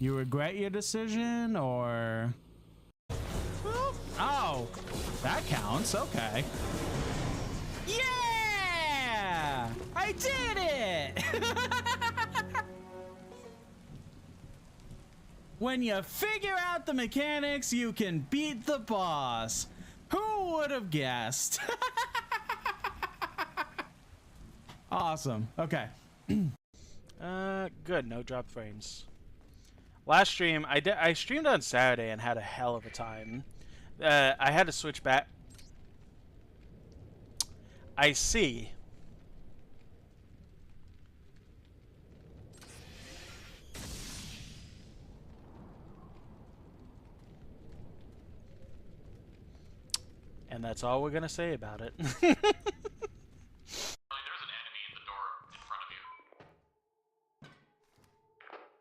You regret your decision, or... Oh, that counts. Okay. Yeah! I did it! When you figure out the mechanics, you can beat the boss. Who would have guessed? Awesome. Okay. Good. No drop frames. Last stream, I streamed on Saturday and had a hell of a time. I had to switch back. I see. And that's all we're gonna say about it. There's an enemy in the door in front of you.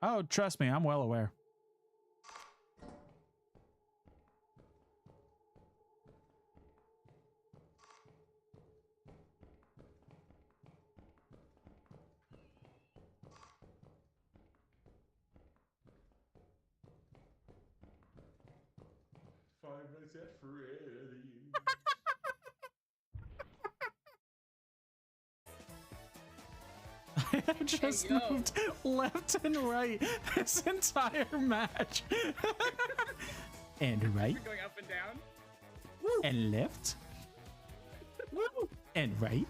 Oh, trust me, I'm well aware. I have just moved left and right this entire match. And right. Going up and down. And left. And right.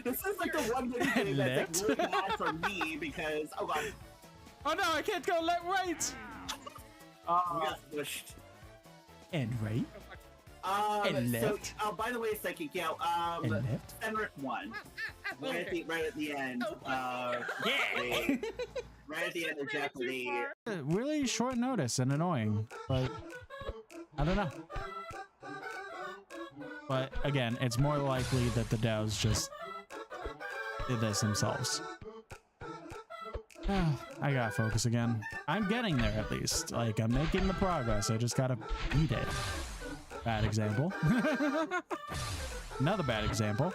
This is like the one thing that's like really bad for me because oh god. Oh no, I can't go left, right. We got pushed. And right. And left. So, by the way, Psychic, yeah, And left. Fenric won. Right at the end. Yeah. Right at the end of Jeopardy. Really short notice and annoying, but I don't know. But again, it's more likely that the DAOs just did this themselves. I gotta focus again. I'm getting there at least. Like, I'm making the progress. I just gotta beat it. Bad example. Another bad example.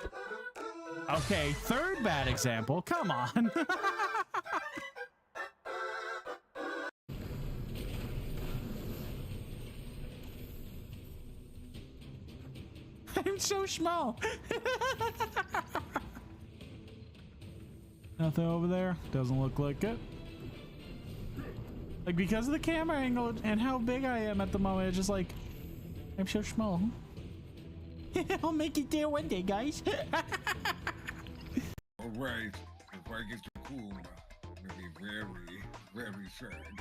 Okay, third bad example. Come on. I'm so small. Nothing over there. Doesn't look like it. Like, because of the camera angle and how big I am at the moment, it's just like, I'm so small. I'll make it there one day, guys. Alright, if I get to cool, I'm gonna be very, very sad.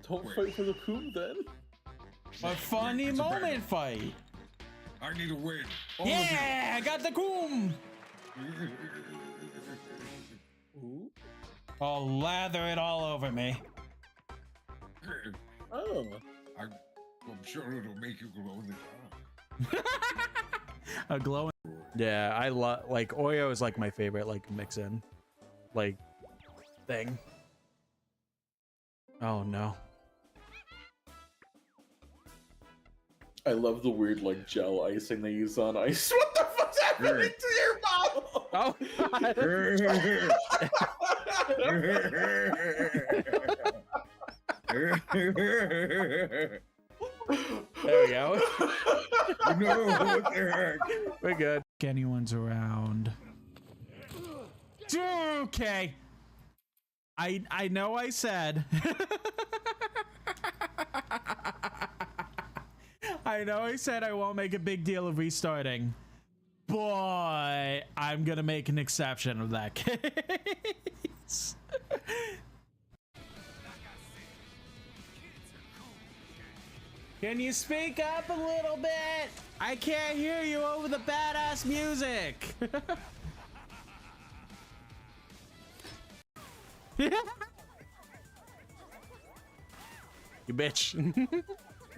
Don't fight for the coup then. A funny moment fight. I need a win. Yeah, I got the coom. I'll lather it all over me. Oh. I'm sure it'll make you glow in the dark. A glowing. Yeah, I love, like, Oreo is like my favorite, like, mix-in, like, thing. Oh no. I love the weird like gel icing they use on ice. What the fuck's happening to your mouth? Oh God. There we go. No, what the heck? We're good. Anyone's around. Okay. I know I said. I know I said I won't make a big deal of restarting, but I'm gonna make an exception of that case. Can you speak up a little bit? I can't hear you over the badass music. You bitch.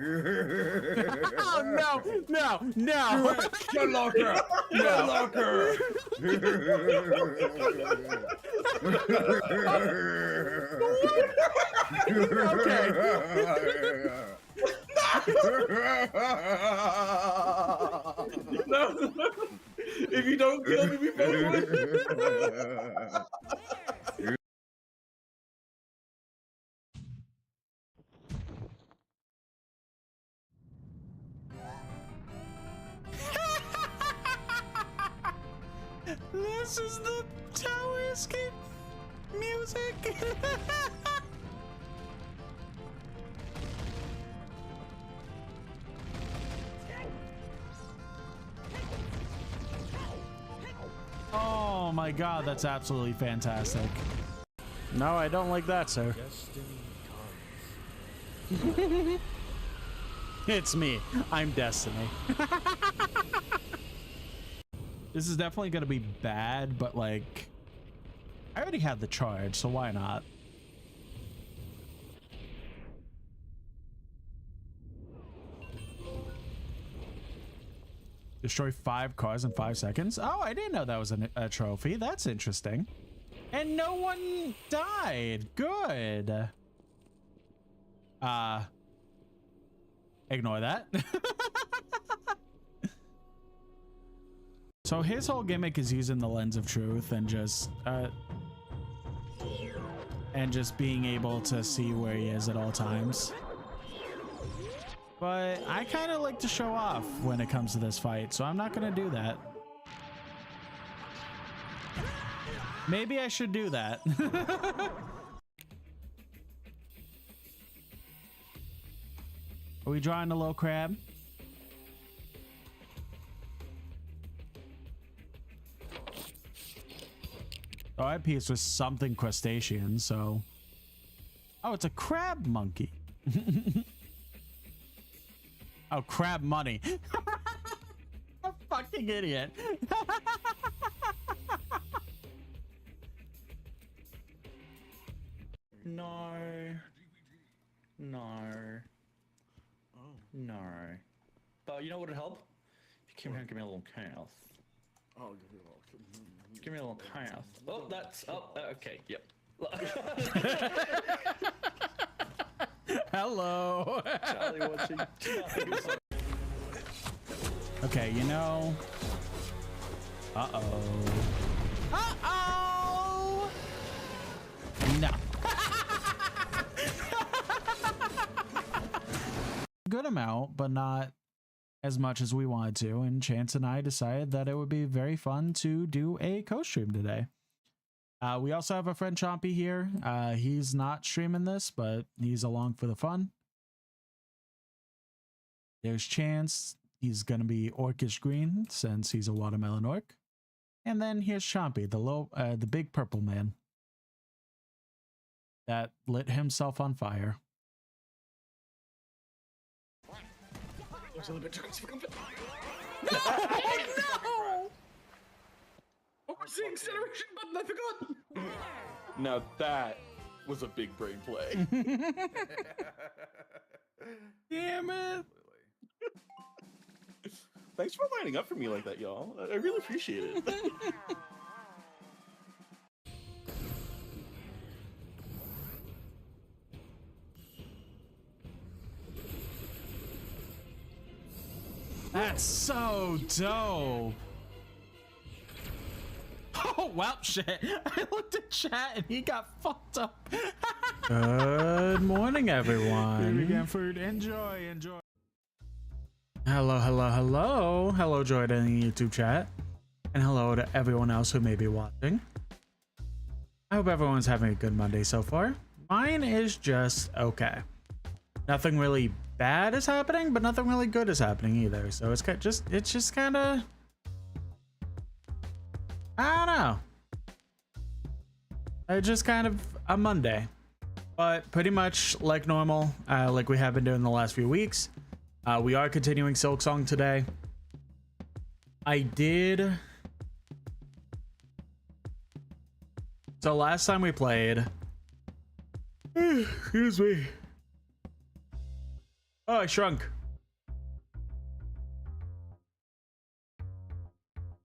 Oh no, no, no. Your locker! Your locker! Okay. No. If you don't kill me before This is the tower escape music. Oh my god, that's absolutely fantastic. No, I don't like that, sir. It's me. I'm Destiny. This is definitely going to be bad, but like, I already had the charge, so why not? Destroy 5 cars in 5 seconds. Oh, I didn't know that was a trophy. That's interesting. And no one died. Good. Ignore that. So his whole gimmick is using the lens of truth and just being able to see where he is at all times. But I kind of like to show off when it comes to this fight, so I'm not going to do that. Maybe I should do that. Are we drawing a little crab? Oh, I pieced with something crustacean, so... Oh, it's a crab monkey. Oh, crab money. A fucking idiot. No. No. No. But you know what would help? If you came here and give me a little chaos. Oh, Give me a little chaos. Oh, that's... Oh, okay, yep. Hello. Charlie watching. Charlie. Okay, you know. Uh-oh. Uh-oh! No. Good amount, but not as much as we wanted to. And Chance and I decided that it would be very fun to do a co-stream today. We also have a friend Chompy here. He's not streaming this, but he's along for the fun. There's Chance. He's going to be orcish green since he's a watermelon orc. And then here's Chompy, the big purple man that lit himself on fire. No! No! Oh, where's the acceleration button? I forgot. Now that was a big brain play. Damn it. Thanks for lining up for me like that, y'all. I really appreciate it. That's so dope. Oh, well, shit. I looked at chat and he got fucked up. Good morning, everyone. Here we get food. Enjoy, enjoy. Hello, hello, hello. Hello, Jordan in the YouTube chat. And hello to everyone else who may be watching. I hope everyone's having a good Monday so far. Mine is just okay. Nothing really bad is happening, but nothing really good is happening either. So it's just kind of, I don't know. It's just kind of a Monday, but pretty much like normal, like we have been doing the last few weeks. We are continuing Silksong today. So last time we played, excuse me. Oh, I shrunk.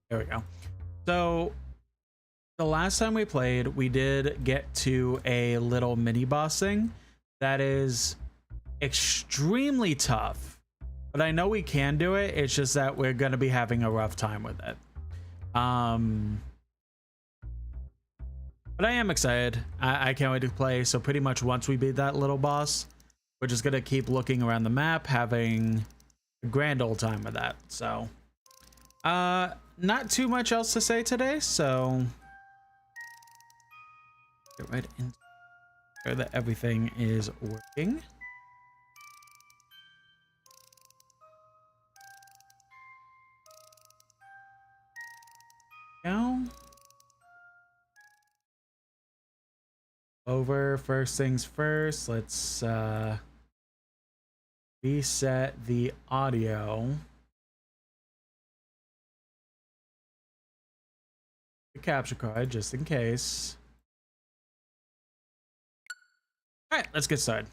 There we go. So the last time we played, we did get to a little mini boss thing that is extremely tough, but I know we can do it. It's just that we're going to be having a rough time with it. But I am excited. I can't wait to play. So pretty much once we beat that little boss, we're just gonna keep looking around the map, having a grand old time with that. So not too much else to say today, so get right into sure that everything is working. Now, over first things first, let's reset the audio. The capture card just in case. All right, let's get started.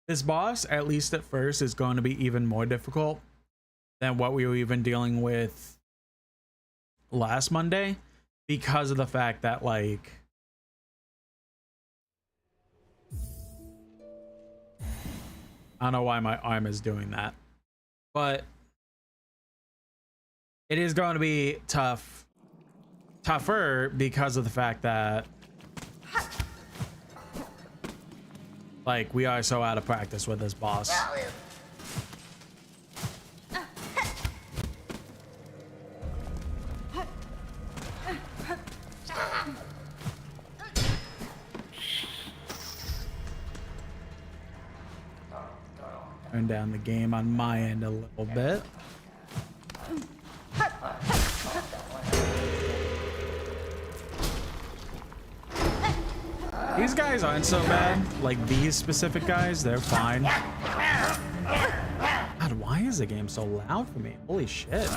This boss, at least at first, is going to be even more difficult than what we were even dealing with last Monday, because of the fact that, like, I don't know why my arm is doing that, but it is going to be tougher because of the fact that, like, we are so out of practice with this boss. Turn down the game on my end a little bit. These guys aren't so bad. Like, these specific guys, they're fine. God, why is the game so loud for me? Holy shit.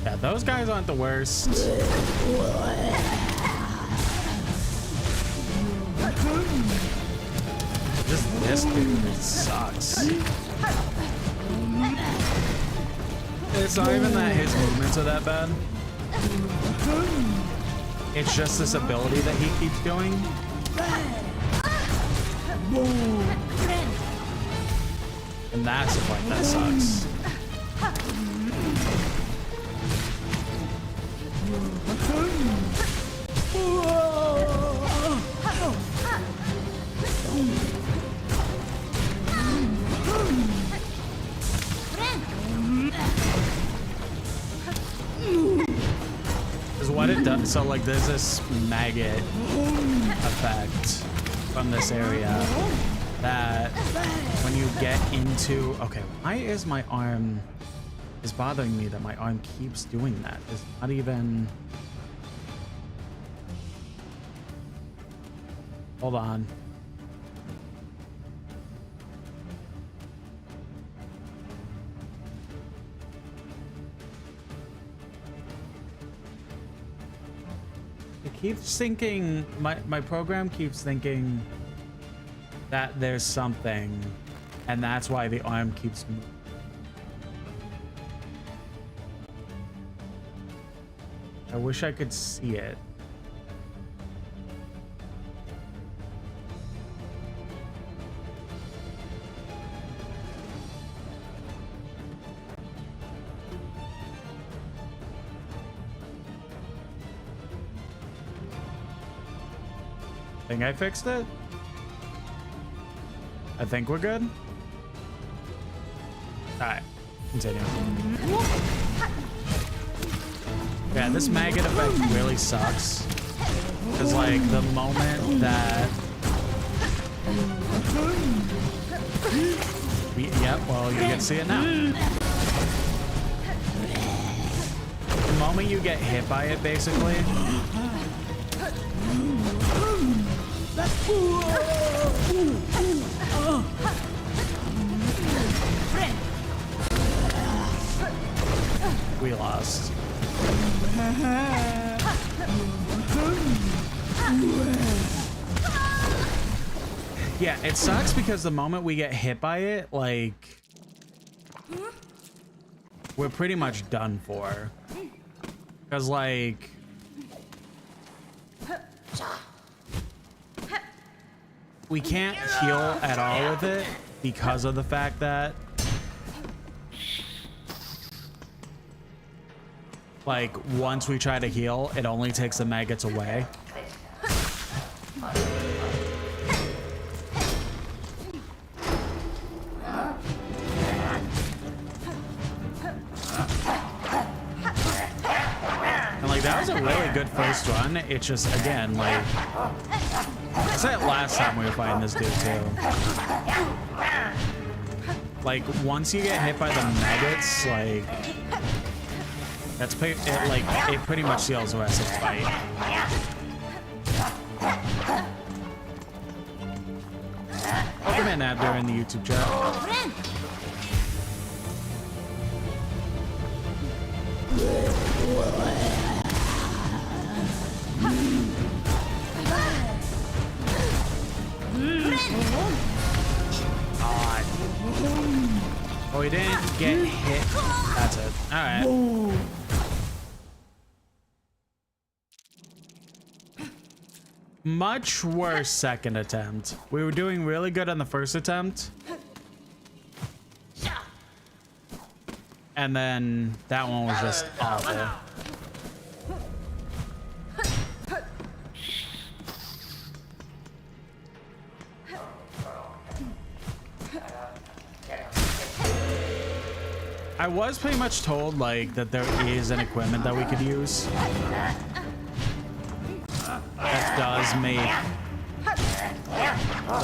Yeah, those guys aren't the worst. Just this dude sucks. It's not even that his movements are that bad. It's just this ability that he keeps doing. And that's the part that sucks. Is what it does. So, like, there's this maggot effect from this area that when you get into, okay, why is my arm is bothering me that my arm keeps doing that? It's not even, hold on. It keeps thinking, my program keeps thinking that there's something, and that's why the arm keeps moving. I wish I could see it. Think I fixed it? I think we're good. Alright, continue. Yeah, this maggot effect really sucks. Because, like, the moment that... Yep, well, you get to see it now. The moment you get hit by it, basically... We lost. Yeah, it sucks because the moment we get hit by it, like, we're pretty much done for. Because, like, We can't heal at all with it because of the fact that like once we try to heal, it only takes the maggots away. And like that was a really good first run. It's just again like I said it last time we were fighting this dude too. Like once you get hit by the maggots, like that's it pretty much seals the rest of the fight. Welcome in, Abder, in the YouTube chat. God. Oh, he didn't get hit. That's it. All right. Much worse second attempt. We were doing really good on the first attempt. And then that one was just awful. I was pretty much told like that there is an equipment that we could use that does make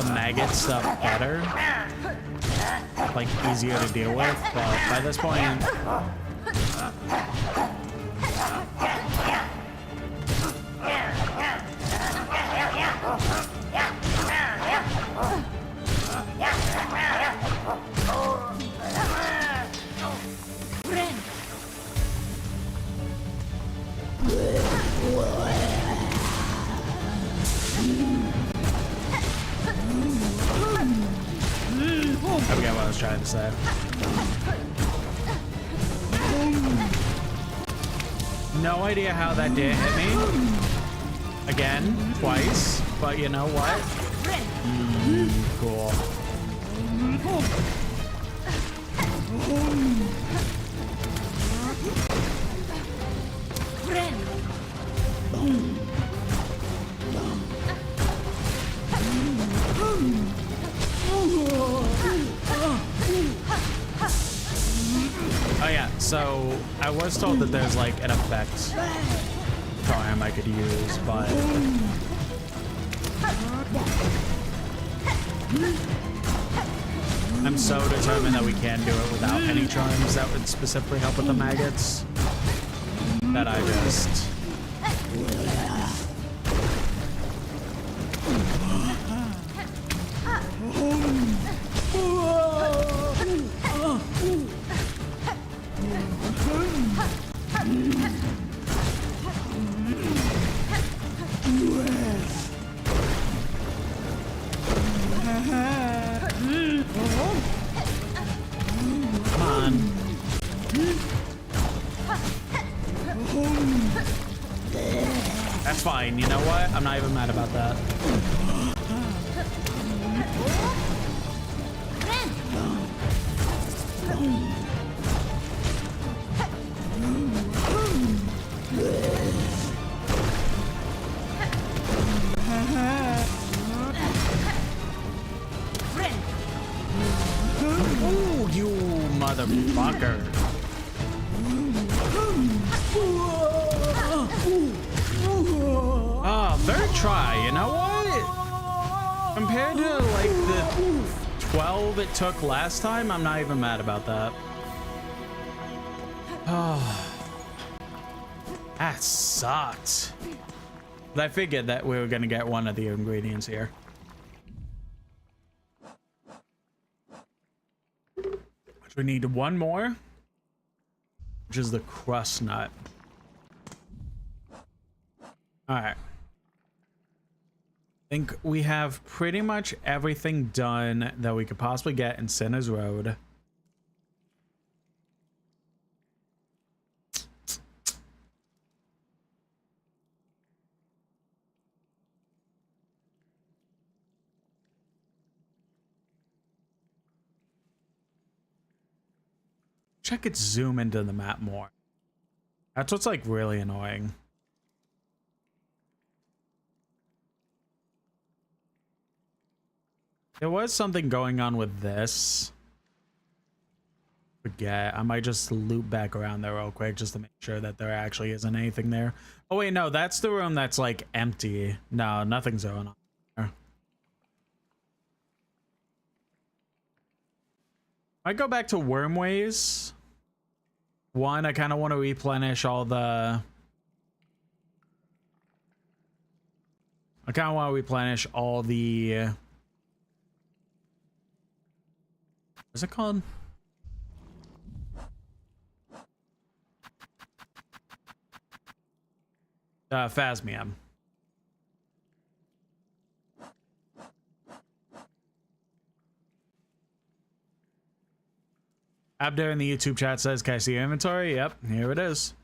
the maggot stuff better, like easier to deal with, but by this point I forgot what I was trying to say. No idea how that did hit me. Again, twice, but you know what? Cool. Oh yeah, so I was told that there's like an effect charm I could use, but I'm so determined that we can do it without any charms that would specifically help with the maggots that I just... Come on. That's fine. You know what? I'm not even mad about that. Ooh, you motherfucker. Oh, third try, you know what? Compared to like the 12 it took last time, I'm not even mad about that. Oh, that sucked. But I figured that we were gonna get one of the ingredients here. We need one more, which is the crust nut. All right. I think we have pretty much everything done that we could possibly get in Sinner's Road. Check it, zoom into the map more. That's what's like really annoying. There was something going on with this. Forget. I might just loop back around there real quick just to make sure that there actually isn't anything there. Oh wait, no, that's the room that's like empty. No, nothing's going on there. I go back to Wormways. One, I kind of want to replenish all the... I kind of want to replenish all the... What's it called? Phasmium. Abder in the YouTube chat says, can I see your inventory? Yep, here it is.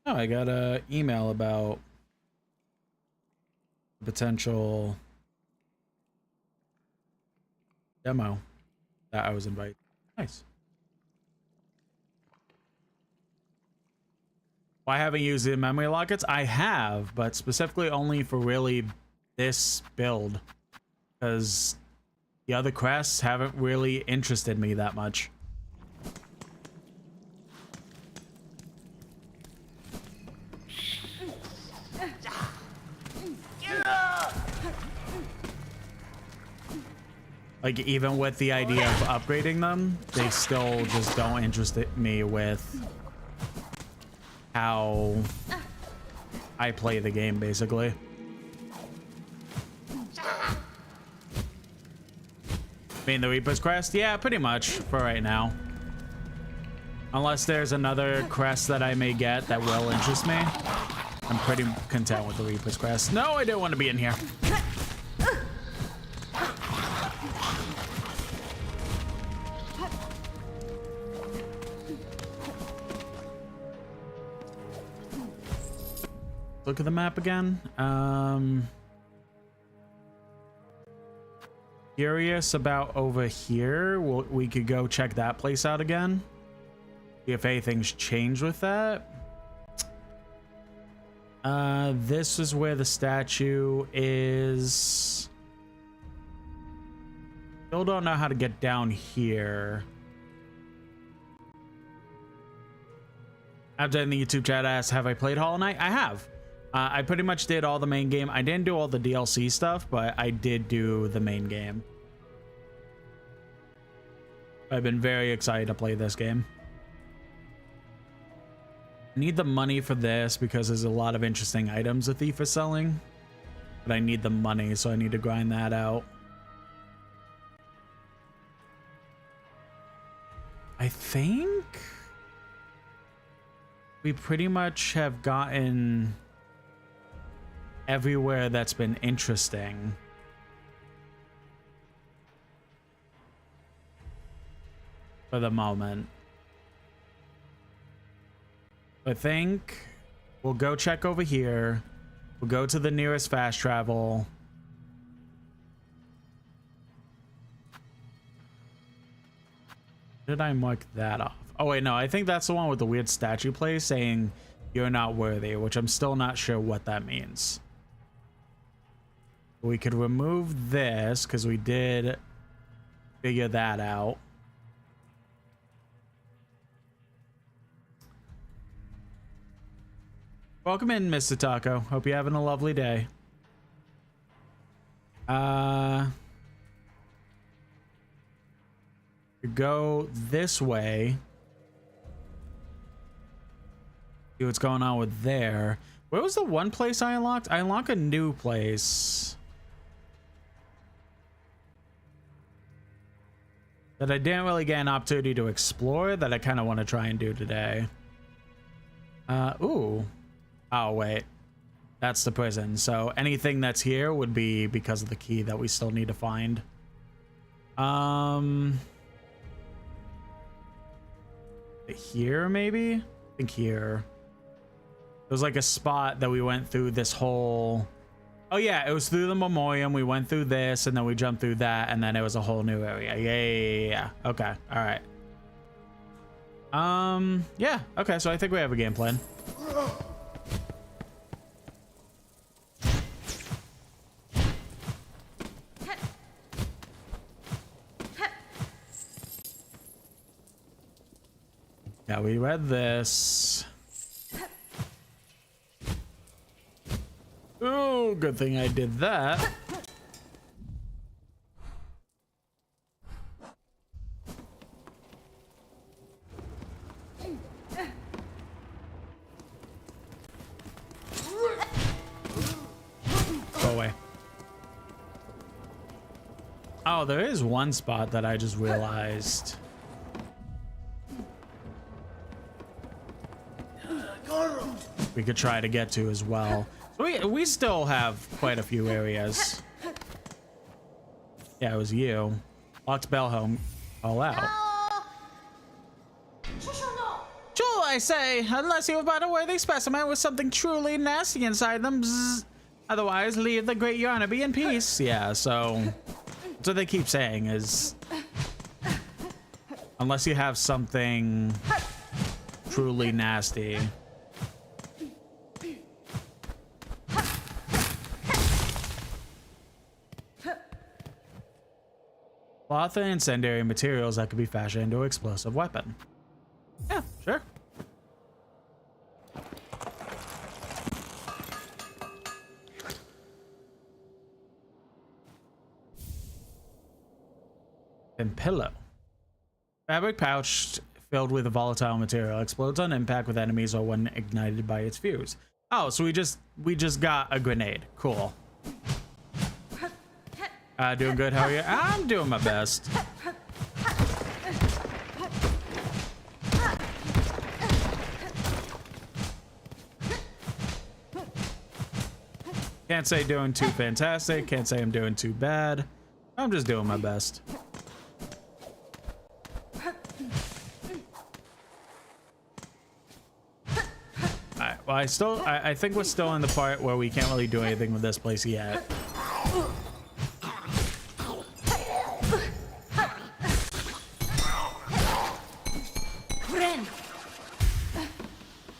Oh, I got an email about potential demo that I was invited. Nice. Why haven't you used the memory lockets? I have, but specifically only for really this build, because the other crests haven't really interested me that much. Like, even with the idea of upgrading them, they still just don't interest me with how I play the game, basically. I mean, the Reaper's Crest? Yeah, pretty much, for right now. Unless there's another crest that I may get that will interest me, I'm pretty content with the Reaper's Crest. No, I didn't want to be in here. Look at the map again. Curious about over here. We could go check that place out again. See if anything's changed with that. This is where the statue is. Still don't know how to get down here. After in the YouTube chat asked, have I played Hollow Knight? I have. I pretty much did all the main game. I didn't do all the DLC stuff, but I did do the main game. I've been very excited to play this game. I need the money for this because there's a lot of interesting items the thief is selling. But I need the money, so I need to grind that out. I think we pretty much have gotten everywhere that's been interesting. For the moment. I think we'll go check over here. We'll go to the nearest fast travel. Did I mark that off? Oh wait, no, I think that's the one with the weird statue place saying you're not worthy, which I'm still not sure what that means. We could remove this because we did figure that out. Welcome in, Mr. Taco. Hope you're having a lovely day. Go this way. See what's going on with there. Where was the one place I unlocked? I unlocked a new place that I didn't really get an opportunity to explore that I kind of want to try and do today. Ooh. Oh, wait. That's the prison. So anything that's here would be because of the key that we still need to find. Here maybe? I think here. There's like a spot that we went through this whole... Oh yeah, it was through the memoriam. We went through this and then we jumped through that and then it was a whole new area. Yeah. Okay. All right. Yeah. Okay. So I think we have a game plan. Yeah, we read this. Oh, good thing I did that. Go away. Oh, there is one spot that I just realized. We could try to get to as well. So we still have quite a few areas. Yeah, it was you. Locked bell home. All out. Sure, I say, unless you have bought a worthy specimen with something truly nasty inside them. Bzz. Otherwise, leave the great Yarnaby in peace. Yeah, so that's what they keep saying is, unless you have something truly nasty. Cloth and incendiary materials that could be fashioned into an explosive weapon. Yeah, sure. And pillow. Fabric pouch filled with a volatile material explodes on impact with enemies or when ignited by its fuse. Oh, so we just got a grenade. Cool. Doing good, how are you? I'm doing my best. Can't say doing too fantastic, can't say I'm doing too bad. I'm just doing my best. Alright, well I think we're still in the part where we can't really do anything with this place yet.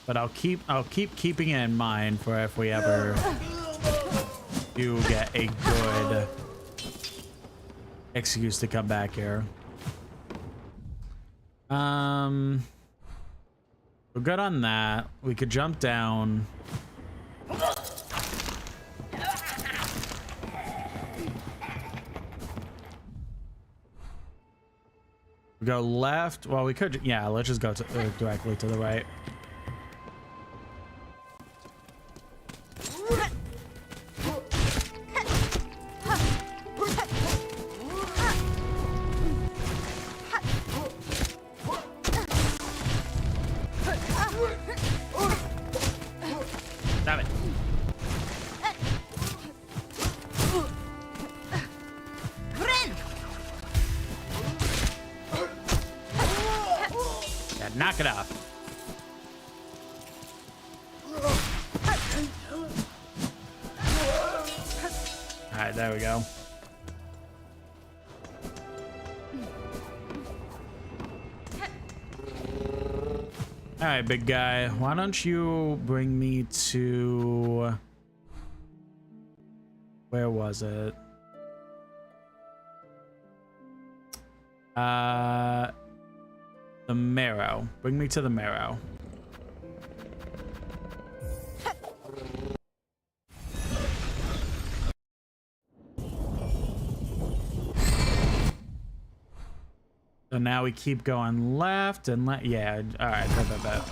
But I'll keep keeping it in mind for if we ever do get a good excuse to come back here. We're good on that. We could jump down. We go left. Well, we could. Yeah, let's just go directly to the right. Damn it. Yeah, knock it off. All right, there we go. All right, big guy. Why don't you bring me to... Where was it? The marrow. Bring me to the marrow. So now we keep going left and yeah, all right, bet.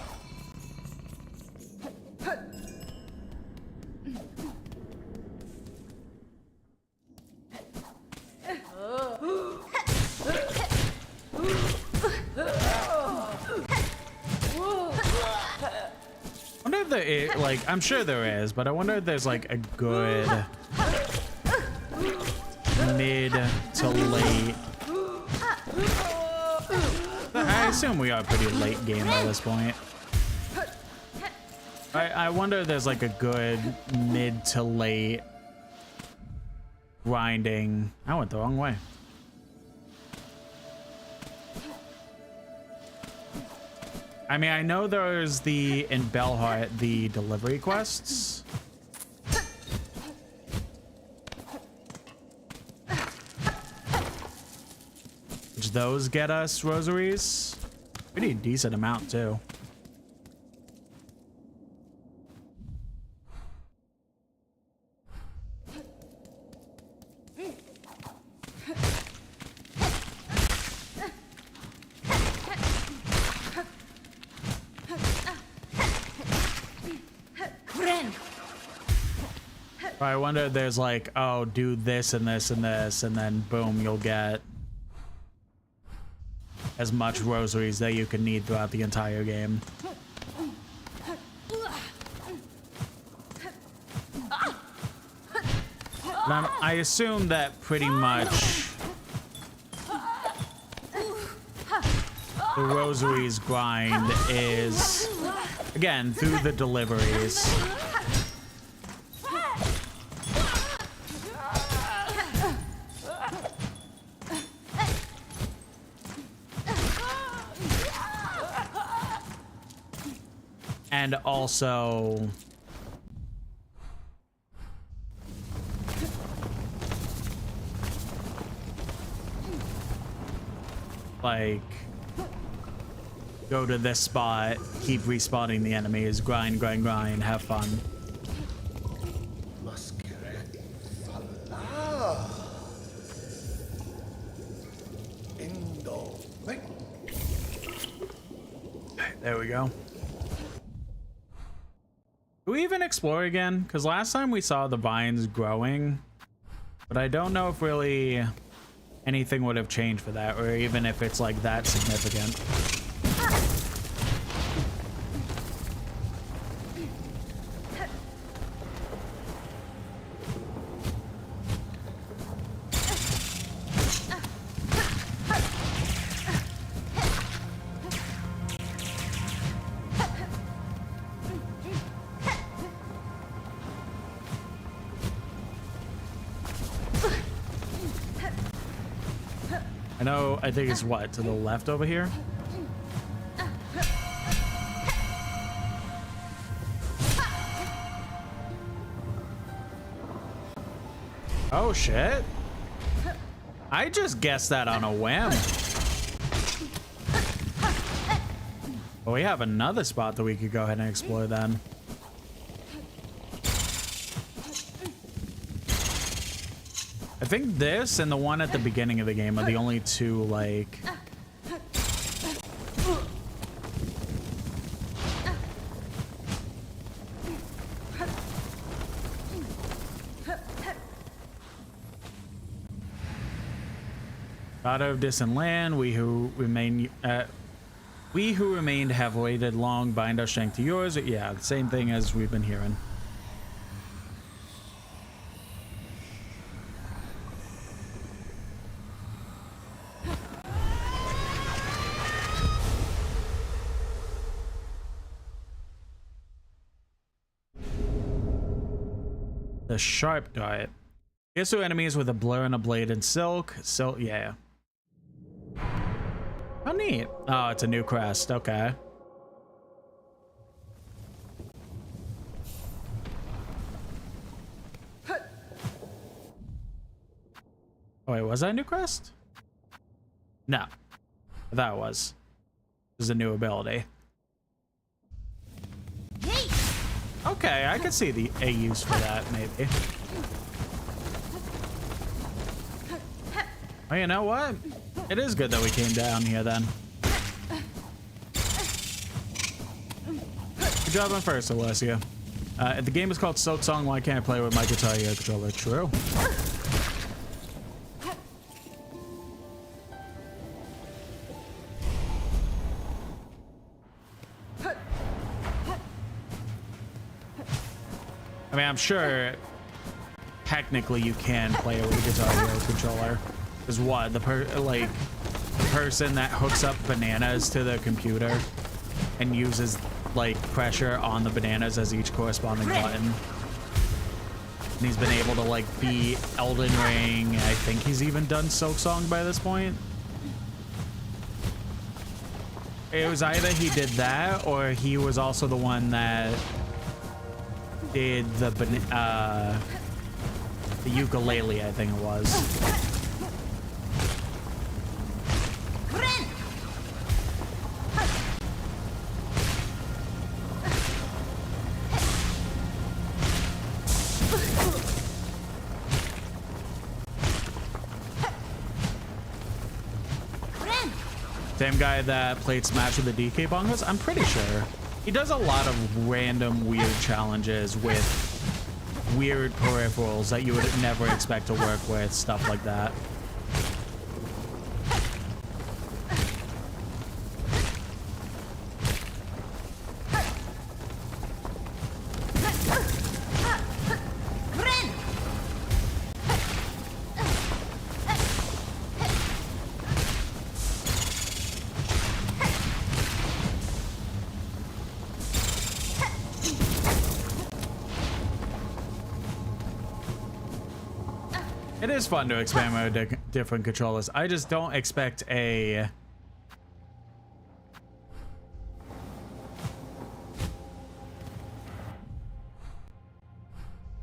wonder if there is, like, I'm sure there is, but I wonder if there's like a good mid to late. I assume we are pretty late game by this point. I wonder if there's like a good mid to late grinding. I went the wrong way. I mean, I know there's in Belheart, the delivery quests. Which those get us rosaries. Pretty decent amount too. I wonder if there's like, oh, do this and this and this, and then boom, you'll get as much rosaries that you can need throughout the entire game. I assume that pretty much the rosaries grind is, again, through the deliveries. And also like go to this spot, keep respawning the enemies, grind, grind, grind, have fun. There we go. Do we even explore again? Because last time we saw the vines growing, but I don't know if really anything would have changed for that, or even if it's like that significant. I think it's what, to the left over here? Oh shit. I just guessed that on a whim. Well, we have another spot that we could go ahead and explore then. I think this and the one at the beginning of the game are the only two, like... Daughter of distant land, we who remained have waited long, bind our strength to yours. Yeah, the same thing as we've been hearing. The sharp dart. Gets to enemies with a blur and a blade and silk. Yeah. How neat. Oh, it's a new crest. Okay. Oh, wait, was that a new crest? No. I thought it was. This is a new ability. Okay, I could see a use for that, maybe. Oh, you know what? It is good that we came down here then. Good job on first, Alessia. The game is called Silksong. Why can't I play with my Guitar Hero controller? True. I mean, I'm sure technically you can play it with a Guitar Hero controller. Is what the person that hooks up bananas to the computer and uses like pressure on the bananas as each corresponding button. And he's been able to like beat Elden Ring. I think he's even done Silksong by this point. It was either he did that or he was also the one that did the ukulele, I think it was. Same guy that played Smash with the DK bongos? I'm pretty sure. He does a lot of random weird challenges with weird peripherals that you would never expect to work with, stuff like that. It is fun to experiment with different controllers. I just don't expect a...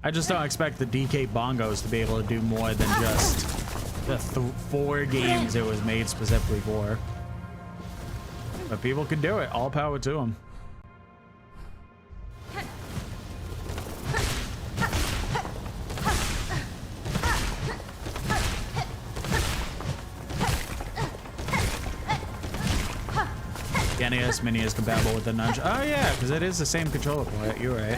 I just don't expect the DK bongos to be able to do more than just the 4 games it was made specifically for. But people can do it. All power to them. NES Mini is compatible with the nunchuck. Oh yeah, because it is the same controller port. You're right.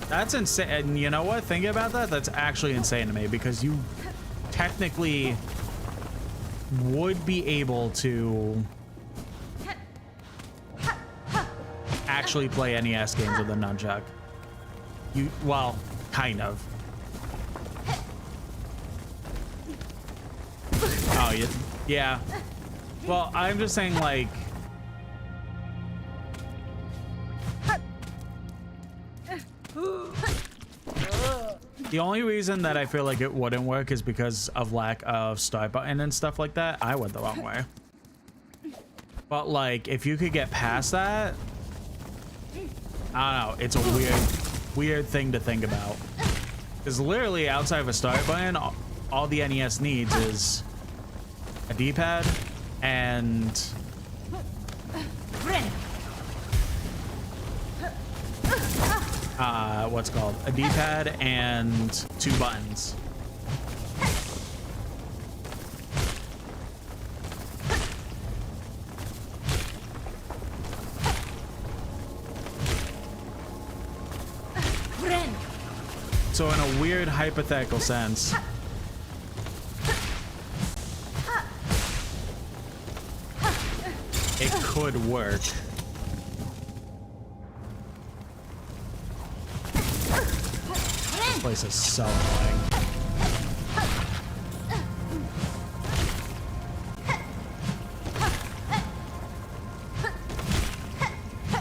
That's insane. And you know what? Thinking about that, that's actually insane to me because you technically would be able to actually play NES games with a nunchuck. Well, kind of. Oh, yeah. Well, I'm just saying, like... The only reason that I feel like it wouldn't work is because of lack of start button and stuff like that. I went the wrong way. But, like, if you could get past that... I don't know. It's a weird thing to think about. Because literally, outside of a start button, all the NES needs is... a D-pad and what's it called? A D-pad and 2 buttons. So in a weird hypothetical sense, it could work. This place is so annoying.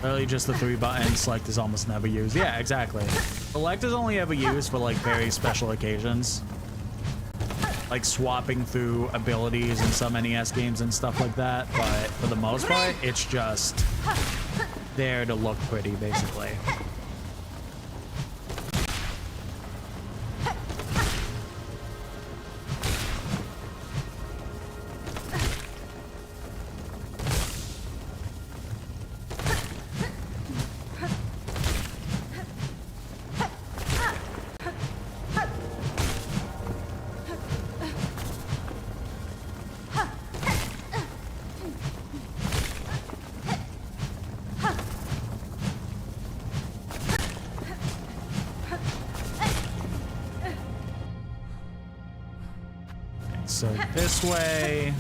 Literally just the 3 buttons. Select is almost never used. Yeah, exactly. Select is only ever used for like very special occasions. Like swapping through abilities in some NES games and stuff like that, but for the most part, it's just there to look pretty, basically. So this way.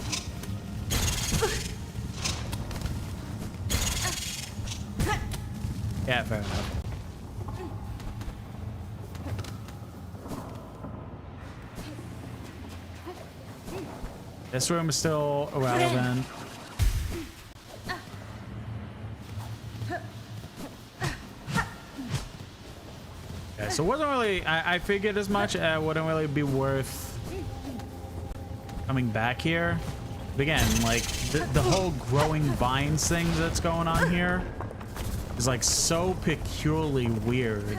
Yeah, fair enough. This room is still irrelevant. Okay, so it wasn't really, I figured as much. It wouldn't really be worth coming back here. But again, like the whole growing vines thing that's going on here is like so peculiarly weird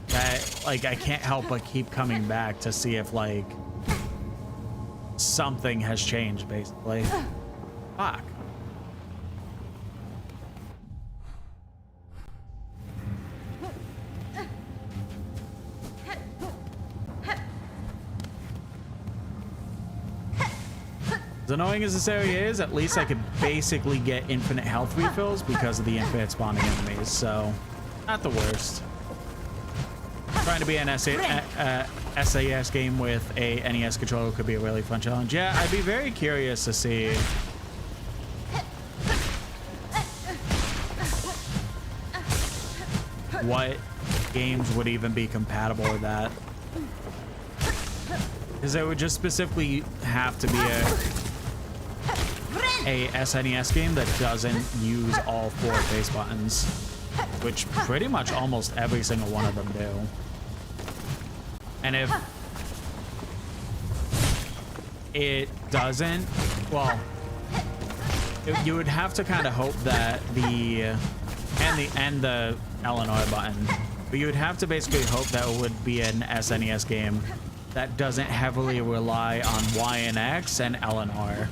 that like I can't help but keep coming back to see if like something has changed, basically. Fuck. As annoying as this area is, at least I could basically get infinite health refills because of the infinite spawning enemies, so not the worst. Trying to be an SAS game with a NES controller could be a really fun challenge. Yeah, I'd be very curious to see what games would even be compatible with that. Because it would just specifically have to be a SNES game that doesn't use all 4 face buttons, which pretty much almost every single one of them do. And if it doesn't, well, you would have to kind of hope that the Eleanor button, but you would have to basically hope that it would be an SNES game that doesn't heavily rely on Y and X and Eleanor.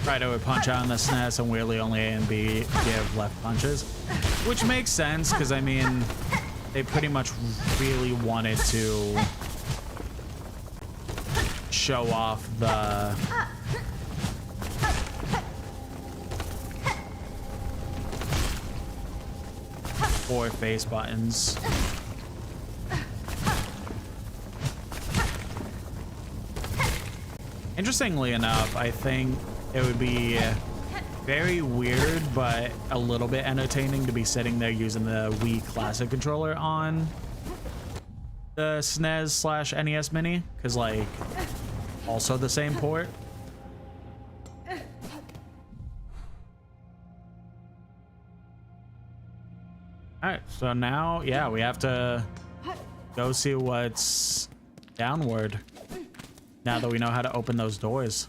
Right, I would punch out on the SNES and weirdly only A and B give left punches, which makes sense because I mean they pretty much really wanted to show off the four face buttons. Interestingly enough, I think it would be very weird but a little bit entertaining to be sitting there using the Wii Classic controller on the SNES/NES Mini, because like also the same port. Alright, so now, yeah, we have to go see what's downward now that we know how to open those doors.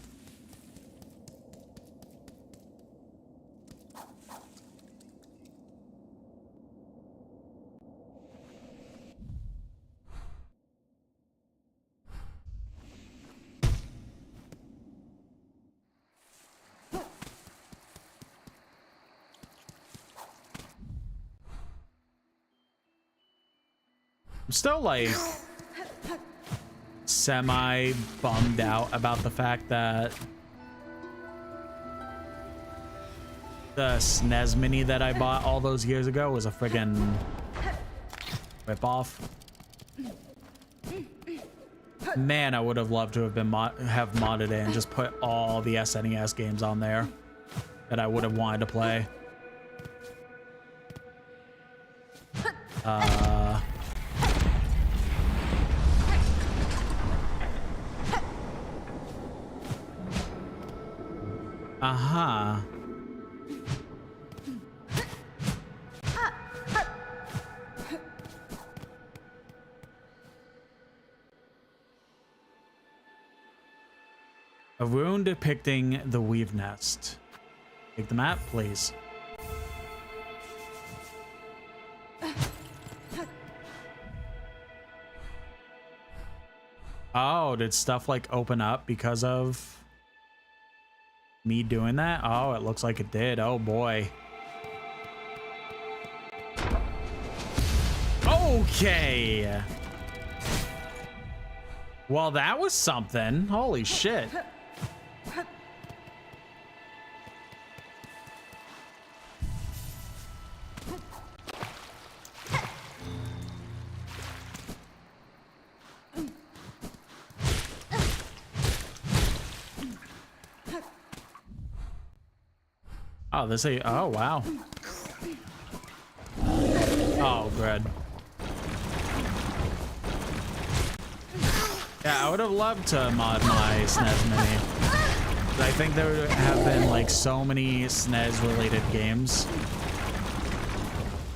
I'm still like semi bummed out about the fact that the SNES Mini that I bought all those years ago was a friggin' ripoff. Man, I would have loved to have been modded it and just put all the SNES games on there that I would have wanted to play. Uh-huh. A rune depicting the weave nest. Take the map, please. Oh, did stuff like open up because of me doing that? Oh, it looks like it did. Oh boy. Okay. Well, that was something. Holy shit. Oh, this is, oh, wow. Oh, good. Yeah, I would have loved to mod my SNES Mini. I think there would have been like so many SNES related games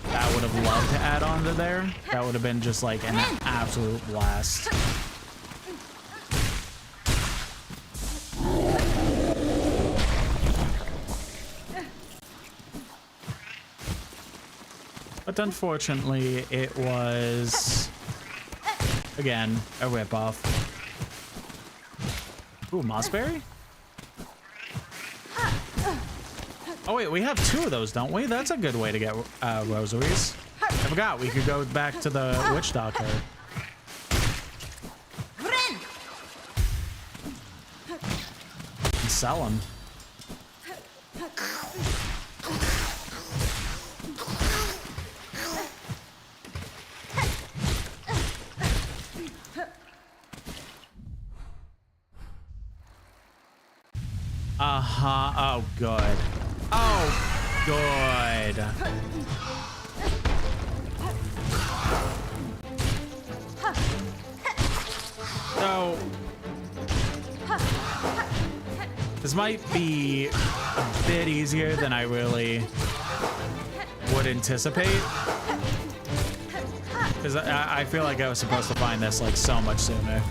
that I would have loved to add onto there. That would have been just like an absolute blast. But unfortunately, it was, again, a ripoff. Ooh, Mossberry? Oh wait, we have 2 of those, don't we? That's a good way to get rosaries. I forgot we could go back to the witch doctor. And sell them. Uh-huh. Oh, good. Oh, good. So, this might be a bit easier than I really would anticipate. Because I feel like I was supposed to find this like so much sooner.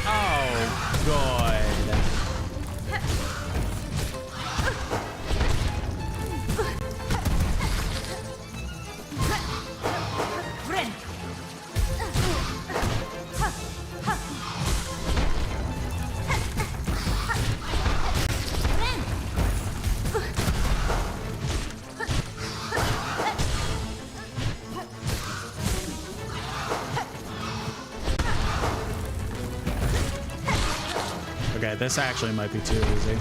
Oh, good. Okay, this actually might be too easy.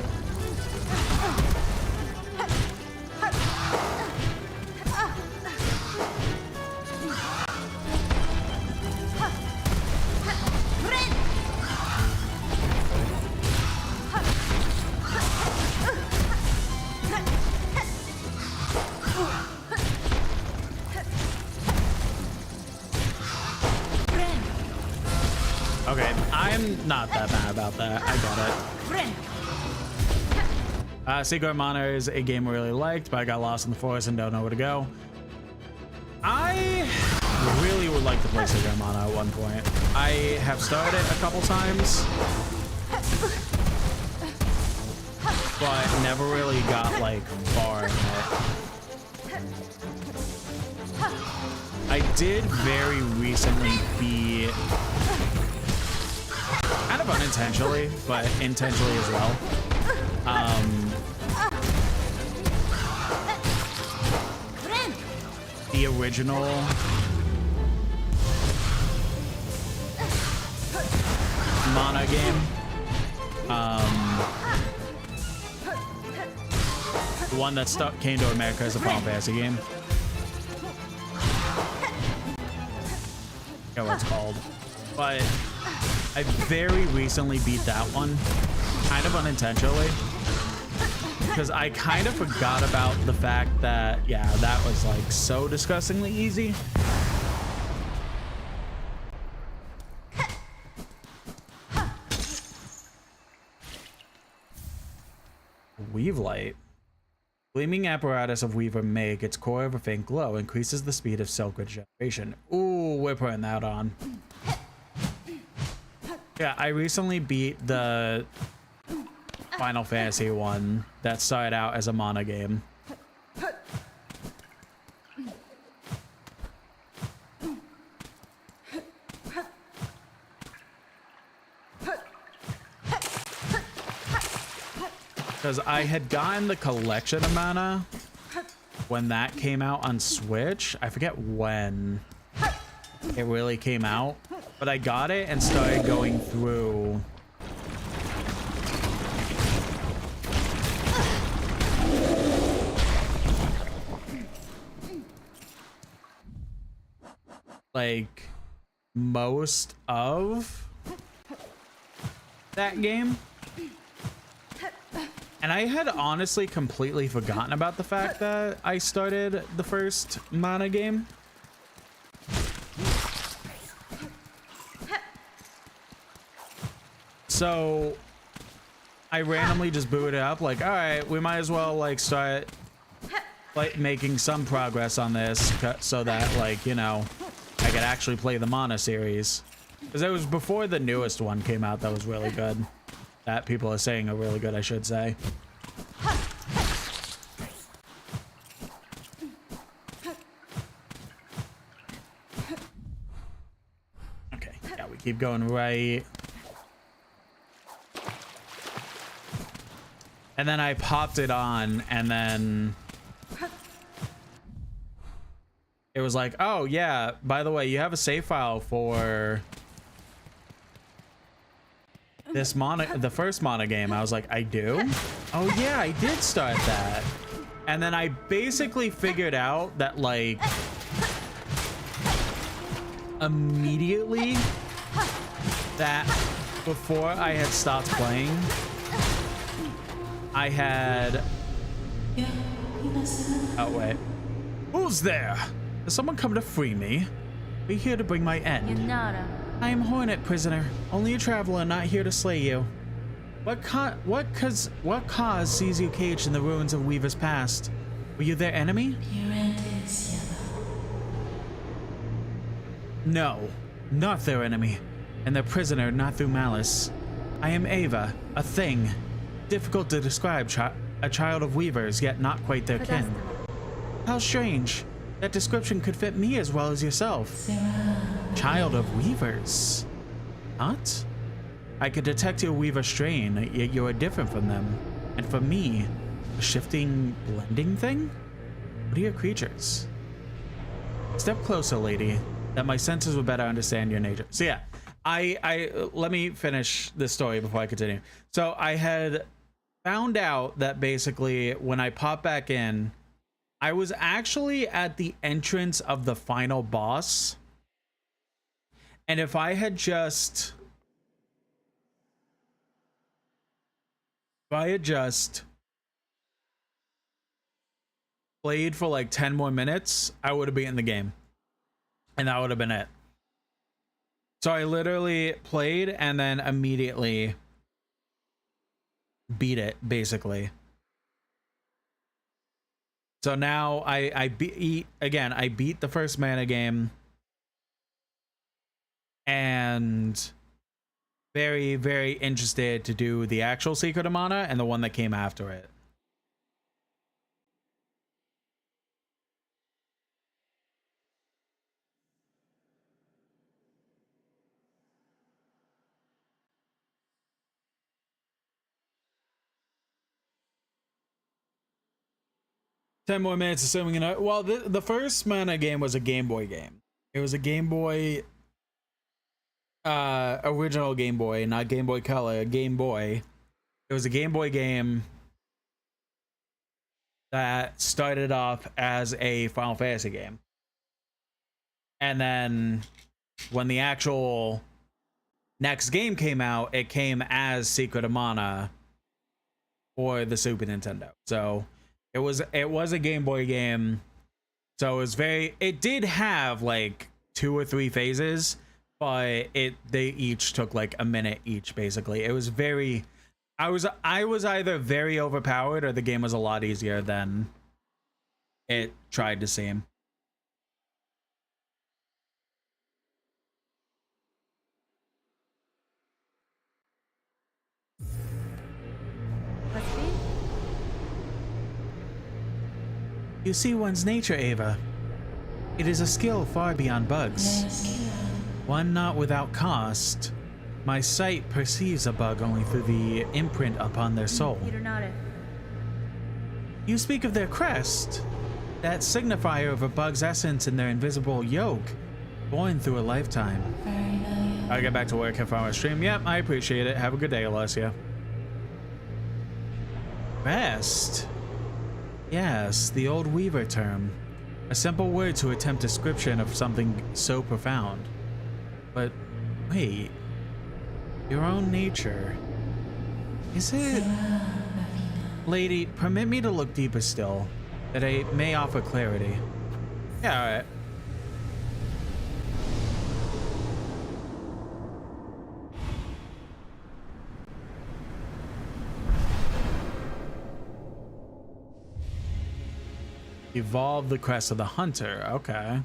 Okay, I'm not that mad about that. I got it. Secret Mana is a game I really liked, but I got lost in the forest and don't know where to go. I really would like to play Secret Mana at one point. I have started it a couple times, but never really got like far in it. I did very recently beat, kind of unintentionally, but intentionally as well, the original Mana game, the one that came to America as a Final Fantasy game. I forget what it's called, but I very recently beat that one, kind of unintentionally, because I kind of forgot about the fact that, yeah, that was like so disgustingly easy. Weave light. Gleaming apparatus of Weaver make its core of a faint glow, increases the speed of silk regeneration. Ooh, we're putting that on. Yeah, I recently beat the Final Fantasy one that started out as a Mana game. Because I had gotten the collection of Mana when that came out on Switch. I forget when it really came out, but I got it and started going through like most of that game. And I had honestly completely forgotten about the fact that I started the first mana game. So I randomly just booted it up like, all right, we might as well like start like making some progress on this so that like, you know, I could actually play the mana series. Because it was before the newest one came out that was really good. That people are saying are really good, I should say. Okay, yeah, we keep going right. And then I popped it on, and then it was like, oh yeah, by the way, you have a save file for this mana, the first mana game. I was like, I do? Oh yeah, I did start that. And then I basically figured out that like immediately that before I had stopped playing, I had... Oh, wait. Who's there? Has someone come to free me? We're here to bring my end. I am Hornet, prisoner. Only a traveler, not here to slay you. What cause sees you caged in the ruins of Weaver's past? Were you their enemy? No, not their enemy. And their prisoner, not through malice. I am Ava, a thing. Difficult to describe, a child of weavers, yet not quite their kin. How strange. That description could fit me as well as yourself. Child of weavers. What? I could detect your weaver strain, yet you are different from them. And for me, a shifting, blending thing? What are your creatures? Step closer, lady, that my senses will better understand your nature. So yeah, let me finish this story before I continue. So I had found out that basically when I popped back in, I was actually at the entrance of the final boss. And if I had just played for like 10 more minutes, I would have beaten the game. And that would have been it. So I literally played and then immediately beat it, basically. So now I beat the first mana game, and very, very interested to do the actual Secret of Mana and the one that came after it. Ten more minutes, assuming you know. Well, the first Mana game was a Game Boy game. It was a Game Boy, original Game Boy, not Game Boy Color. Game Boy. It was a Game Boy game that started off as a Final Fantasy game, and then when the actual next game came out, it came as Secret of Mana for the Super Nintendo. So it was a Game Boy game. So it did have like 2 or 3 phases, but they each took like a minute each, basically. It was very, I was either very overpowered or the game was a lot easier than it tried to seem. You see one's nature, Ava. It is a skill far beyond bugs. One not without cost. My sight perceives a bug only through the imprint upon their soul. You speak of their crest, that signifier of a bug's essence in their invisible yoke, born through a lifetime. I'll get back to work if I want to stream. Yep, I appreciate it. Have a good day, Alessia. Crest? Yes, the old Weaver term. A simple word to attempt description of something so profound. But wait, your own nature. Is it Lady, permit me to look deeper still, that I may offer clarity. Yeah, alright. Evolve the crest of the hunter. Okay.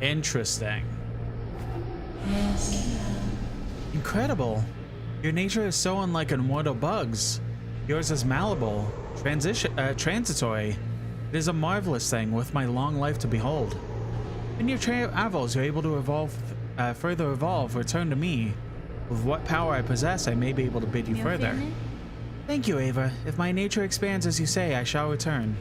Interesting. Incredible. Your nature is so unlike immortal bugs. Yours is malleable, transitory. It is a marvelous thing with my long life to behold. In your travels, you're able to evolve, further evolve, return to me. With what power I possess, I may be able to bid you further. Thank you, Ava. If my nature expands as you say, I shall return.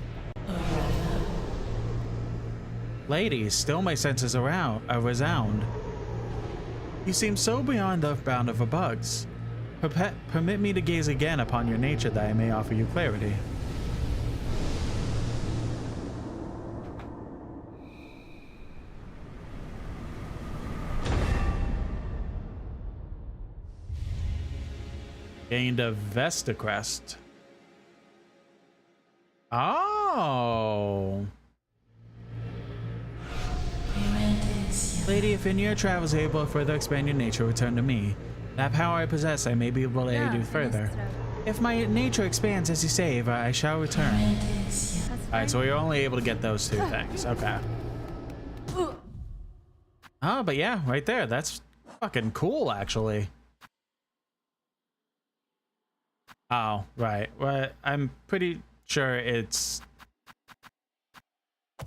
Lady, still my senses resound. You seem so beyond the bound of the bugs. Permit me to gaze again upon your nature that I may offer you clarity. Gained a Vestacrest. Oh. Lady, if in your travels you're able to further expand your nature, return to me. That power I possess, I may be able to aid you further. If my nature expands as you say, Ava, I shall return. Alright, so we're only able to get those two things. Okay. Oh, but yeah, right there. That's fucking cool, actually. Oh, right. Well, I'm pretty sure it's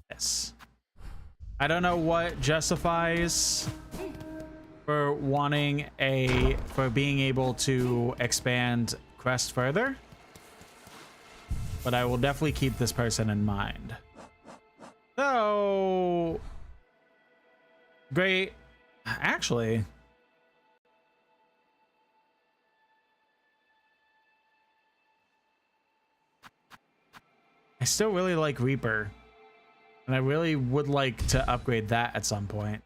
this. I don't know what justifies for for being able to expand crest further, but I will definitely keep this person in mind. So great. Actually, I still really like Reaper, and I really would like to upgrade that at some point.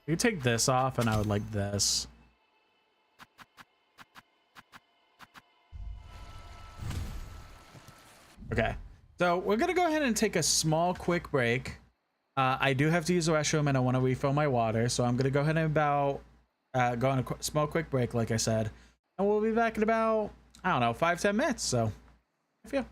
You take this off, and I would like this. Okay, so we're gonna go ahead and take a small, quick break. I do have to use the restroom, and I want to refill my water, so I'm gonna go ahead and go on a small, quick break, like I said, and we'll be back in about, I don't know, 5-10 minutes. So, if you.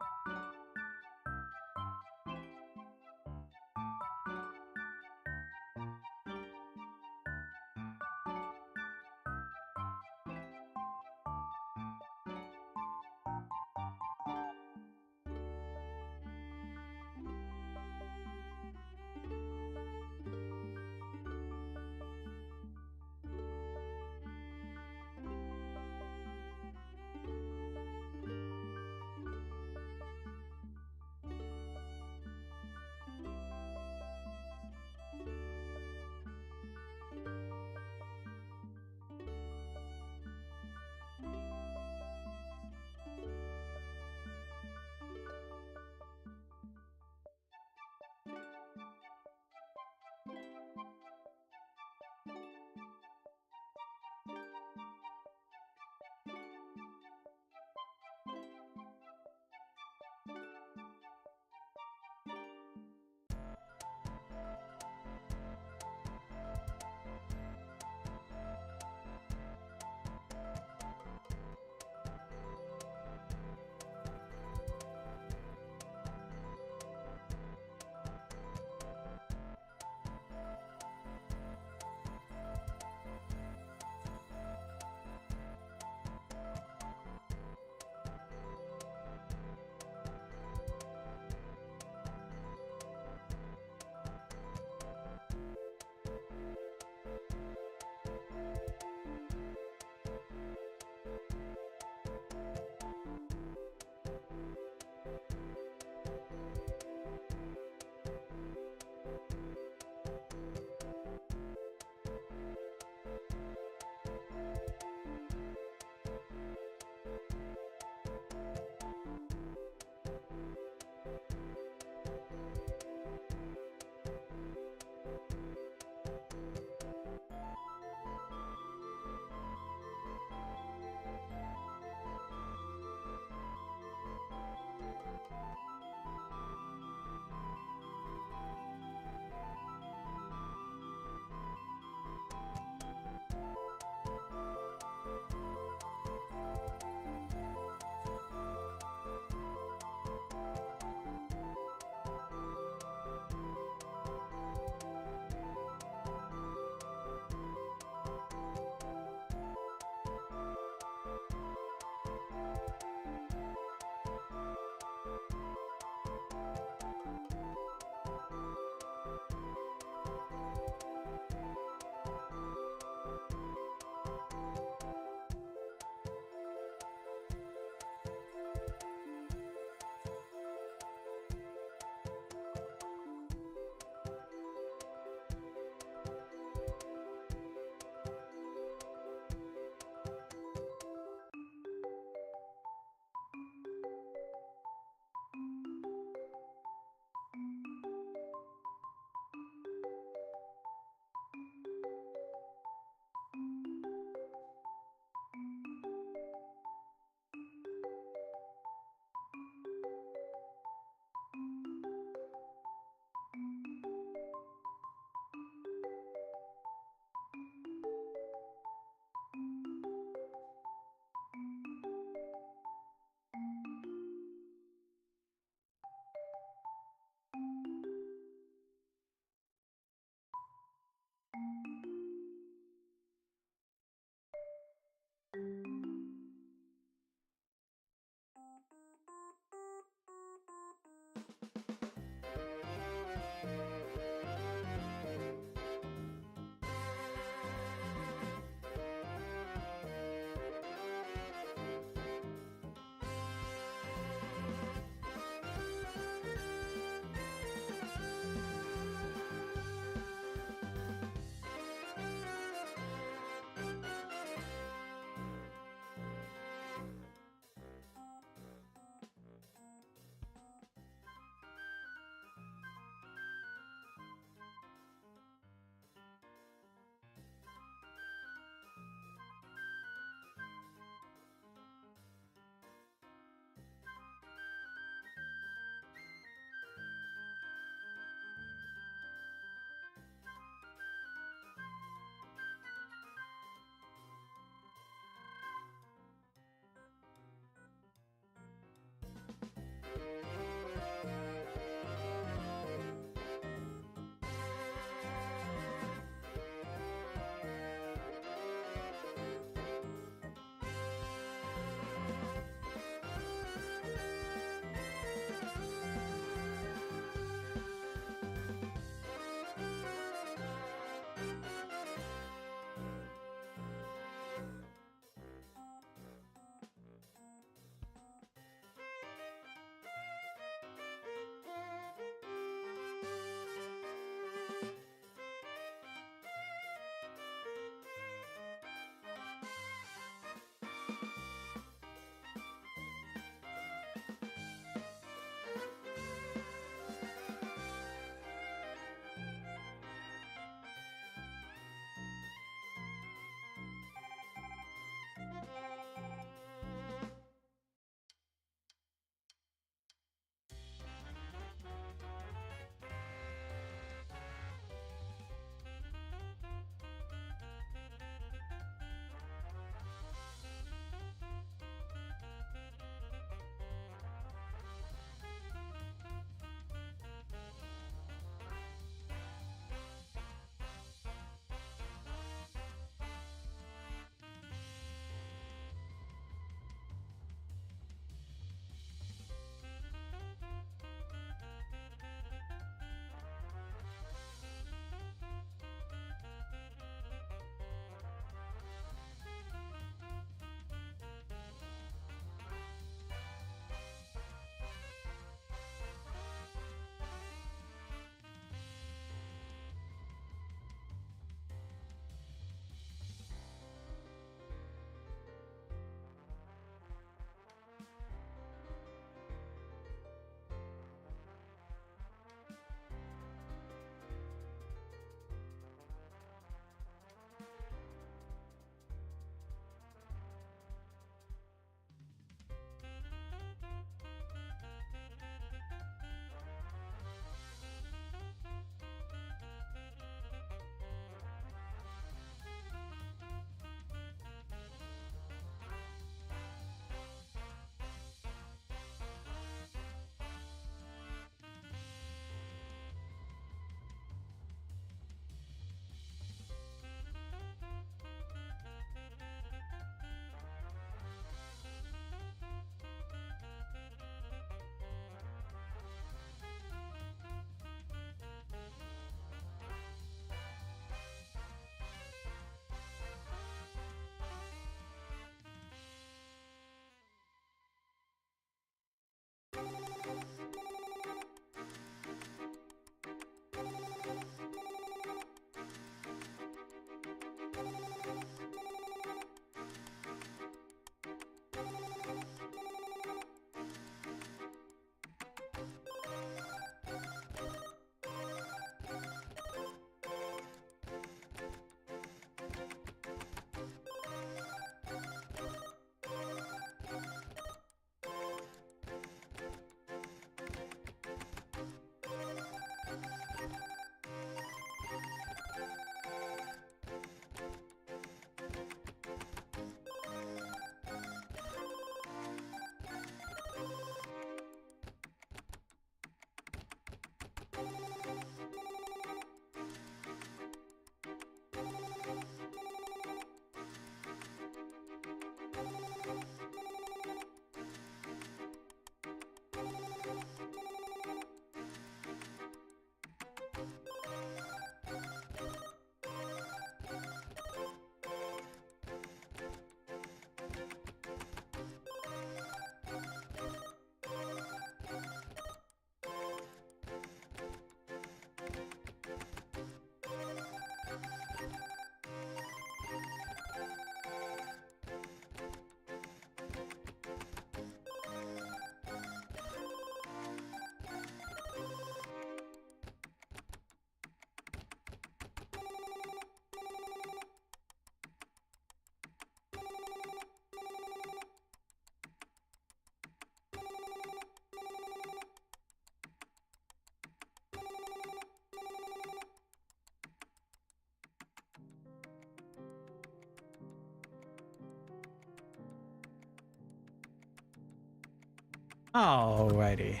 Alrighty. I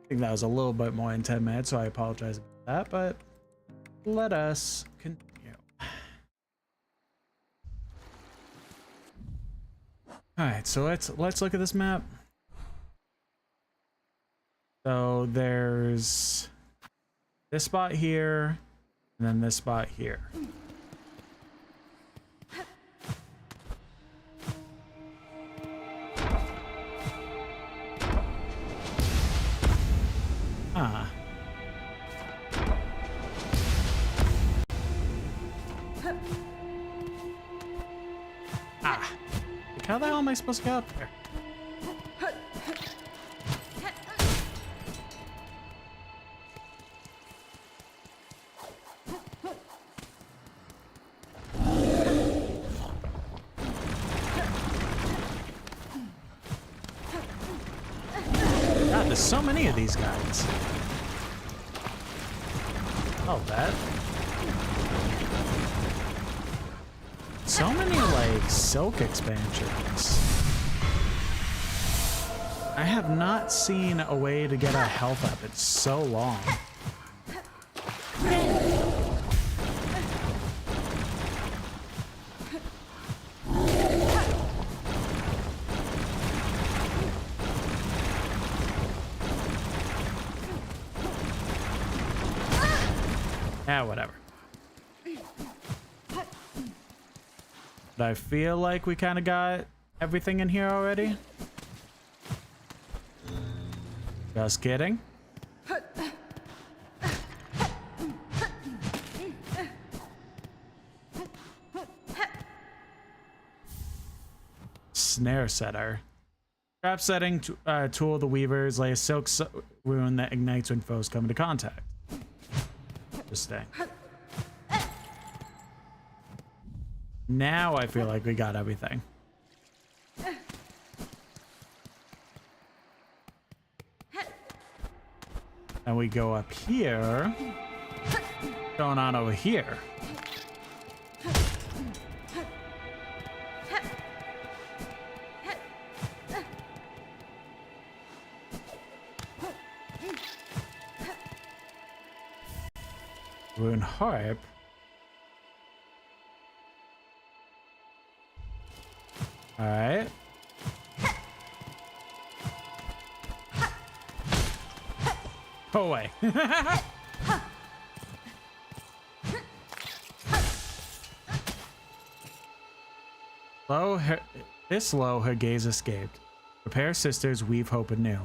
think that was a little bit more than 10 minutes, so I apologize about that, but let us continue. Alright, so let's look at this map. So there's this spot here, and then this spot here. Ah. Ah. Like, how the hell am I supposed to get up there? God, there's so many of these guys. Oh, that. So many, like, Silk expansions. I have not seen a way to get our health up in so long. Yeah, whatever. But I feel like we kind of got everything in here already. Just kidding. Snare setter. Trap setting tool of the weavers, lay a silk rune that ignites when foes come into contact. Interesting. Now I feel like we got everything. And we go up here. What's going on over here? Rune harp. All right. Go away. This low, her gaze escaped. Prepare, sisters, weave hope anew.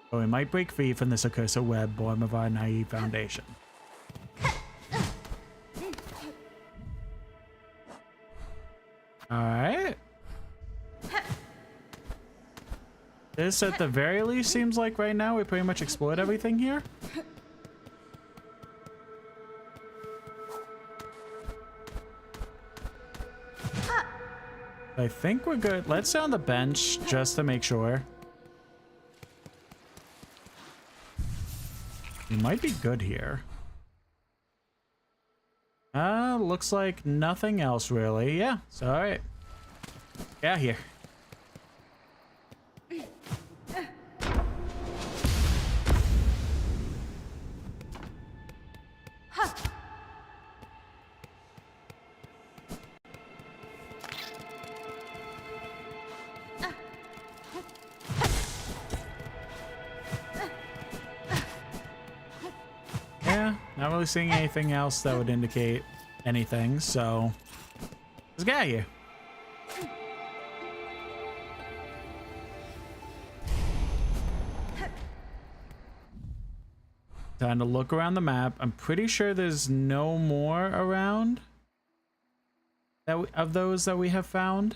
But we might break free from this accursed web born of our naive foundation. Alright. This, at the very least, seems like right now we pretty much explored everything here. I think we're good. Let's stay on the bench just to make sure. We might be good here. Looks like nothing else really. Yeah, it's all right. Yeah, here. Not really seeing anything else that would indicate anything, so let's get out of here. Time to look around the map. I'm pretty sure there's no more around that of those that we have found.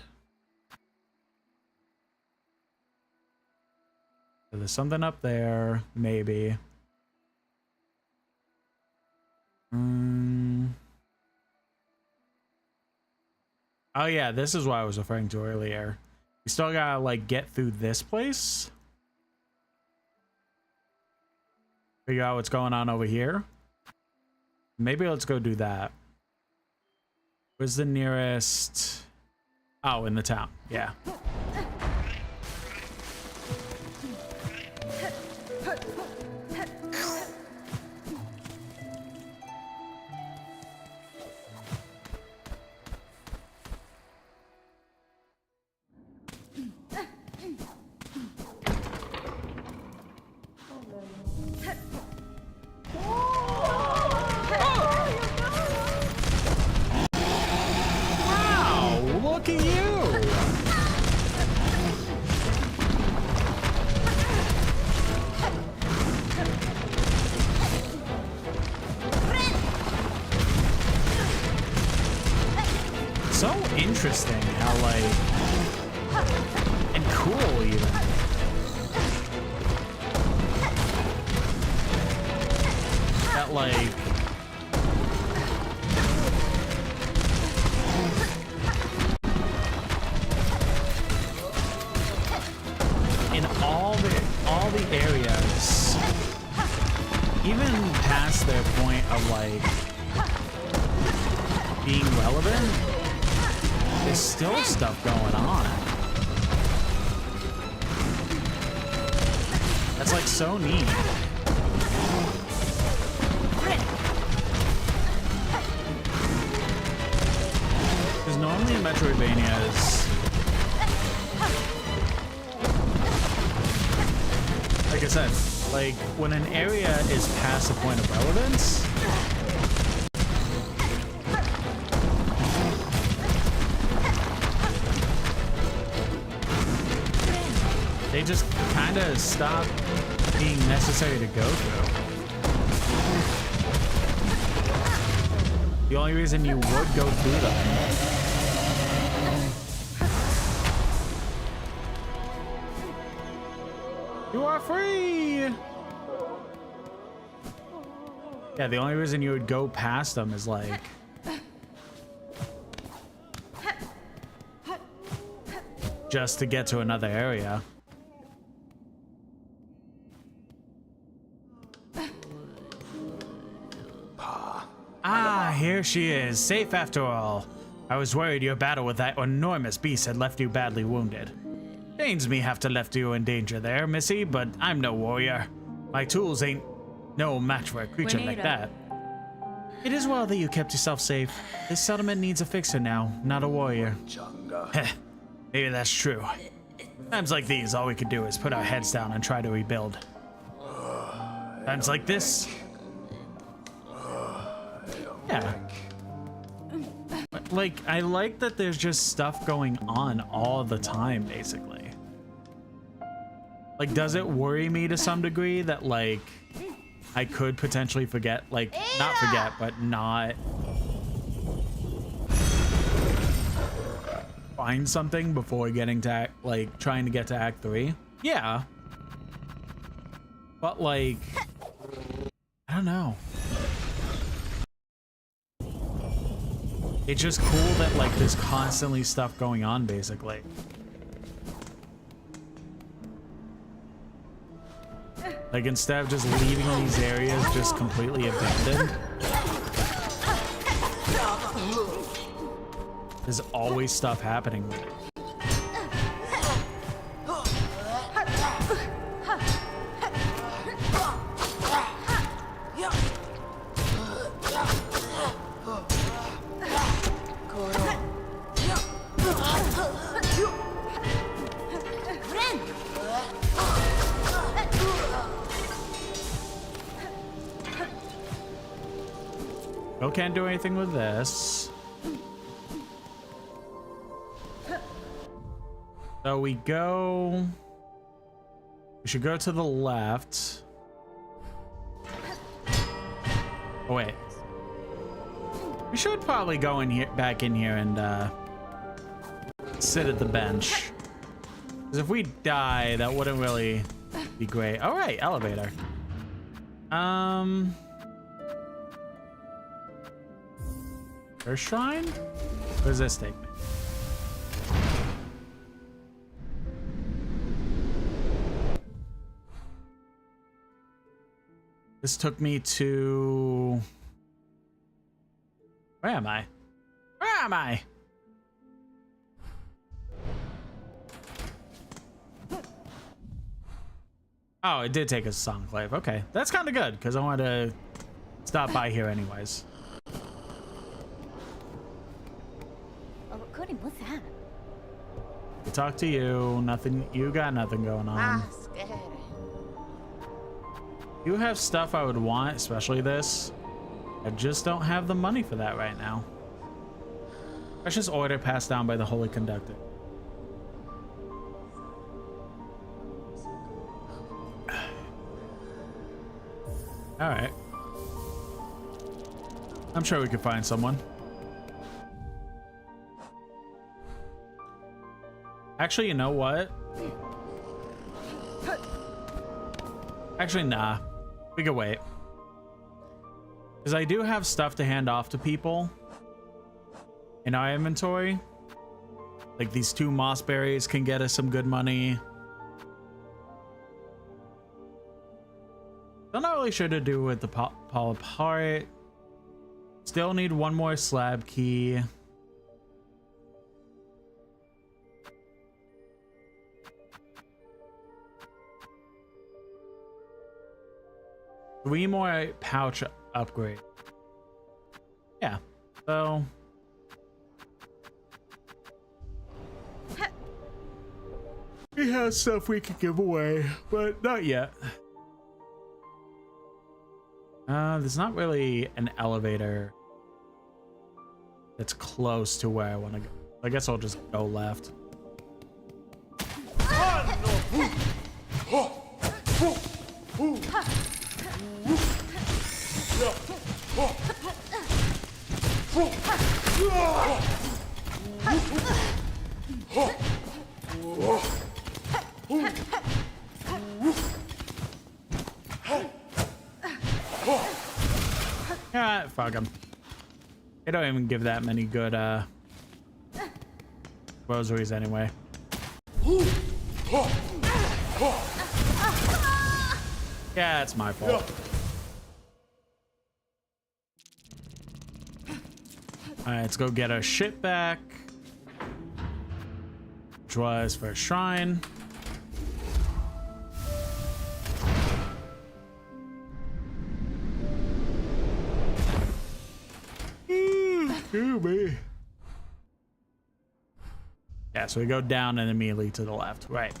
So there's something up there, maybe. Oh yeah, this is what I was referring to earlier. We still gotta like get through this place. Figure out what's going on over here. Maybe let's go do that. Where's the nearest? Oh, in the town. Yeah. so interesting how like, and cool even. That like, in all the areas, even past their point of like being relevant, there's still stuff going on. That's like so neat. Because normally in Metroidvanias, like I said, like when an area is past the point of relevance, they just kind of stop being necessary to go through. The only reason you would go through them you are free! Yeah, the only reason you would go past them is like just to get to another area. Ah, here she is, safe after all. I was worried your battle with that enormous beast had left you badly wounded. Pains me have to left you in danger there, Missy, but I'm no warrior. My tools ain't no match for a creature like that. It is well that you kept yourself safe. This settlement needs a fixer now, not a warrior. Heh, maybe that's true. Times like these, all we could do is put our heads down and try to rebuild. Times like this, yeah. Like, I like that there's just stuff going on all the time, basically. Like, does it worry me to some degree that, like, I could potentially forget, like, not forget, but not find something before getting to, like, trying to get to Act 3? Yeah. But, like, I don't know. It's just cool that like there's constantly stuff going on, basically. Like instead of just leaving these areas just completely abandoned, there's always stuff happening with it. Can't do anything with this. So we should go to the left. Oh wait. We should probably go in here, back in here and sit at the bench. Because if we die, that wouldn't really be great. All right, elevator. Her shrine? Where does this take me? This took me to... Where am I? Where am I? Oh, it did take us to Enclave. Okay, that's kind of good because I wanted to stop by here anyways. What's that? I talk to you. Nothing. You got nothing going on. You have stuff I would want, especially this. I just don't have the money for that right now. Precious order passed down by the Holy Conductor. All right. I'm sure we could find someone. Actually, you know what? Actually, nah. We can wait. Because I do have stuff to hand off to people in our inventory. Like these 2 moss berries can get us some good money. I'm not really sure to do with the Paul apart. Still need 1 more slab key. Three more pouch upgrade. Yeah, so we have stuff we could give away, but not yet. There's not really an elevator that's close to where I want to go. I guess I'll just go left. Yeah, fuck them. They don't even give that many good rosaries anyway. Yeah, it's my fault. Alright, let's go get our shit back. Which was for a shrine. Me. Yeah, so we go down and immediately to the left. Right.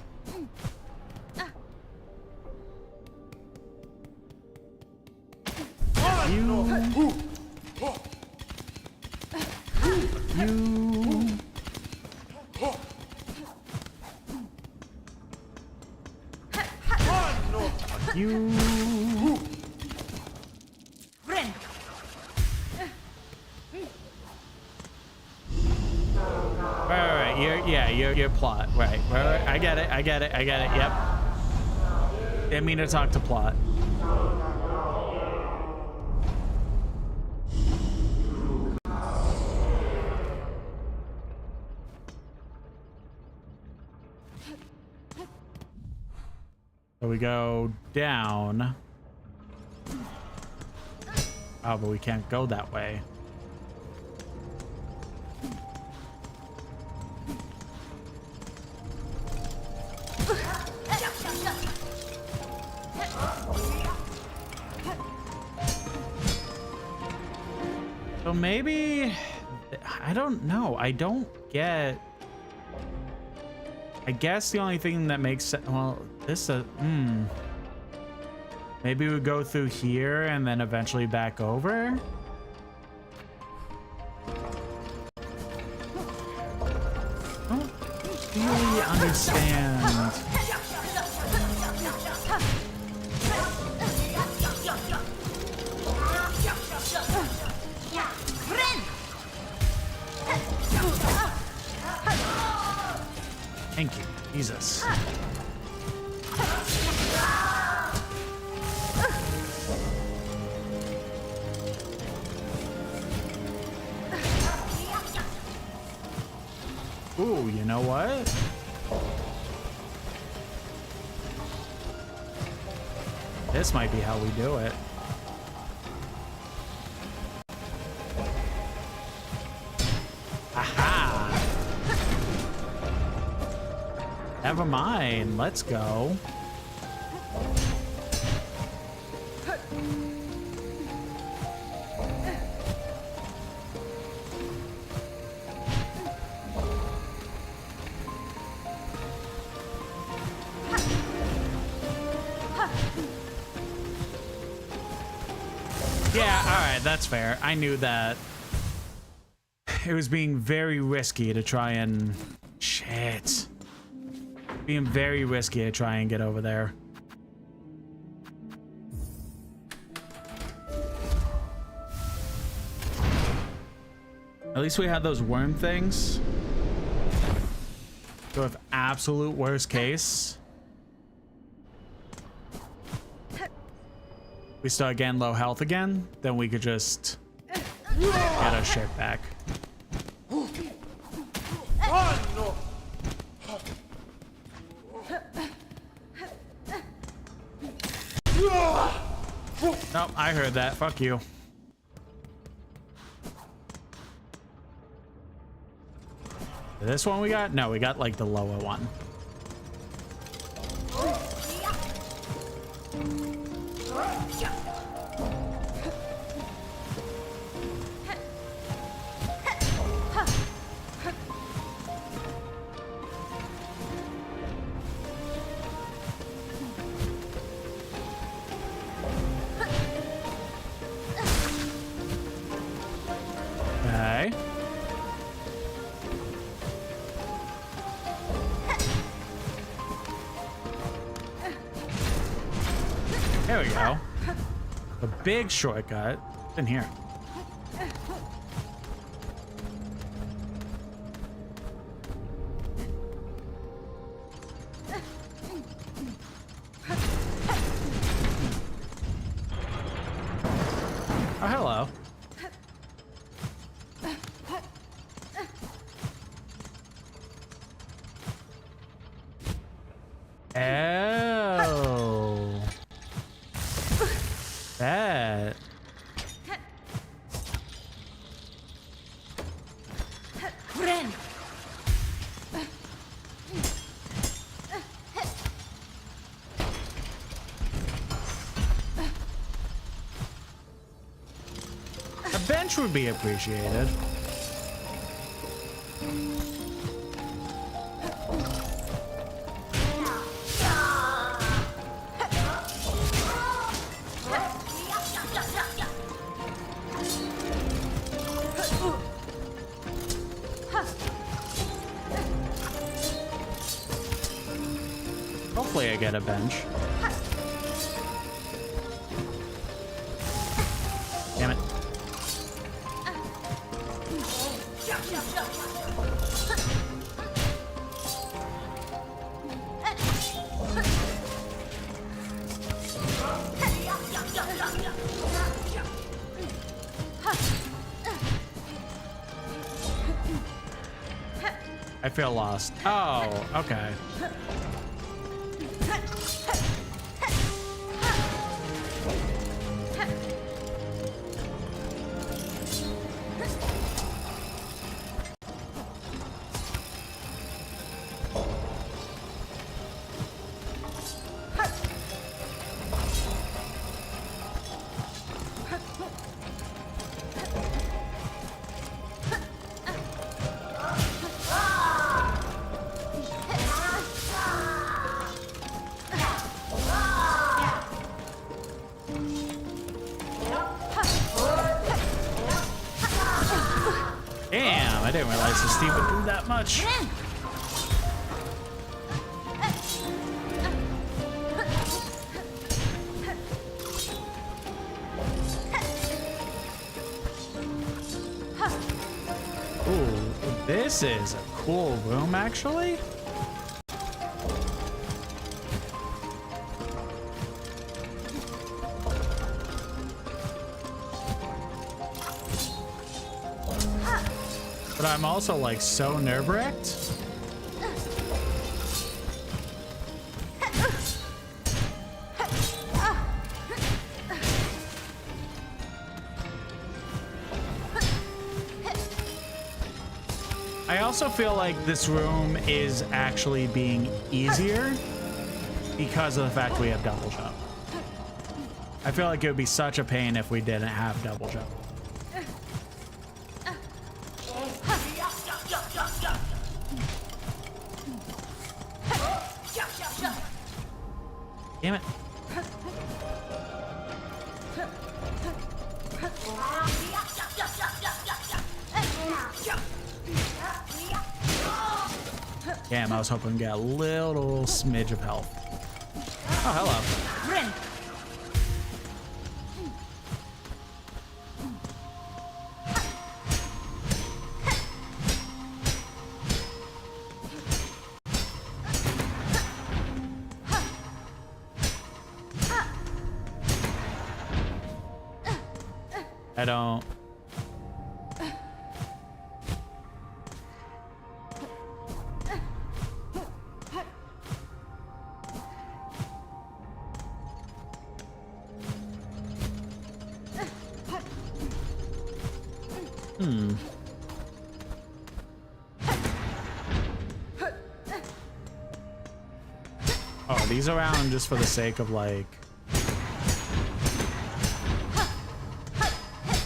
You. Your plot, right. I get it. Yep. Didn't mean to talk to plot. So we go down. Oh, but we can't go that way. So maybe, I don't know. I don't get, I guess the only thing that makes sense, well, this, maybe we go through here and then eventually back over. I don't really understand. Thank you, Jesus. Ooh, you know what? This might be how we do it. Aha! Never mind, let's go. Yeah, alright, that's fair. I knew that it was being very risky to try and... Shit. Being very risky to try and get over there. At least we had those worm things. So if absolute worst case, we start getting low health again, then we could just get our shit back. Nope, I heard that. Fuck you. This one we got? No, we got like the lower one. Okay. There we go. A big shortcut in here. Oh, hello. Oh. That. A bench would be appreciated. Hopefully I get a bench. Damn it. I feel lost. Oh, okay. Damn, I didn't realize the Steve would do that much. Ooh, this is a cool room, actually. But I'm also like so nerve-wracked. I also feel like this room is actually being easier because of the fact we have double jump. I feel like it would be such a pain if we didn't have double jump. Damn it. Damn, I was hoping to get a little smidge of health. Oh, hello. I don't. Hmm. Oh, these around just for the sake of like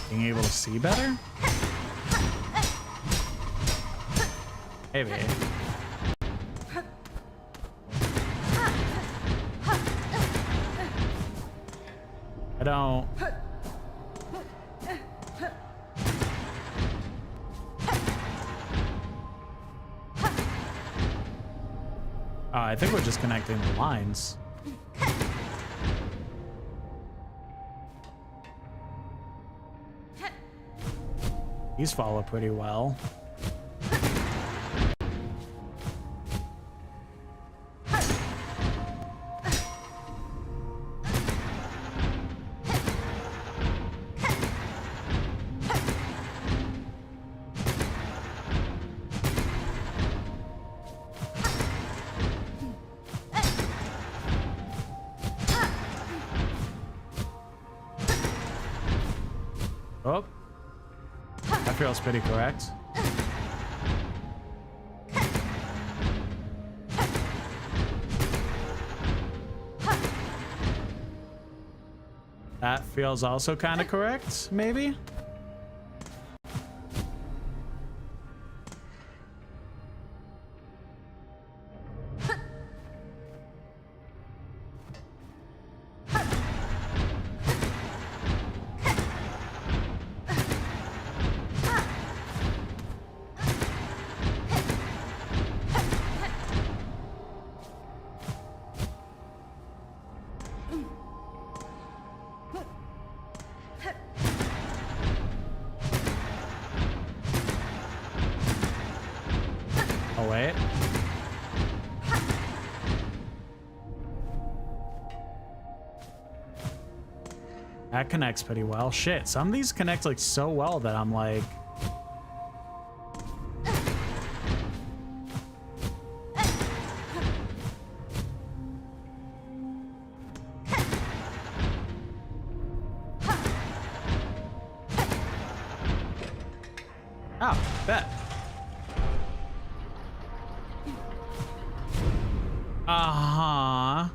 being able to see better? Maybe. I don't. I think we're just connecting the lines. These follow pretty well. Oh, that feels pretty correct. That feels also kind of correct, maybe? Oh, wait. That connects pretty well. Shit, some of these connect like so well that I'm like... Oh, bet. Uh-huh.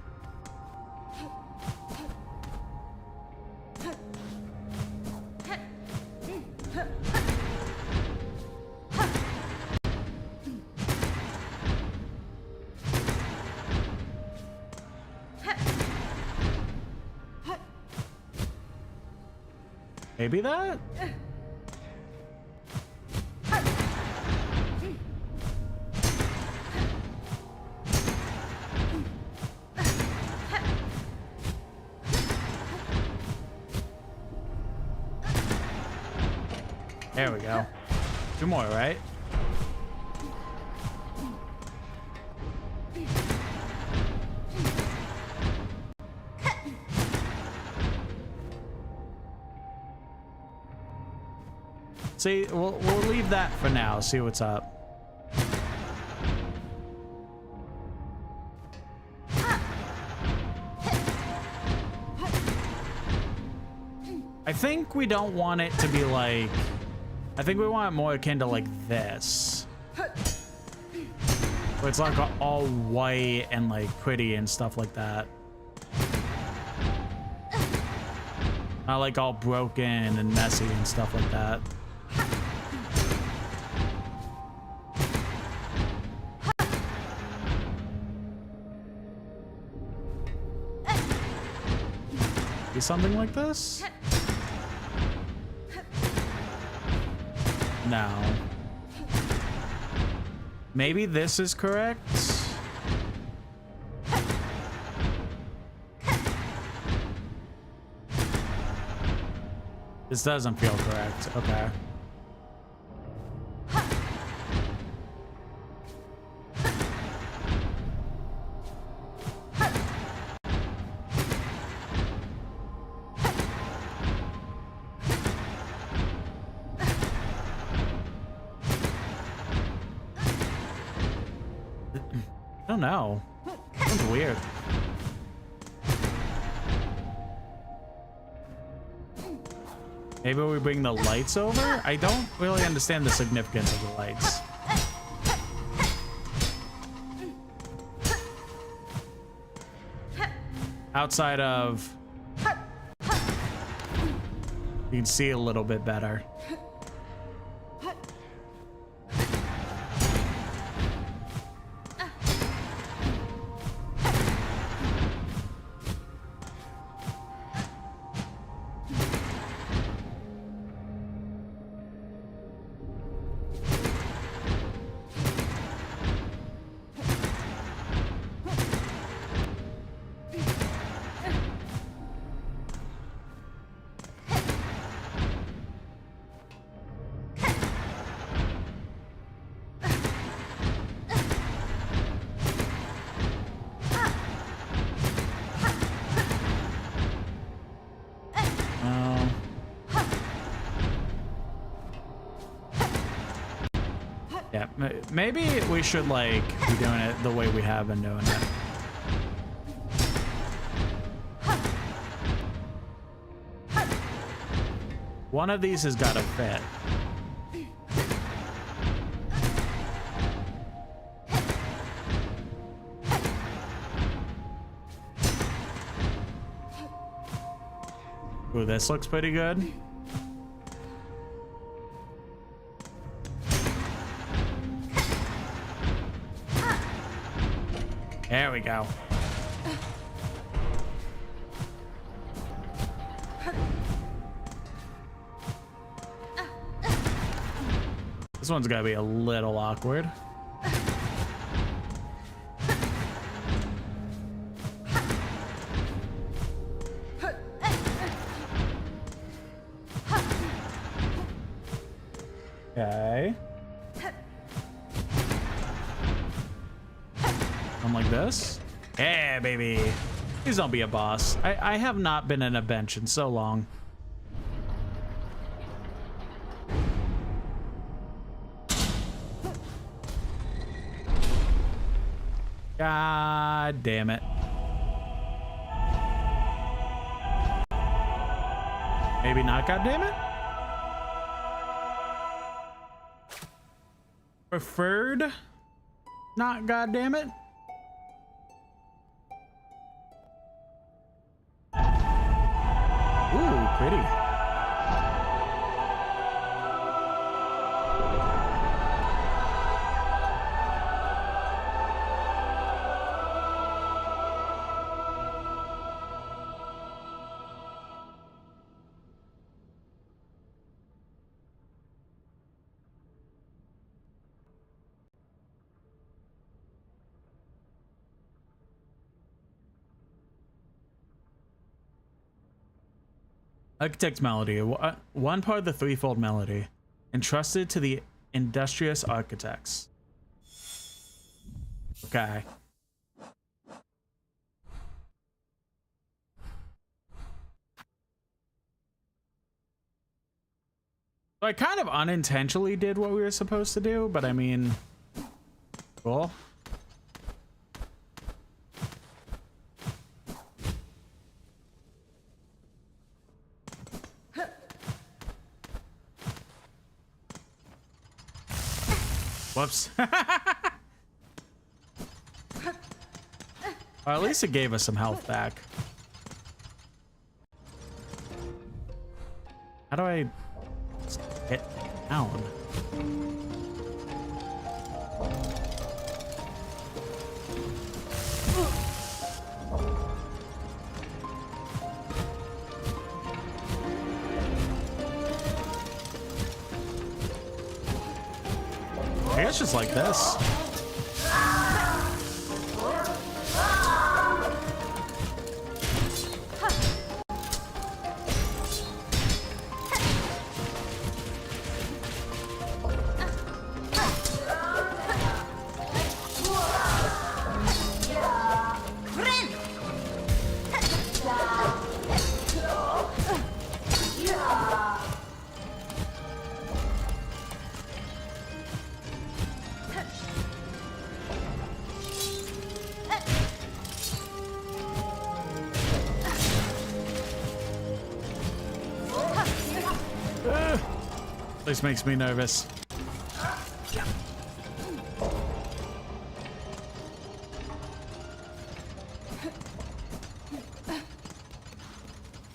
Maybe that? There we go. Two more, right? See, we'll leave that for now. See what's up. I think we don't want it to be like... I think we want it more akin to like this. Where it's like all white and like pretty and stuff like that. Not like all broken and messy and stuff like that. Be something like this? No. Maybe this is correct? This doesn't feel correct. Okay. don't know. Sounds weird. Maybe we bring the lights over? I don't really understand the significance of the lights. Outside of... You can see a little bit better. Yeah, maybe we should like be doing it the way we have been doing it. One of these has got to fit. Ooh, this looks pretty good. There we go. This one's gotta be a little awkward. Okay. I'm like this. Yeah, baby. Please don't be a boss. I have not been in a bench in so long. God damn it. Maybe not, god damn it. Preferred, not god damn it. Ooh, pretty. Architect's melody, one part of the threefold melody, entrusted to the industrious architects. Okay. So I kind of unintentionally did what we were supposed to do, but I mean, cool. Whoops. Or at least it gave us some health back. How do I get down? I guess just like this. This makes me nervous.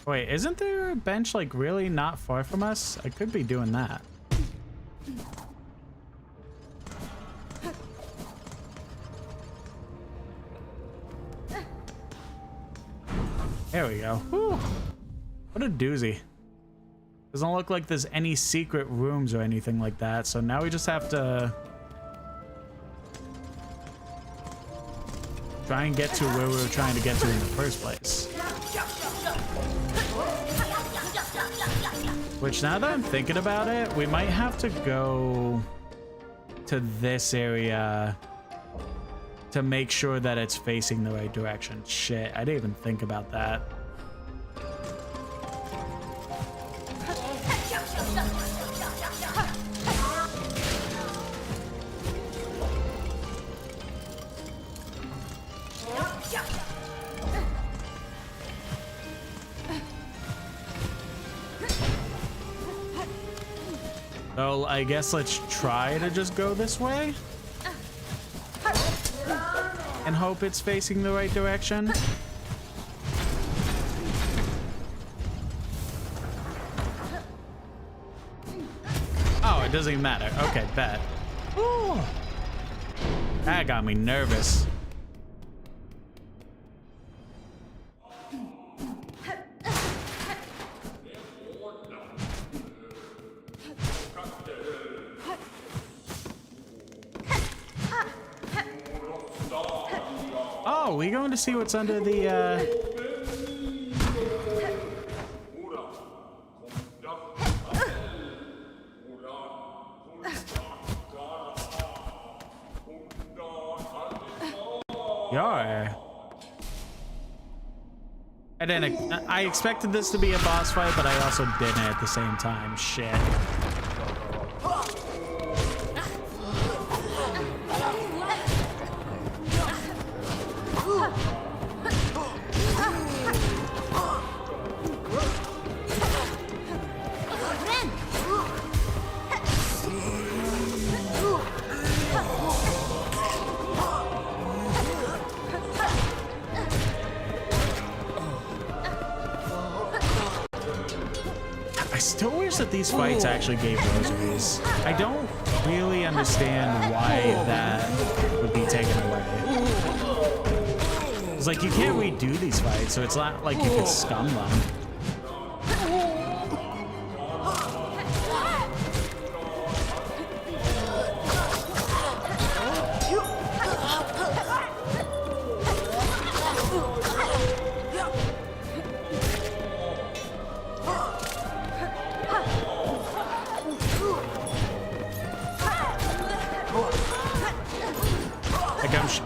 Wait, isn't there a bench like really not far from us? I could be doing that. There we go. Whew. What a doozy. Doesn't look like there's any secret rooms or anything like that, so now we just have to try and get to where we were trying to get to in the first place. Which, now that I'm thinking about it, we might have to go to this area to make sure that it's facing the right direction. Shit, I didn't even think about that. So I guess let's try to just go this way and hope it's facing the right direction. Oh, it doesn't even matter. Okay, bet. Ooh. That got me nervous. Oh, we going to see what's under the Yar. I expected this to be a boss fight, but I also didn't at the same time. Shit. I still wish that these fights actually gave rosaries. I don't really understand why that would be taken away. It's like you can't redo these fights, so it's not like you could scum them.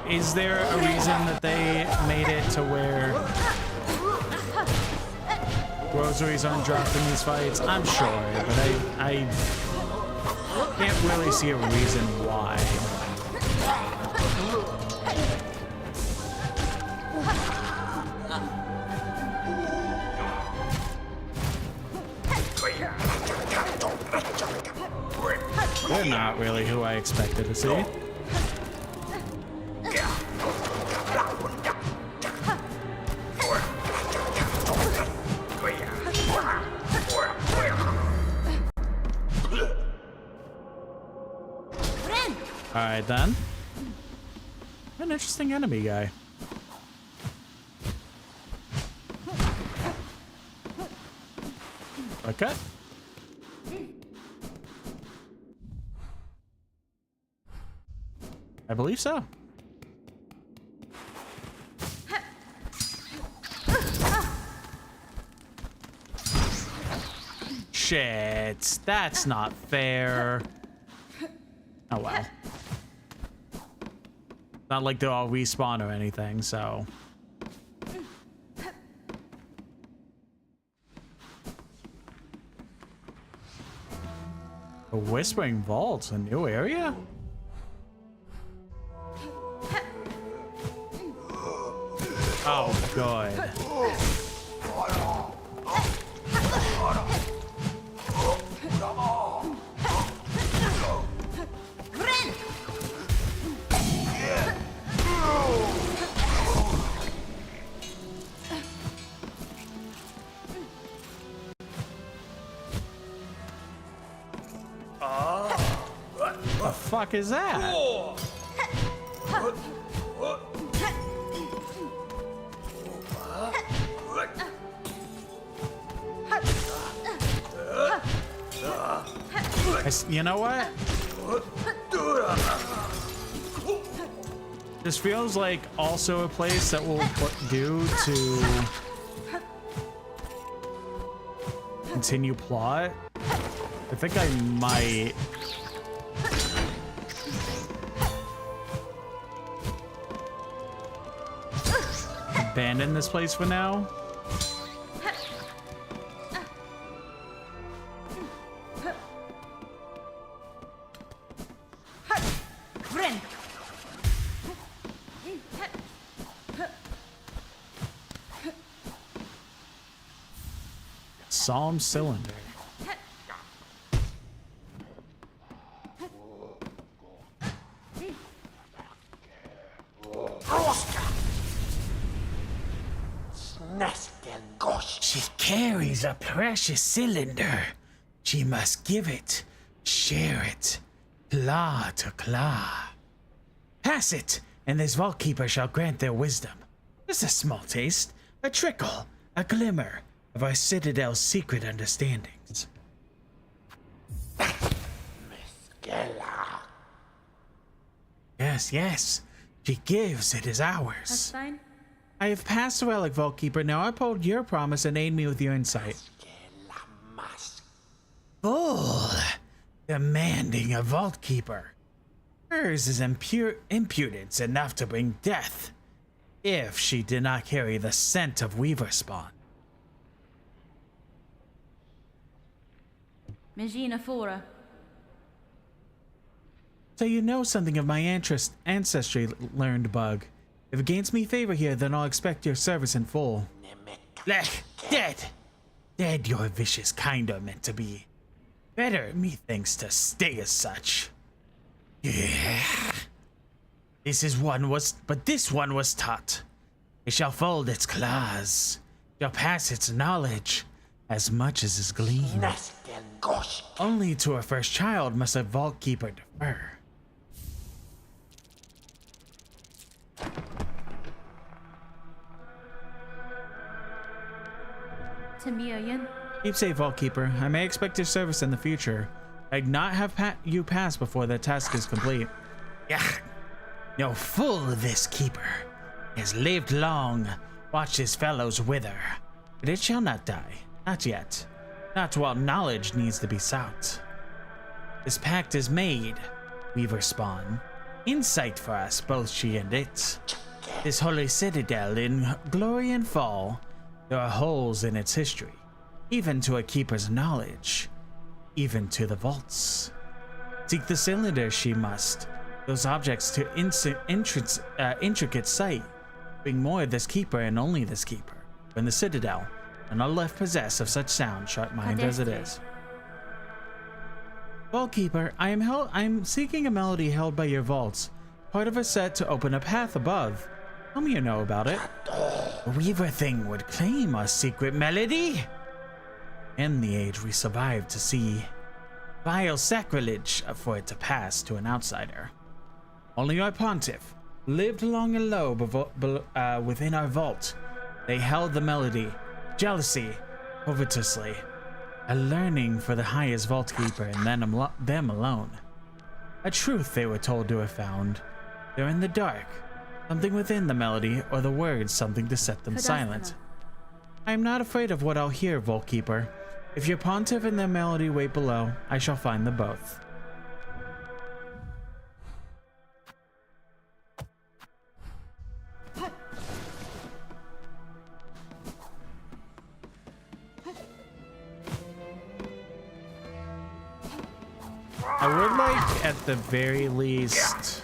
Is there a reason that they made it to where rosaries aren't dropped in these fights? I'm sure, but I can't really see a reason why. They're not really who I expected to see. Alright then. An interesting enemy guy. Okay. I believe so. Shit, that's not fair. Oh well. Not like they'll all respawn or anything, so. The Whispering Vault's a new area? Oh, good. fuck is that? You know what? This feels like also a place that will do to continue plot. I think I might. Abandon this place for now. Psalm cylinder. She carries a precious cylinder. She must give it, share it, claw to claw. Pass it, and this vault keeper shall grant their wisdom. Just a small taste, a trickle, a glimmer of our citadel's secret understandings. Yes, yes. She gives, it is ours. That's fine. I have passed the relic, Vault Keeper. Now uphold your promise and aid me with your insight. Full. Demanding a Vault Keeper. Hers is impudence enough to bring death, if she did not carry the scent of Weaver Spawn. Magina Fora. So you know something of my ancestry, learned bug. If it gains me favor here, then I'll expect your service in full. Lech, dead! Dead your vicious kind are meant to be. Better, methinks, to stay as such. Yeah. This one was taught. It shall fold its claws, shall pass its knowledge, as much as is gleaned. Only to her first child must a Vault Keeper defer. Tamiyan. Keep safe, Vault Keeper. I may expect your service in the future. I'd not have you pass before the task is complete. Yeah. No fool this keeper. He has lived long, watched his fellows wither, but it shall not die. Not yet. Not while knowledge needs to be sought. This pact is made, Weaver Spawn. Insight for us, both she and it. This holy citadel in glory and fall, there are holes in its history, even to a keeper's knowledge, even to the vaults. Seek the cylinder she must, those objects to intricate sight. Bring more of this keeper and only this keeper, from the citadel, and all left possessed of such sound, sharp mind as it is. Vault Keeper, I am seeking a melody held by your vaults, part of a set to open a path above. Tell me you know about it. The Weaver thing would claim our secret melody. In the age we survived to see, vile sacrilege for it to pass to an outsider. Only our pontiff lived long and low within our vault. They held the melody, jealousy, covetously, a learning for the highest Vault Keeper and them alone. A truth they were told to have found. They're in the dark, something within the melody or the words, something to set them silent. I am not afraid of what I'll hear, Vault Keeper. If your pontiff and the melody wait below, I shall find them both. I would like, at the very least...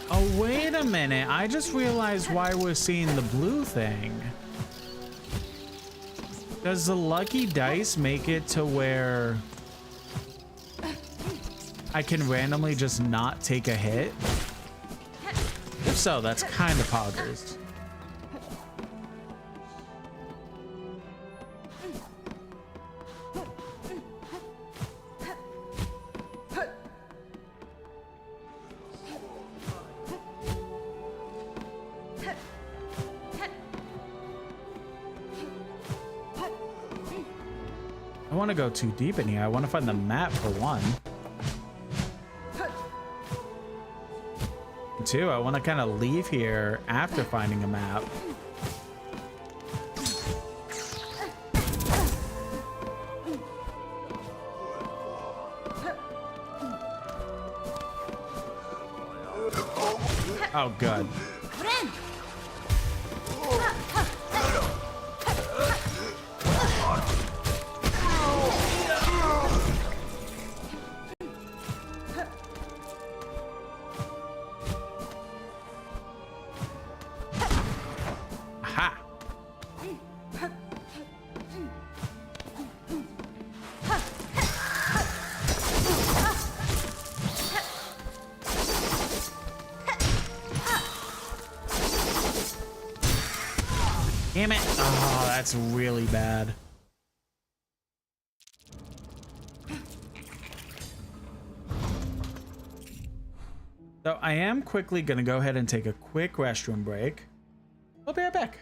Oh, wait a minute. I just realized why we're seeing the blue thing. Does the lucky dice make it to where I can randomly just not take a hit? If so, that's kind of poggers. I don't want to go too deep in here. I want to find the map for one. Two, I want to kind of leave here after finding a map. Oh, good. Aha. Damn it. Oh, that's really bad. So I am quickly going to go ahead and take a quick restroom break. I'll be right back.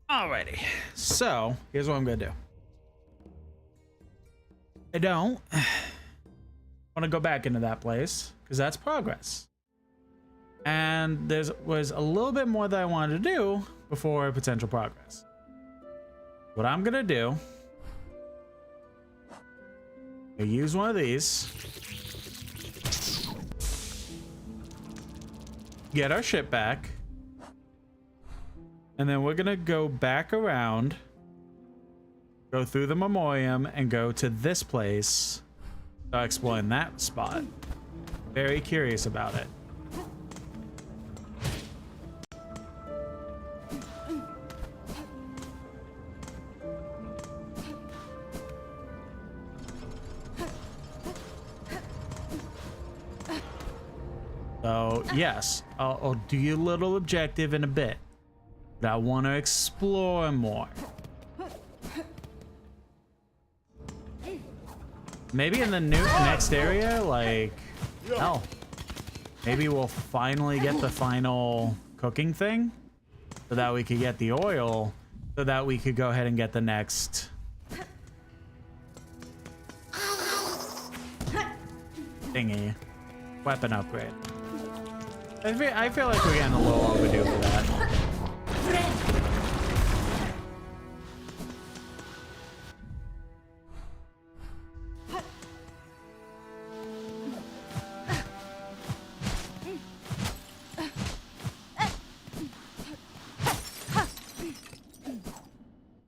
Alrighty, so here's what I'm gonna do. I don't want to go back into that place because that's progress. And there was a little bit more that I wanted to do before potential progress. What I'm gonna do, I use one of these, get our ship back, and then we're gonna go back around, go through the memoriam, and go to this place, exploring that spot. Very curious about it. So yes, I'll do your little objective in a bit, but I want to explore more. Maybe in the next area, like, hell, maybe we'll finally get the final cooking thing, so that we could get the oil, so that we could go ahead and get the next thingy, weapon upgrade. I feel like we're getting a little overdue for that.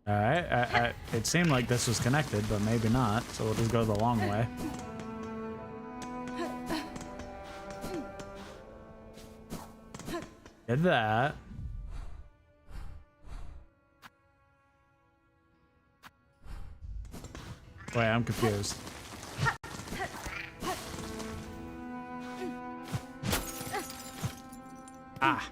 Alright, it seemed like this was connected, but maybe not, so we'll just go the long way. Did that. Wait, I'm confused. Ah.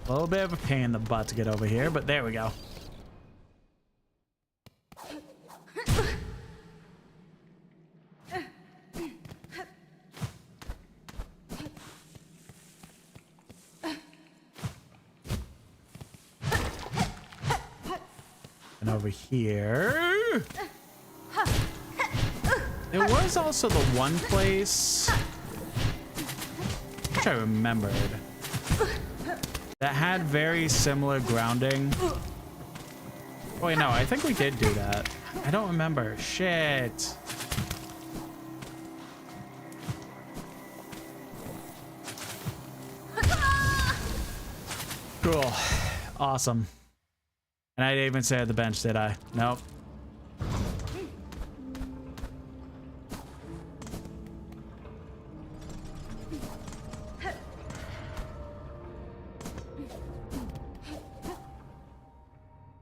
A little bit of a pain in the butt to get over here, but there we go. And over here. There was also the one place which I remembered that had very similar grounding. Oh, wait, no, I think we did do that. I don't remember. Shit. Cool. Awesome. And I didn't even say at the bench, did I? Nope.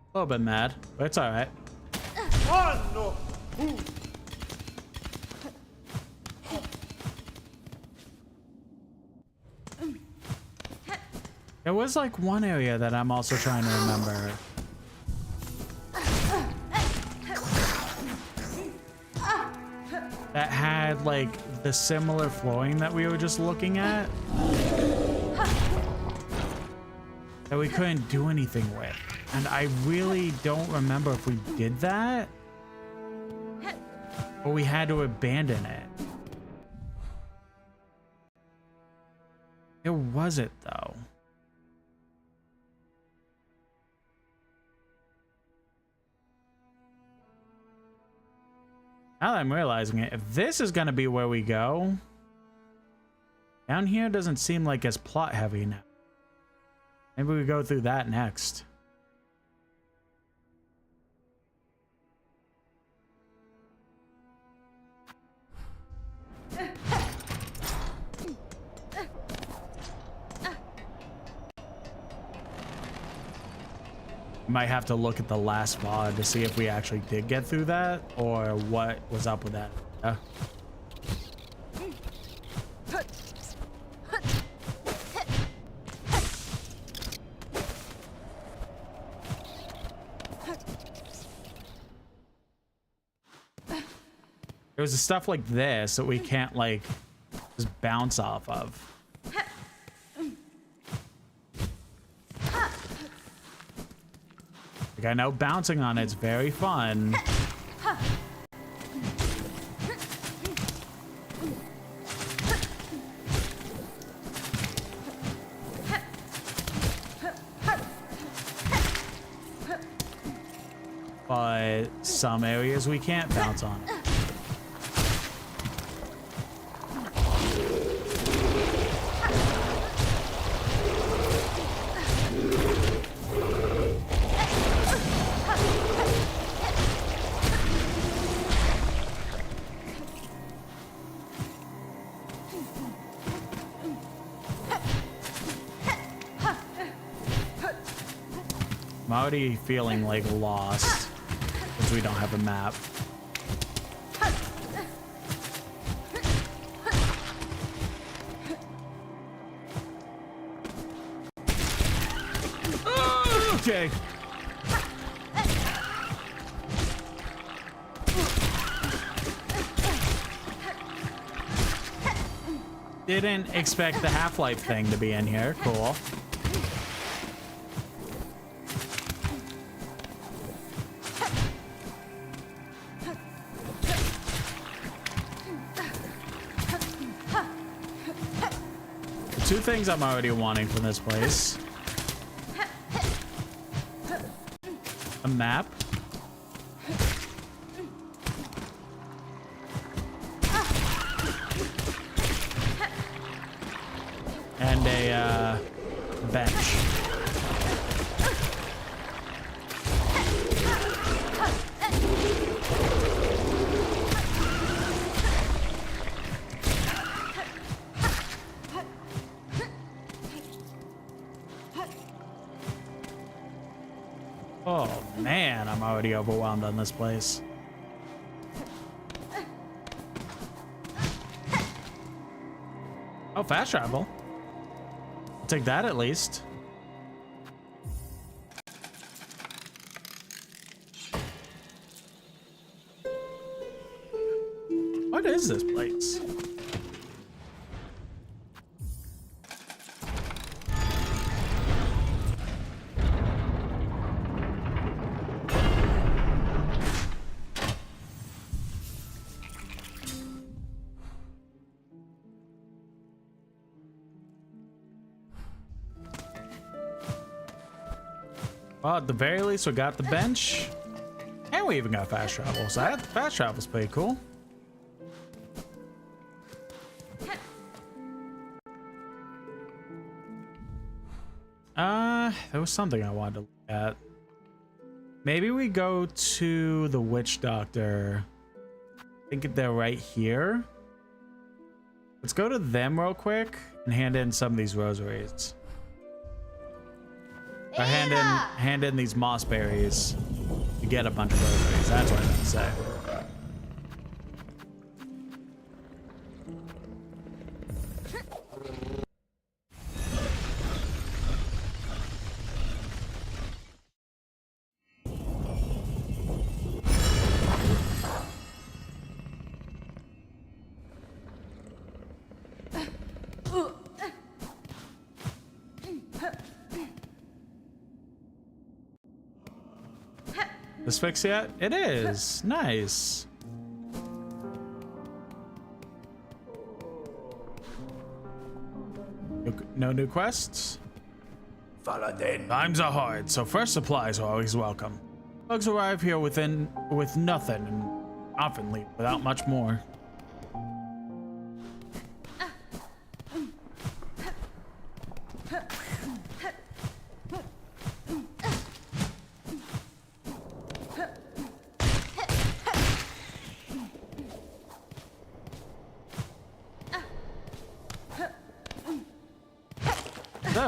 A little bit mad, but it's all right. Oh, no. There was like one area that I'm also trying to remember. That had like the similar flooring that we were just looking at. That we couldn't do anything with. And I really don't remember if we did that or we had to abandon it. Where was it though? Now that I'm realizing it, if this is gonna be where we go, down here doesn't seem like as plot heavy now. Maybe we go through that next. Might have to look at the last VOD to see if we actually did get through that or what was up with that. There's stuff like this that we can't like just bounce off of. Like I know bouncing on it's very fun. But some areas we can't bounce on it. I'm already feeling like lost because we don't have a map. Okay. Didn't expect the Half-Life thing to be in here. Cool. Two things I'm already wanting from this place. A map. And a bench. Oh man, I'm already overwhelmed on this place. Oh, fast travel. I'll take that at least. What is this place? Well, at the very least, we got the bench. And we even got fast travel. So that fast travel's pretty cool. There was something I wanted to look at. Maybe we go to the witch doctor. I think they're right here. Let's go to them real quick and hand in some of these rosaries. Or hand in these moss berries to get a bunch of rosaries. That's what I meant to say. This fix yet? It is. Nice. No new quests? Times are hard, so fresh supplies are always welcome. Bugs arrive here with nothing and often leave without much more.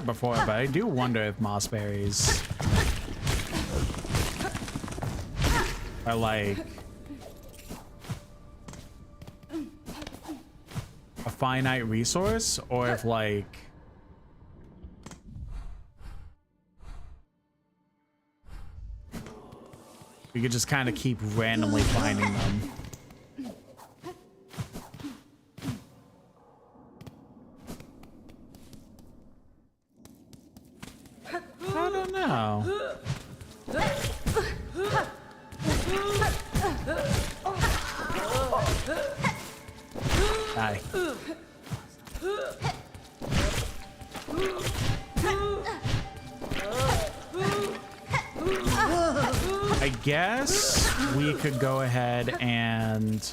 Before, but I do wonder if moss berries are like a finite resource, or if like we could just kind of keep randomly finding them. I don't know. Hi. I guess we could go ahead and...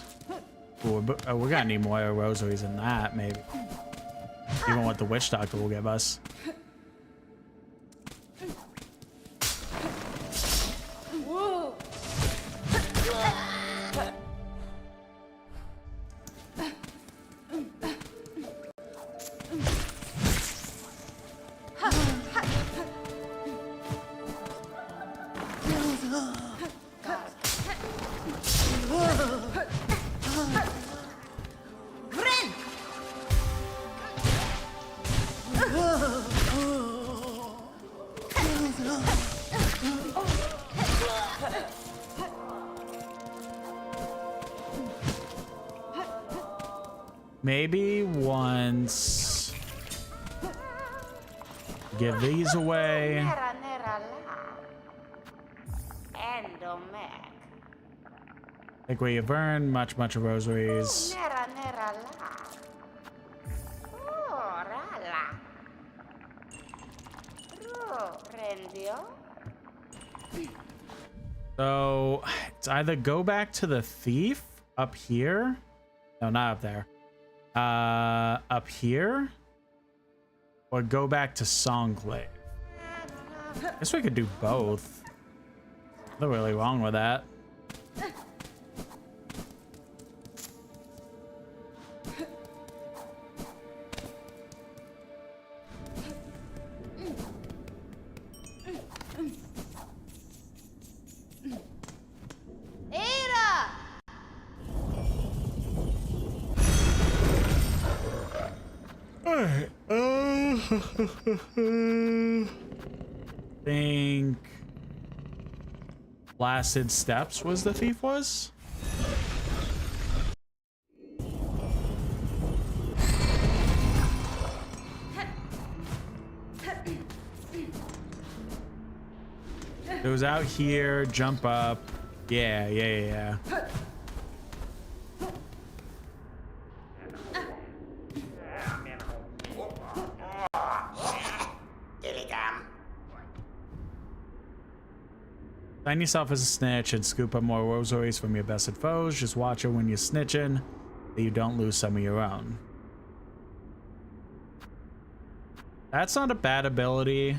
Ooh, we're gonna need more rosaries than that, maybe. Even what the witch doctor will give us. Maybe once give these away. I think we've earned much rosaries. So it's either go back to the thief up here. No, not up there. Up here. Or go back to Songclave. I guess we could do both. Nothing really wrong with that. Think Blasted Steps was the thief was? It was out here, jump up. Yeah. Sign yourself as a snitch and scoop up more rosaries from your bested foes. Just watch it when you're snitching, that you don't lose some of your own. That's not a bad ability.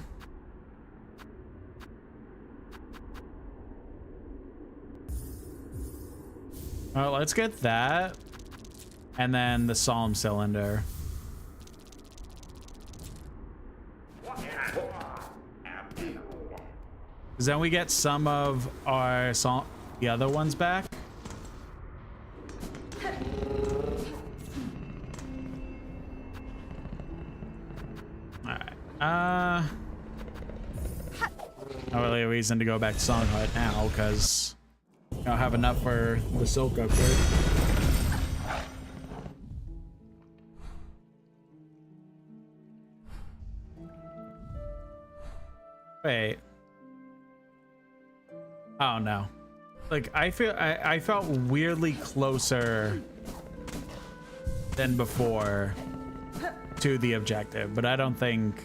Alright, let's get that. And then the Psalm Cylinder. Because then we get some of our the other ones back. Alright. Not really a reason to go back to Song Hut now, because I don't have enough for the Silk upgrade. Wait. Oh no. Like I felt weirdly closer than before to the objective, but I don't think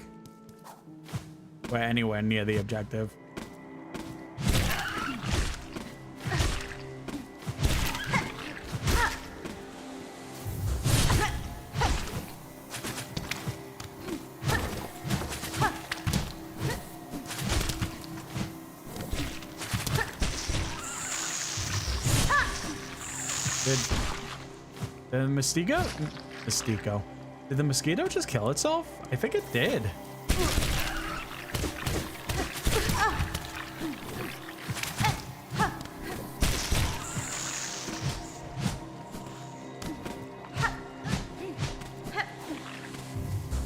we're anywhere near the objective. Did the mosquito just kill itself? I think it did.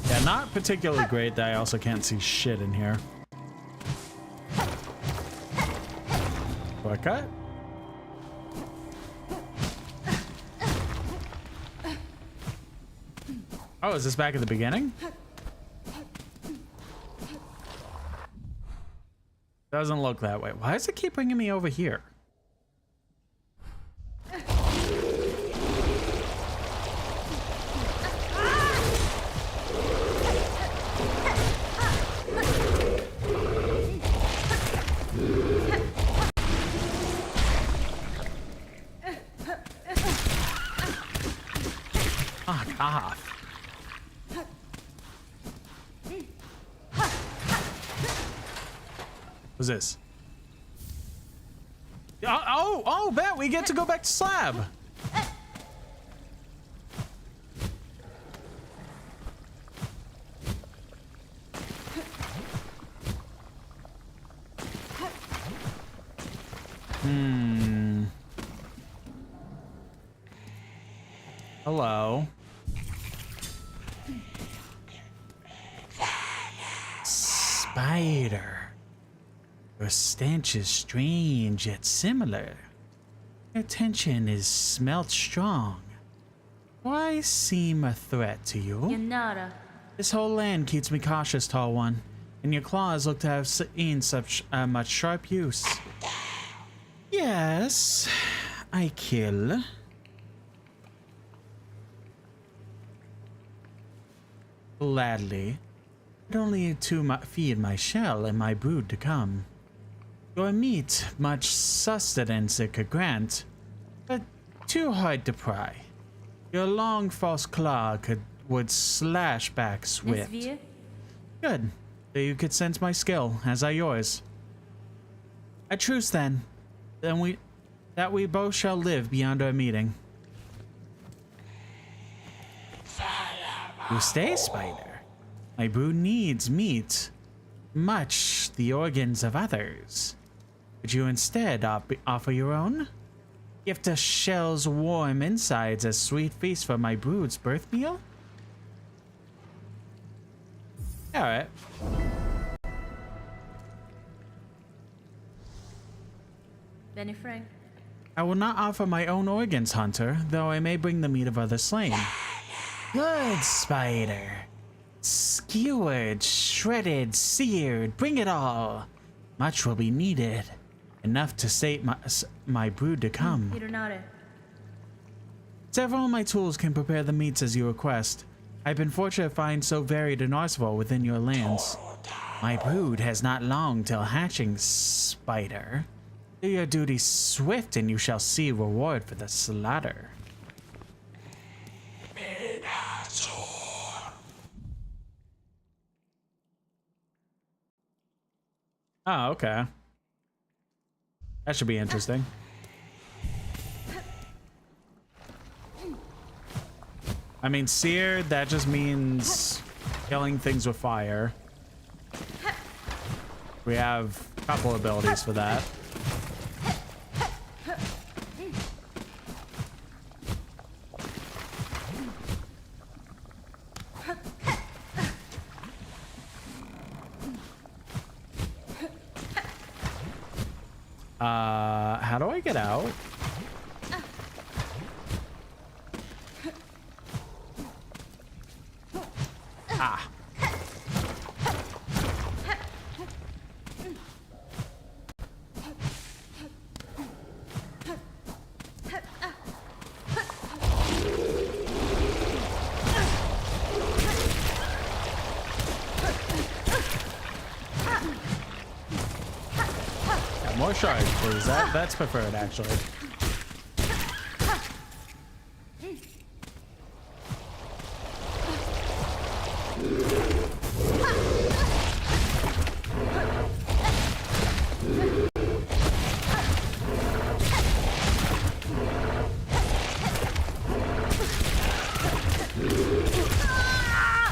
Yeah, not particularly great that I also can't see shit in here. Shortcut? Oh, is this back at the beginning? Doesn't look that way. Why does it keep bringing me over here? Fuck off. What's this? Oh, bet we get to go back to slab. Hello. Spider. Your stench is strange yet similar. Your tension is smelt strong. Do I seem a threat to you? Yanara. This whole land keeps me cautious, tall one, and your claws look to have seen such much sharp use. Yes, I kill. Gladly, but only to feed my shell and my brood to come. Your meat, much sustenance it could grant, but too hard to pry. Your long false claw would slash back swift. Good. So you could sense my skill, as I yours. A truce then. That we both shall live beyond our meeting. You stay, Spider. My brood needs meat, much the organs of others. Would you instead offer your own? Gift us shell's warm insides as sweet feast for my brood's birth meal? Alright. Benny Frank. I will not offer my own organs, Hunter, though I may bring the meat of others slain. Good, Spider. Skewered, shredded, seared, bring it all. Much will be needed. Enough to sate my brood to come. Several of my tools can prepare the meats as you request. I've been fortunate to find so varied an arsenal within your lands. My brood has not long till hatching, Spider. Do your duty swift and you shall see reward for the slaughter. Oh, okay. That should be interesting. I mean, seared, that just means killing things with fire. We have a couple abilities for that. How do I get out? Ah. More shards, please. That's preferred, actually.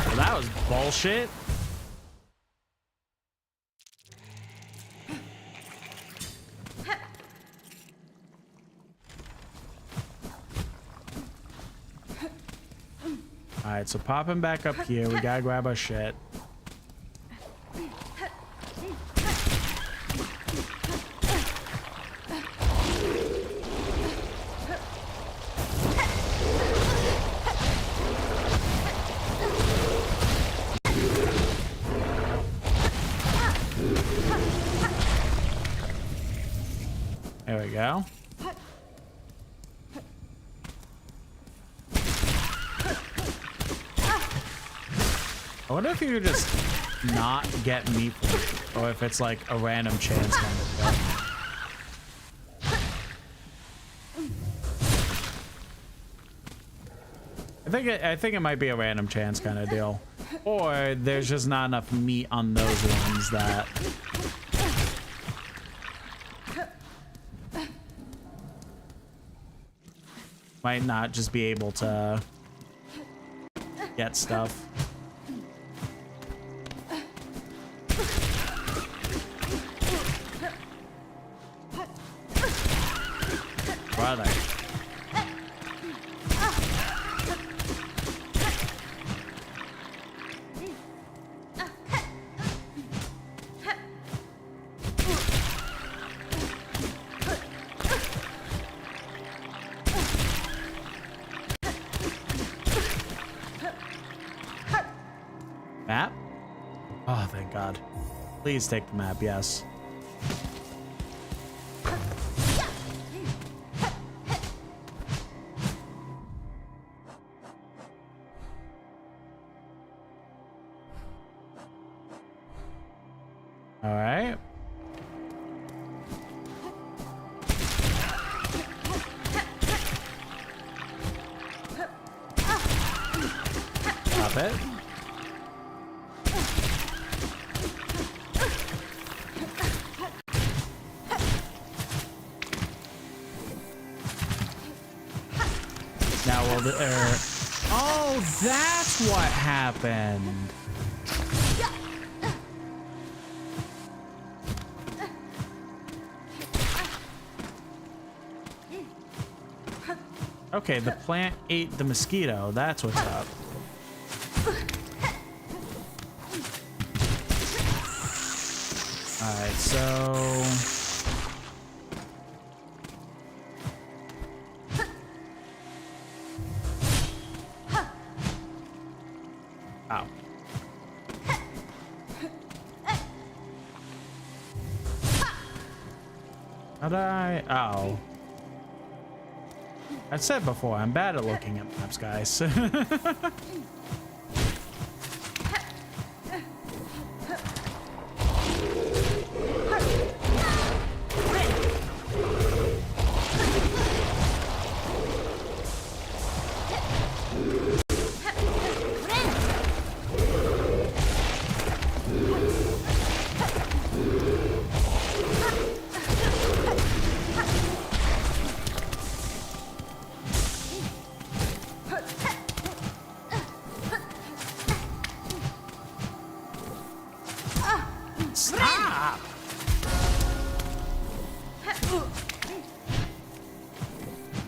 Well, that was bullshit. Alright, so popping back up here, we gotta grab our shit. go. I wonder if you could just not get me from it, or if it's like a random chance kind of deal. I think it might be a random chance kind of deal, or there's just not enough meat on those ones that. Might not just be able to get stuff. Where are they? Map? Oh, thank God. Please take the map, yes. All right. Stop it. Now will the oh, that's what happened. Okay, the plant ate the mosquito. That's what's up. All right, so ow. How'd I? Oh. I said before, I'm bad at looking at maps, guys. Stop!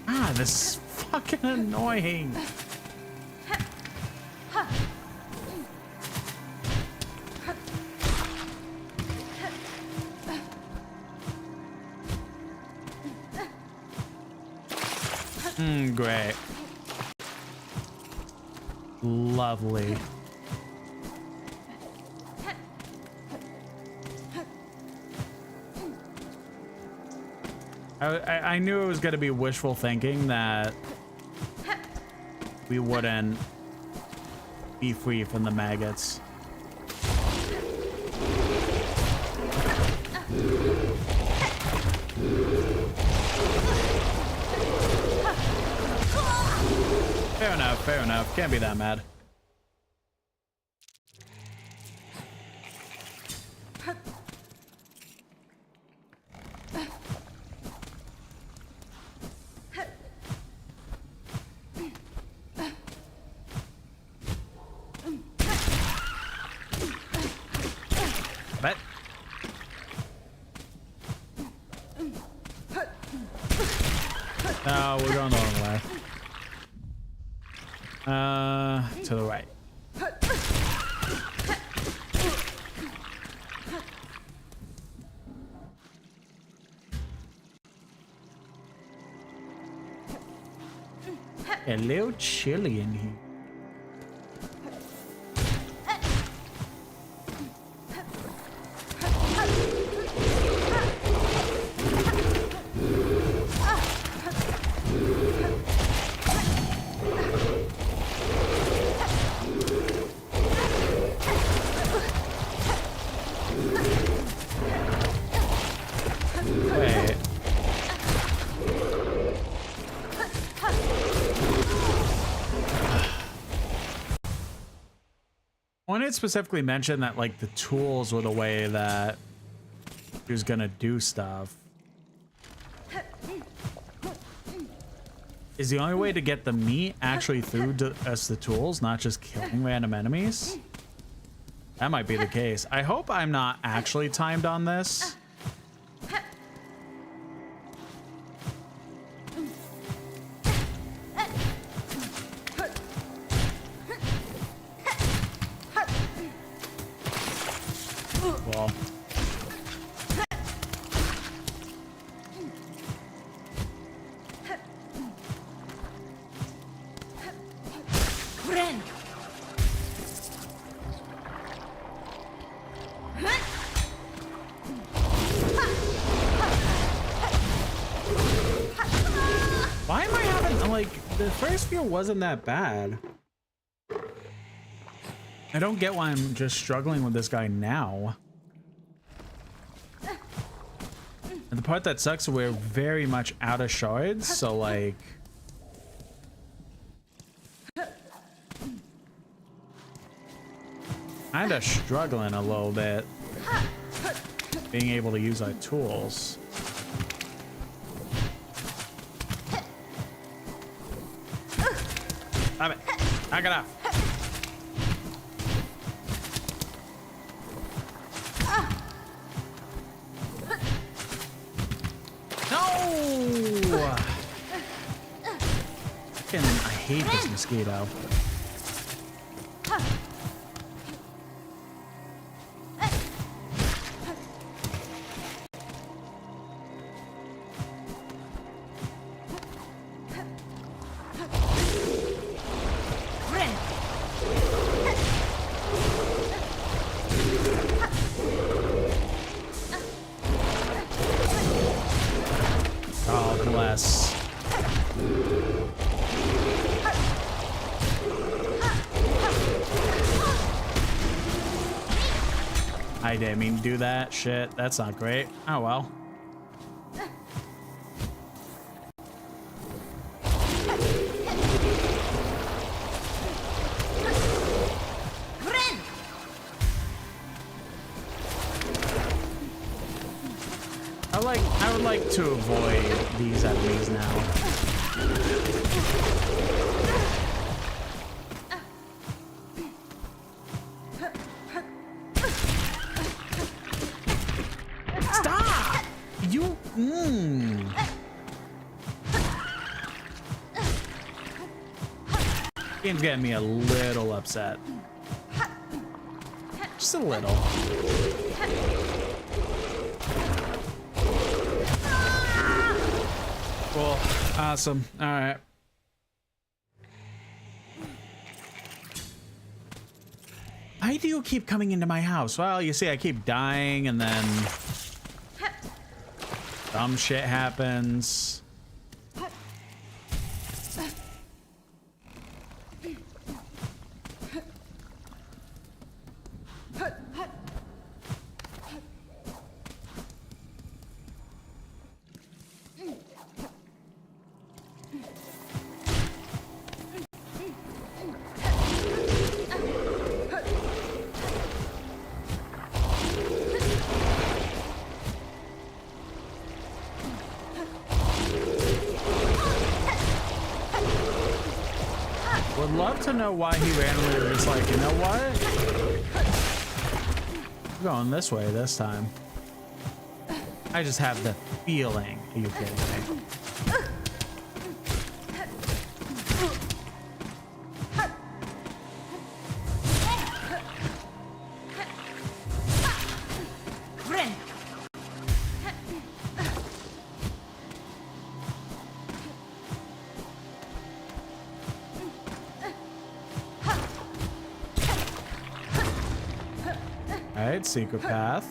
Ah, this is fucking annoying. Great. Lovely. I knew it was going to be wishful thinking that we wouldn't be free from the maggots. Fair enough, fair enough. Can't be that mad. Bet. No, we're going the wrong way. To the right. A little chilly in here. I wanted to specifically mention that like the tools were the way that he was gonna do stuff. Is the only way to get the meat actually through us the tools, not just killing random enemies? That might be the case. I hope I'm not actually timed on this. Well. Why am I having, like, the first few wasn't that bad. I don't get why I'm just struggling with this guy now. And the part that sucks, we're very much out of shards, so like... Kinda struggling a little bit. Being able to use our tools. Stop it. Knock it off. No! I hate this mosquito. Oh, bless. I didn't mean to do that. Shit, that's not great. Oh well. I would like to avoid these enemies now. Stop! You Game's getting me a little upset. Just a little. Cool. Awesome. All right. Why do you keep coming into my house? Well, you see, I keep dying and then dumb shit happens. Would love to know why he randomly was like, you know what? I'm going this way this time. I just have the feeling. Are you kidding me? Alright, secret path.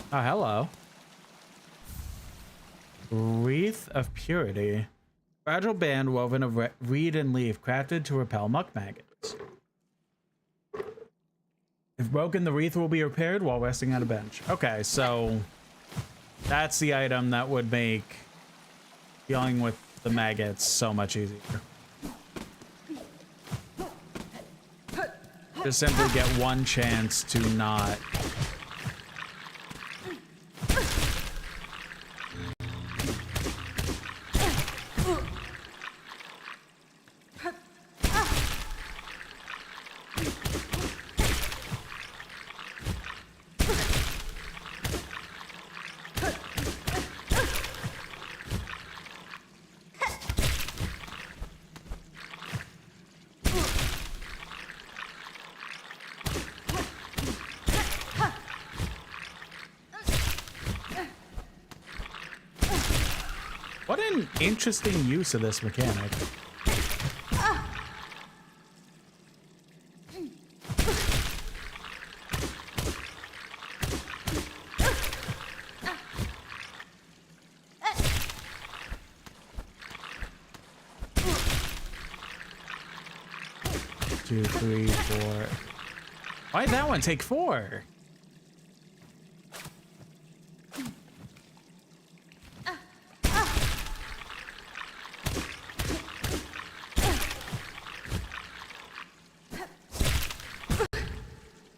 Oh, hello. Wreath of Purity. Fragile band woven of reed and leaf crafted to repel muck maggots. If broken, the wreath will be repaired while resting on a bench. Okay, so that's the item that would make dealing with the maggots so much easier. Just simply get one chance to not. What an interesting use of this mechanic. Two, three, four. Why'd that one take 4?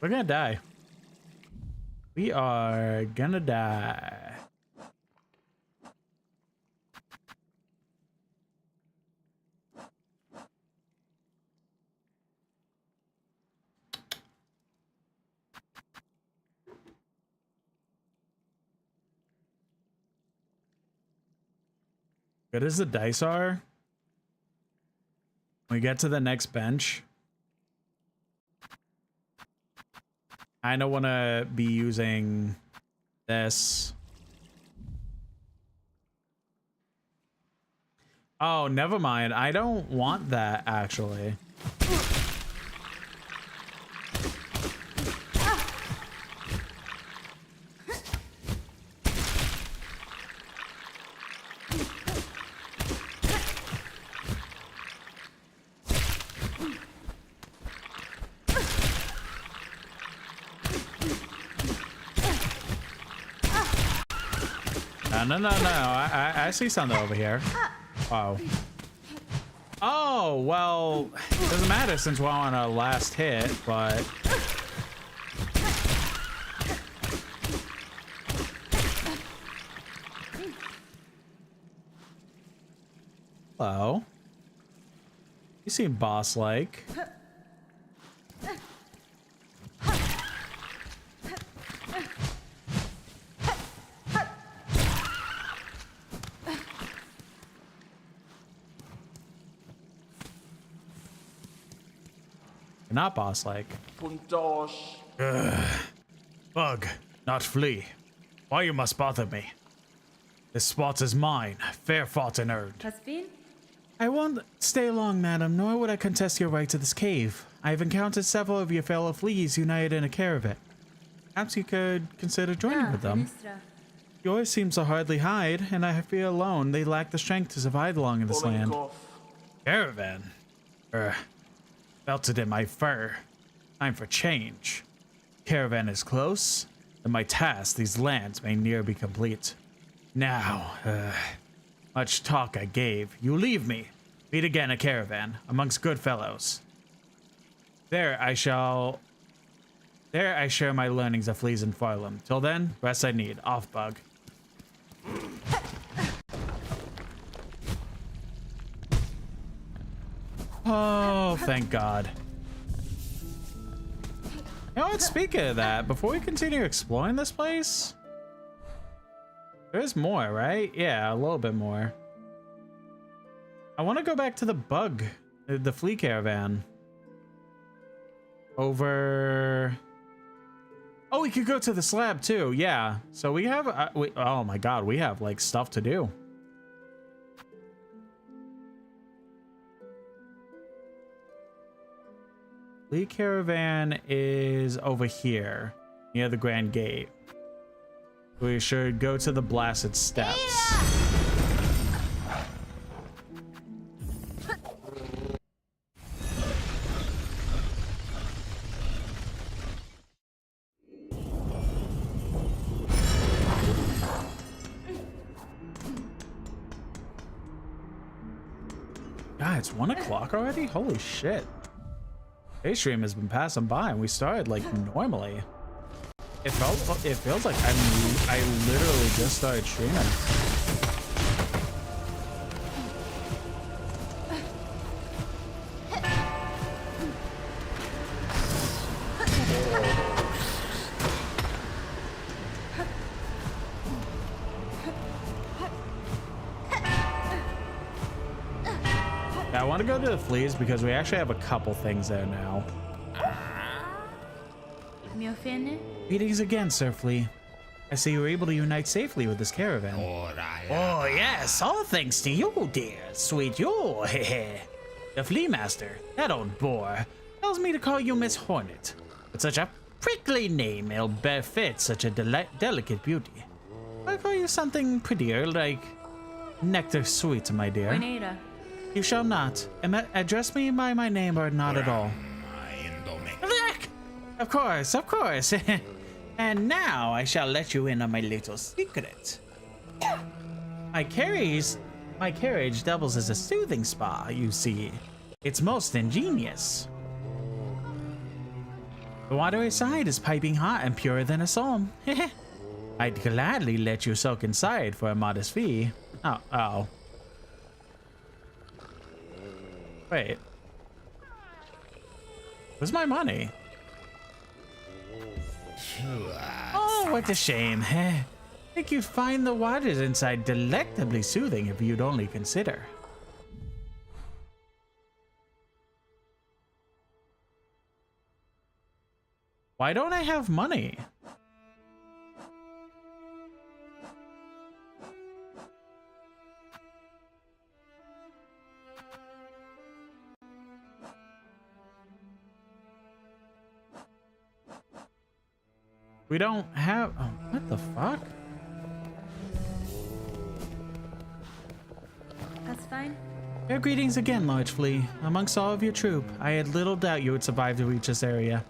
We're gonna die. We are gonna die. Good as the dice are, when we get to the next bench, I don't want to be using this. Oh, never mind. I don't want that, actually. No. I see something over here. Oh. Oh, well, doesn't matter since we're on our last hit, but... Hello. You seem boss-like. Not boss-like. Bug, not flee. Why you must bother me? This spot is mine, fair fought and earned. Has been? I won't stay long, madam, nor would I contest your right to this cave. I have encountered several of your fellow fleas united in a caravan. Perhaps you could consider joining with them. Ministra. Yours seems to hardly hide, and I fear alone they lack the strength to survive long in this land. Caravan? Felt it in my fur. Time for change. Caravan is close, and my task these lands may near be complete. Now, much talk I gave. You leave me. Meet again a caravan, amongst good fellows. There I share my learnings of fleas and Farlam. Till then, rest I need. Off, Bug. Oh, thank God. You know what, speaking of that, before we continue exploring this place, there's more, right? Yeah, a little bit more. I want to go back to the bug, the flea caravan. Over... Oh, we could go to the slab too, yeah. So we have, oh my God, we have like stuff to do. Flea caravan is over here, near the Grand Gate. We should go to the blasted steps. God, it's 1 o'clock already? Holy shit. Day stream has been passing by and we started like normally. It feels like I literally just started streaming. Yeah, I want to go to the fleas because we actually have a couple things there now. Me offended? Greetings again, Sir Flea. I see you were able to unite safely with this caravan. Oh, yes, all thanks to you, dear. Sweet you, hehe. The Flea Master, that old boar, tells me to call you Miss Hornet. With such a prickly name, it'll befit such a delicate beauty. I'll call you something prettier, like Nectar Sweet, my dear. Juanita. You shall not. Address me by my name or not at all. Of course, of course. And now I shall let you in on my little secret. My carriage doubles as a soothing spa, you see. It's most ingenious. The water inside is piping hot and purer than a psalm. I'd gladly let you soak inside for a modest fee. Oh. Wait. Where's my money? Oh, what a shame. I think you'd find the waters inside delectably soothing if you'd only consider. Why don't I have money? We don't have... Oh, what the fuck? That's fine. Fair greetings again, Large Flea. Amongst all of your troop, I had little doubt you would survive to reach this area.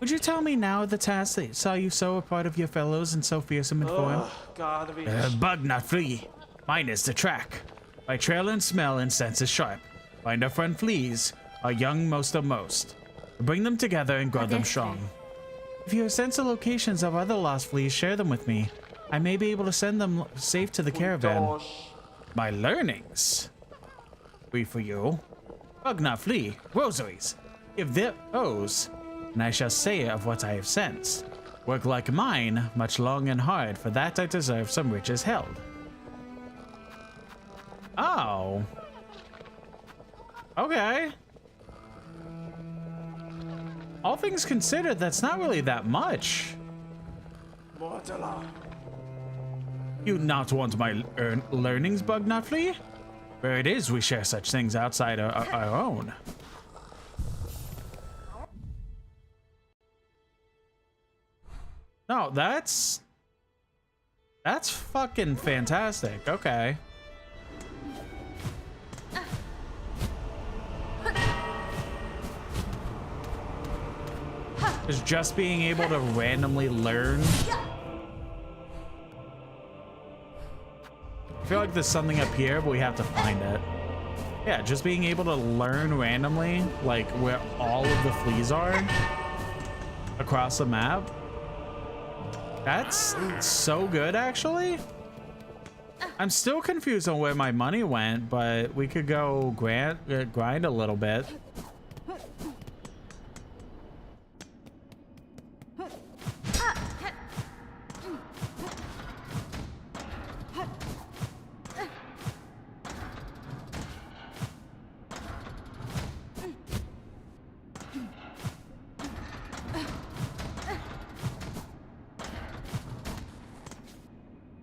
Would you tell me now the task that saw you so a part of your fellows and so fearsome in form? God, Bug not flee. Mine is the track. By trail and smell and sense is sharp. Find our friend fleas, our young most of most. Bring them together and grow them strong. If you have sense the locations of other lost fleas, share them with me. I may be able to send them safe to the caravan. My learnings. Free for you. Bug not flee. Rosaries. Give those, and I shall say of what I have sensed. Work like mine, much long and hard, for that I deserve some riches held. Oh. Okay. All things considered, that's not really that much. You not want my learnings, Bug not flee? Where it is, we share such things outside our own. No, that's fucking fantastic. Okay. Is just being able to randomly learn. I feel like there's something up here, but we have to find it. Yeah, just being able to learn randomly, like where all of the fleas are across the map. That's so good, actually. I'm still confused on where my money went, but we could go grind a little bit.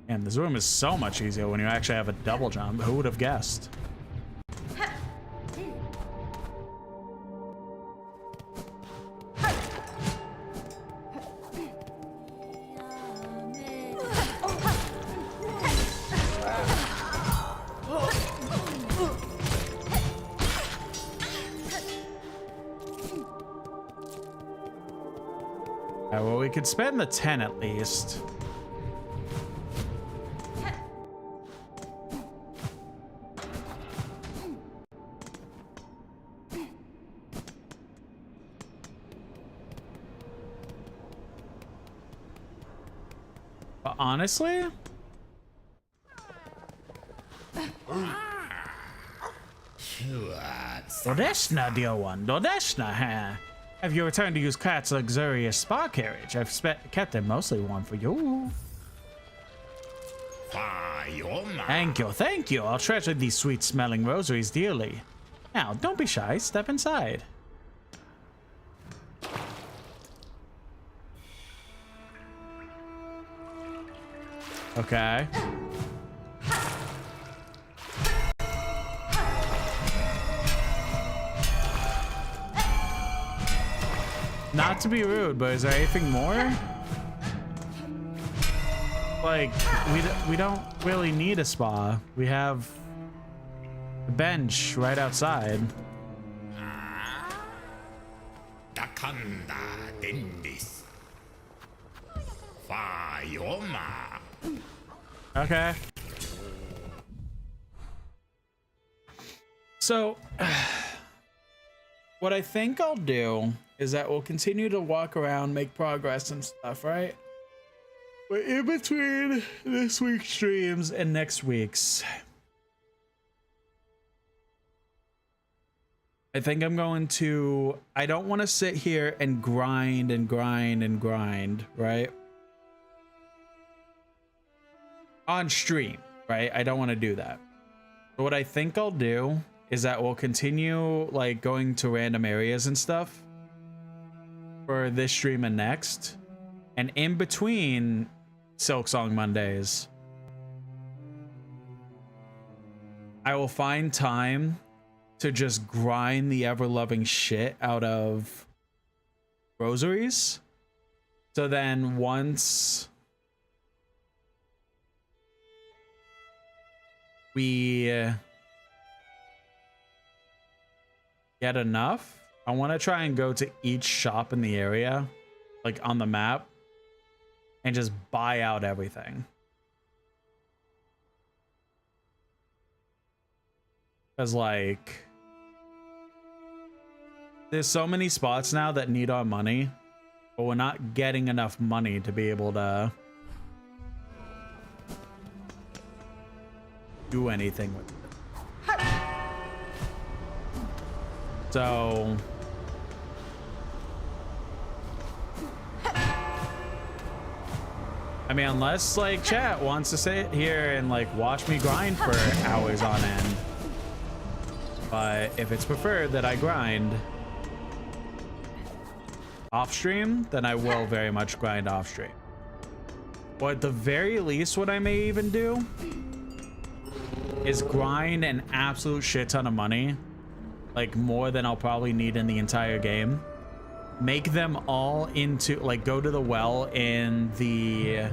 Man, this room is so much easier when you actually have a double jump. Who would have guessed? Well, we could spend the 10 at least. But honestly, Dodeshna, dear one, Dodeshna, huh? Have you returned to use Cat's luxurious spa carriage? I've kept them mostly warm for you. Thank you. I'll treasure these sweet-smelling rosaries dearly. Now, don't be shy. Step inside. Okay. Not to be rude, but is there anything more? Like, we don't really need a spa. We have a bench right outside. Okay. So, what I think I'll do is that we'll continue to walk around, make progress and stuff, right? But in between this week's streams and next week's, I think I'm going to, I don't want to sit here and grind and grind and grind, right? On stream, right? I don't want to do that. So what I think I'll do is that we'll continue like going to random areas and stuff for this stream and next. And in between Silksong Mondays, I will find time to just grind the ever-loving shit out of rosaries. So then once we get enough, I want to try and go to each shop in the area, like on the map, and just buy out everything. Because like, there's so many spots now that need our money, but we're not getting enough money to be able to do anything with it. So I mean, unless like chat wants to sit here and like watch me grind for hours on end. But if it's preferred that I grind off stream, then I will very much grind off stream. Or at the very least, what I may even do is grind an absolute shit ton of money, like more than I'll probably need in the entire game. Make them all into, like, go to the well in the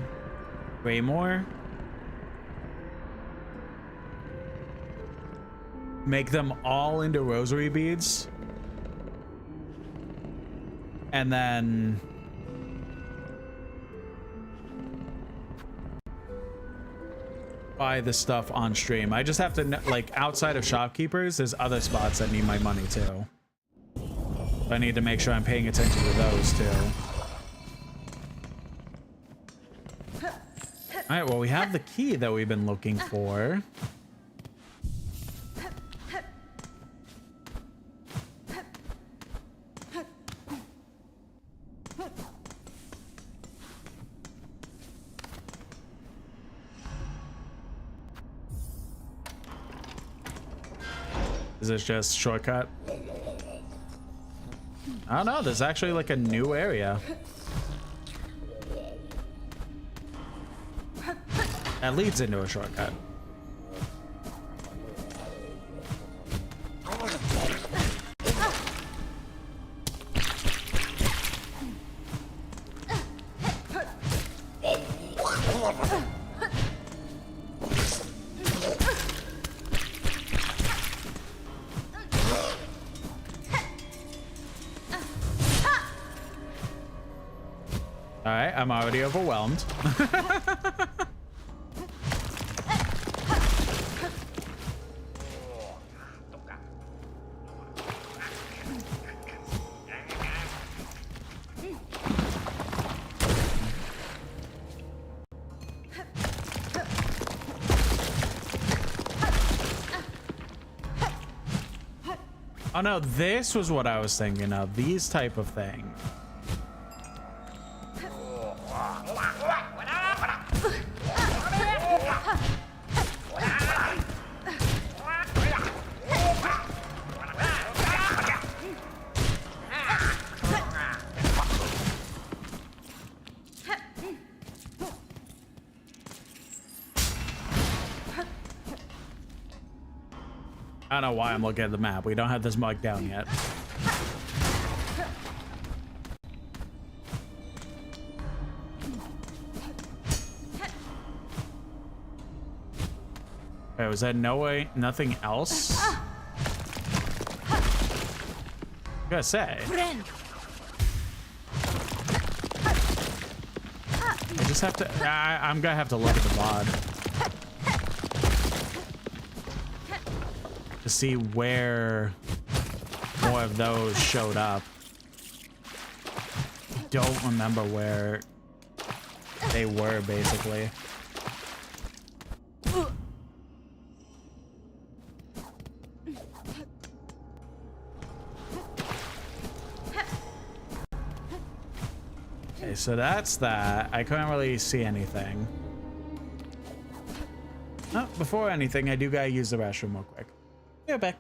Greymore. Make them all into rosary beads. And then buy the stuff on stream. I just have to, like, outside of shopkeepers, there's other spots that need my money too. I need to make sure I'm paying attention to those too. All right, well, we have the key that we've been looking for. Is this just shortcut? I don't know, there's actually like a new area. That leads into a shortcut. right, I'm already overwhelmed. Oh no, this was what I was thinking of. These type of things. I don't know why I'm looking at the map. We don't have this marked down yet. Okay, was that no way? Nothing else? I gotta say. I just have to. I'm gonna have to look at the VOD to see where more of those showed up. Don't remember where they were, basically. Okay, so that's that. I couldn't really see anything. Oh, before anything, I do gotta use the restroom real quick. Be right back.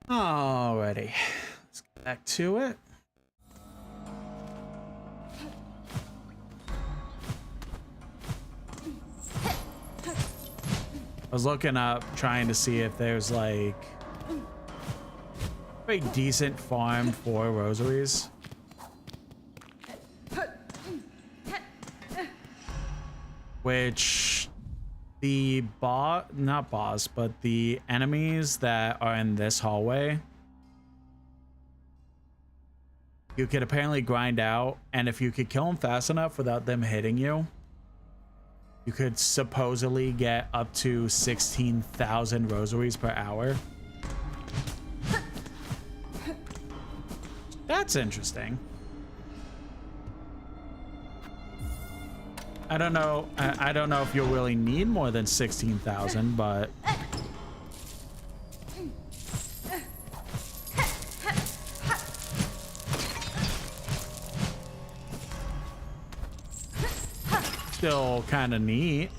Alrighty, let's get back to it. I was looking up, trying to see if there's like a decent farm for rosaries. Which the not boss, but the enemies that are in this hallway, you could apparently grind out, and if you could kill them fast enough without them hitting you, you could supposedly get up to 16,000 rosaries per hour. That's interesting. I don't know. I don't know if you'll really need more than 16,000, but still kind of neat.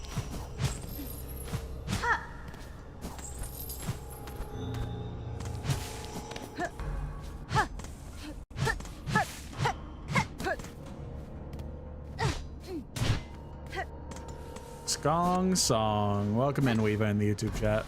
Silksong, welcome in, Weaver, in the YouTube chat.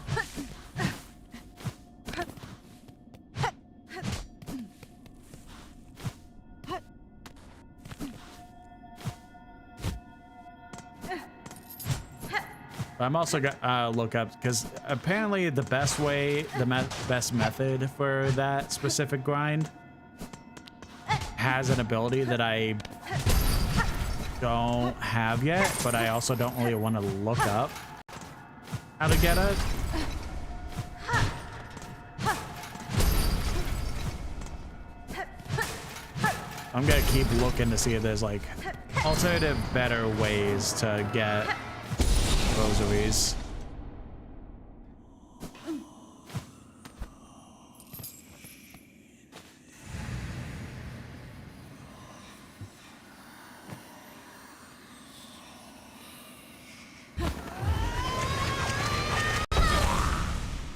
I'm also gonna look up, because apparently the best way, best method for that specific grind has an ability that I don't have yet, but I also don't really want to look up how to get it. I'm gonna keep looking to see if there's like alternative, better ways to get rosaries.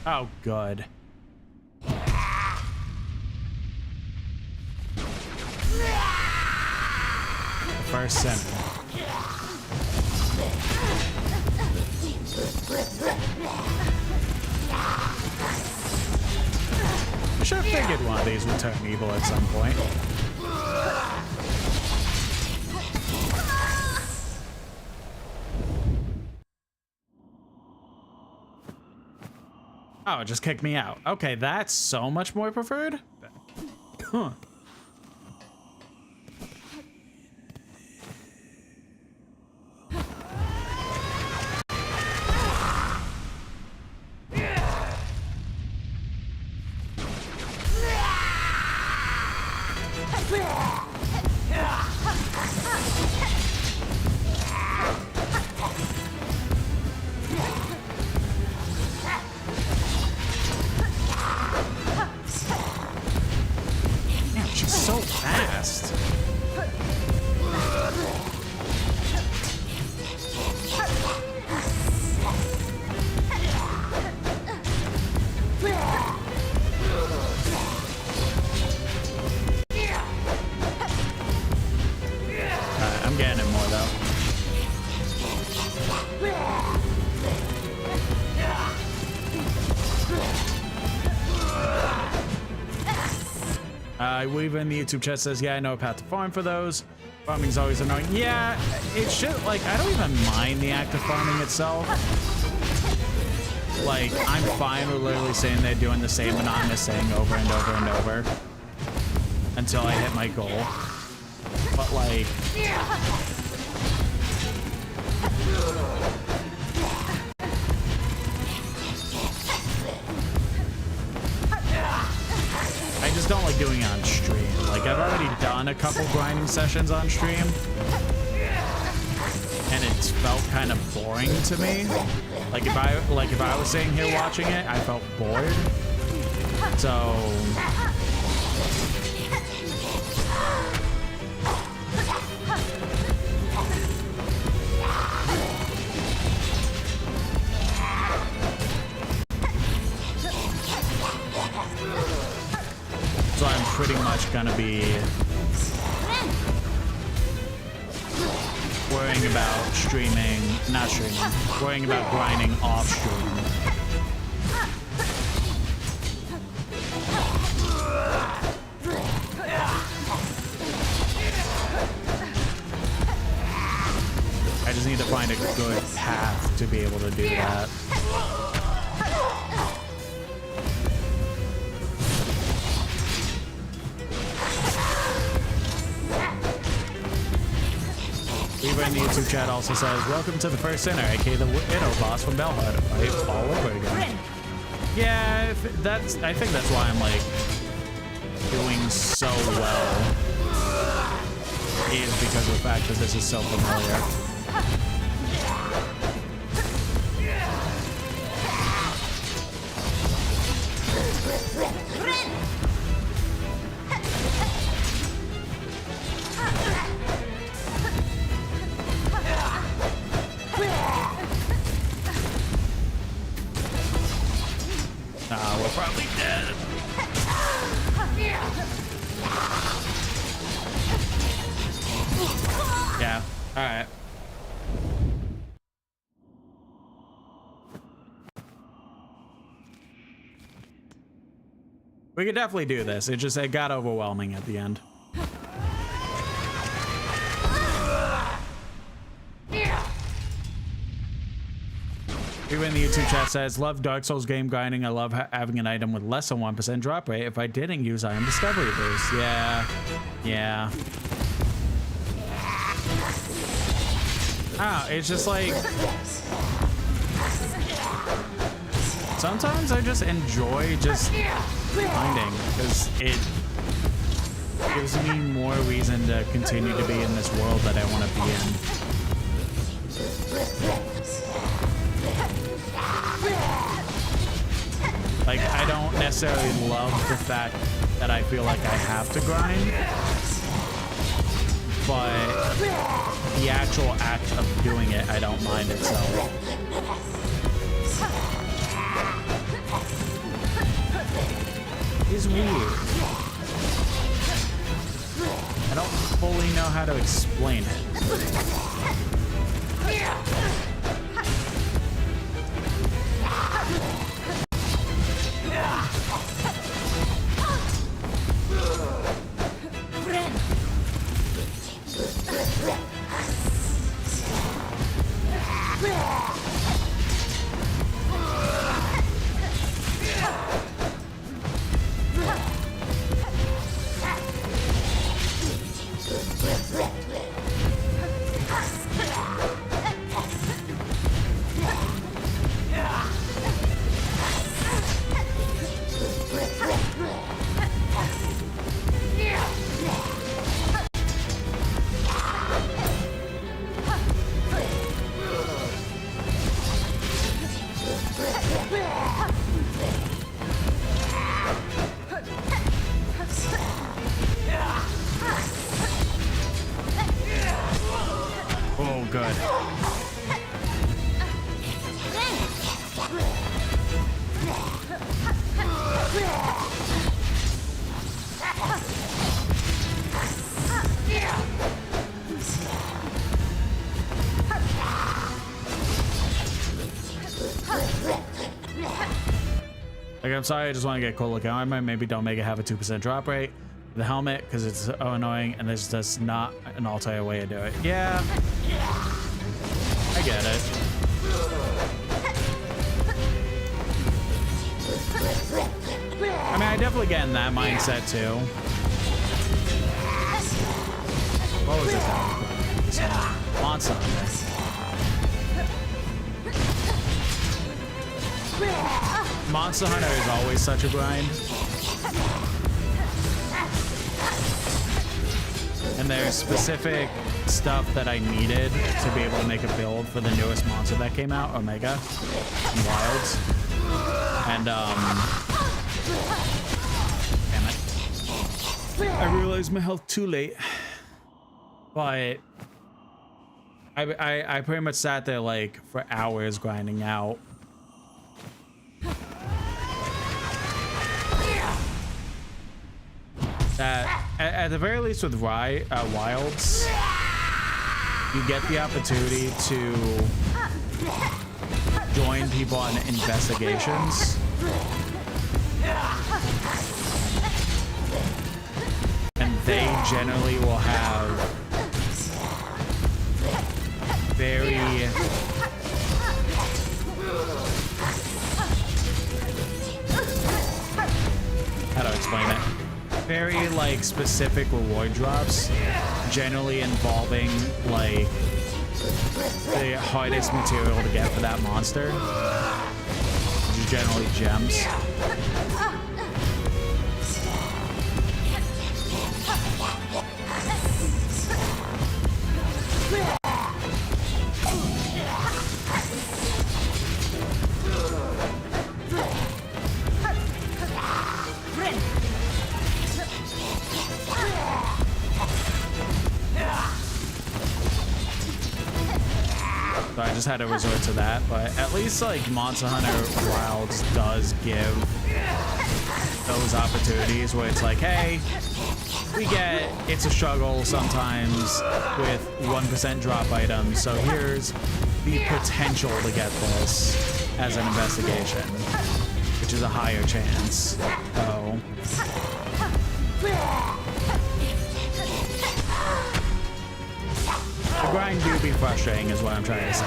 Oh, good. First center. I should have figured one of these would turn evil at some point. Oh, it just kicked me out. Okay, that's so much more preferred. Huh. Weaver in the YouTube chat says, yeah, I know a path to farm for those. Farming's always annoying. Yeah, it should, like, I don't even mind the act of farming itself. Like, I'm fine with literally sitting there doing the same monotonous thing over and over and over until I hit my goal. But, like, I doing on stream. Like I've already done a couple grinding sessions on stream, and it's felt kind of boring to me. Like if I was sitting here watching it, I felt bored. So I'm pretty much gonna be worrying about worrying about grinding off stream. I just need to find a good path to be able to do that. Lever in the YouTube chat also says, welcome to the first sinner, aka the Widow boss from Bellhood. Right? All over again. Yeah, I think that's why I'm like doing so well. Is because of the fact that this is so familiar. We're probably dead. Yeah, all right. We could definitely do this. It got overwhelming at the end. Even in the YouTube chat says, love Dark Souls game grinding. I love having an item with less than 1% drop rate. If I didn't use item discovery boost. Yeah. Yeah. Ah, it's just like... Sometimes I just enjoy just grinding because it gives me more reason to continue to be in this world that I want to be in. Like, I don't necessarily love the fact that I feel like I have to grind, but the actual act of doing it, I don't mind itself. It's weird. I don't fully know how to explain it. Oh, good. Like, I'm sorry, I just want to get cool looking armor. Maybe don't make it have a 2% drop rate. The helmet, because it's so annoying, and there's just not an alternate way to do it. Yeah. I get it. I mean, I definitely get in that mindset, too. What was it that? Monster Hunter. Monster Hunter is always such a grind. there's specific stuff that I needed to be able to make a build for the newest monster that came out, Omega and Wilds. And damn it. I realized my health too late. But I pretty much sat there like for hours grinding out. At the very least with Wilds, you get the opportunity to join people on investigations. And they generally will have very how do I explain it? Very like specific reward drops, generally involving like the hardest material to get for that monster, which is generally gems. So I just had to resort to that, but at least like Monster Hunter Wilds does give those opportunities where it's like, hey, we get it's a struggle sometimes with 1% drop items, so here's the potential to get this as an investigation, which is a higher chance. So the grind do be frustrating is what I'm trying to say.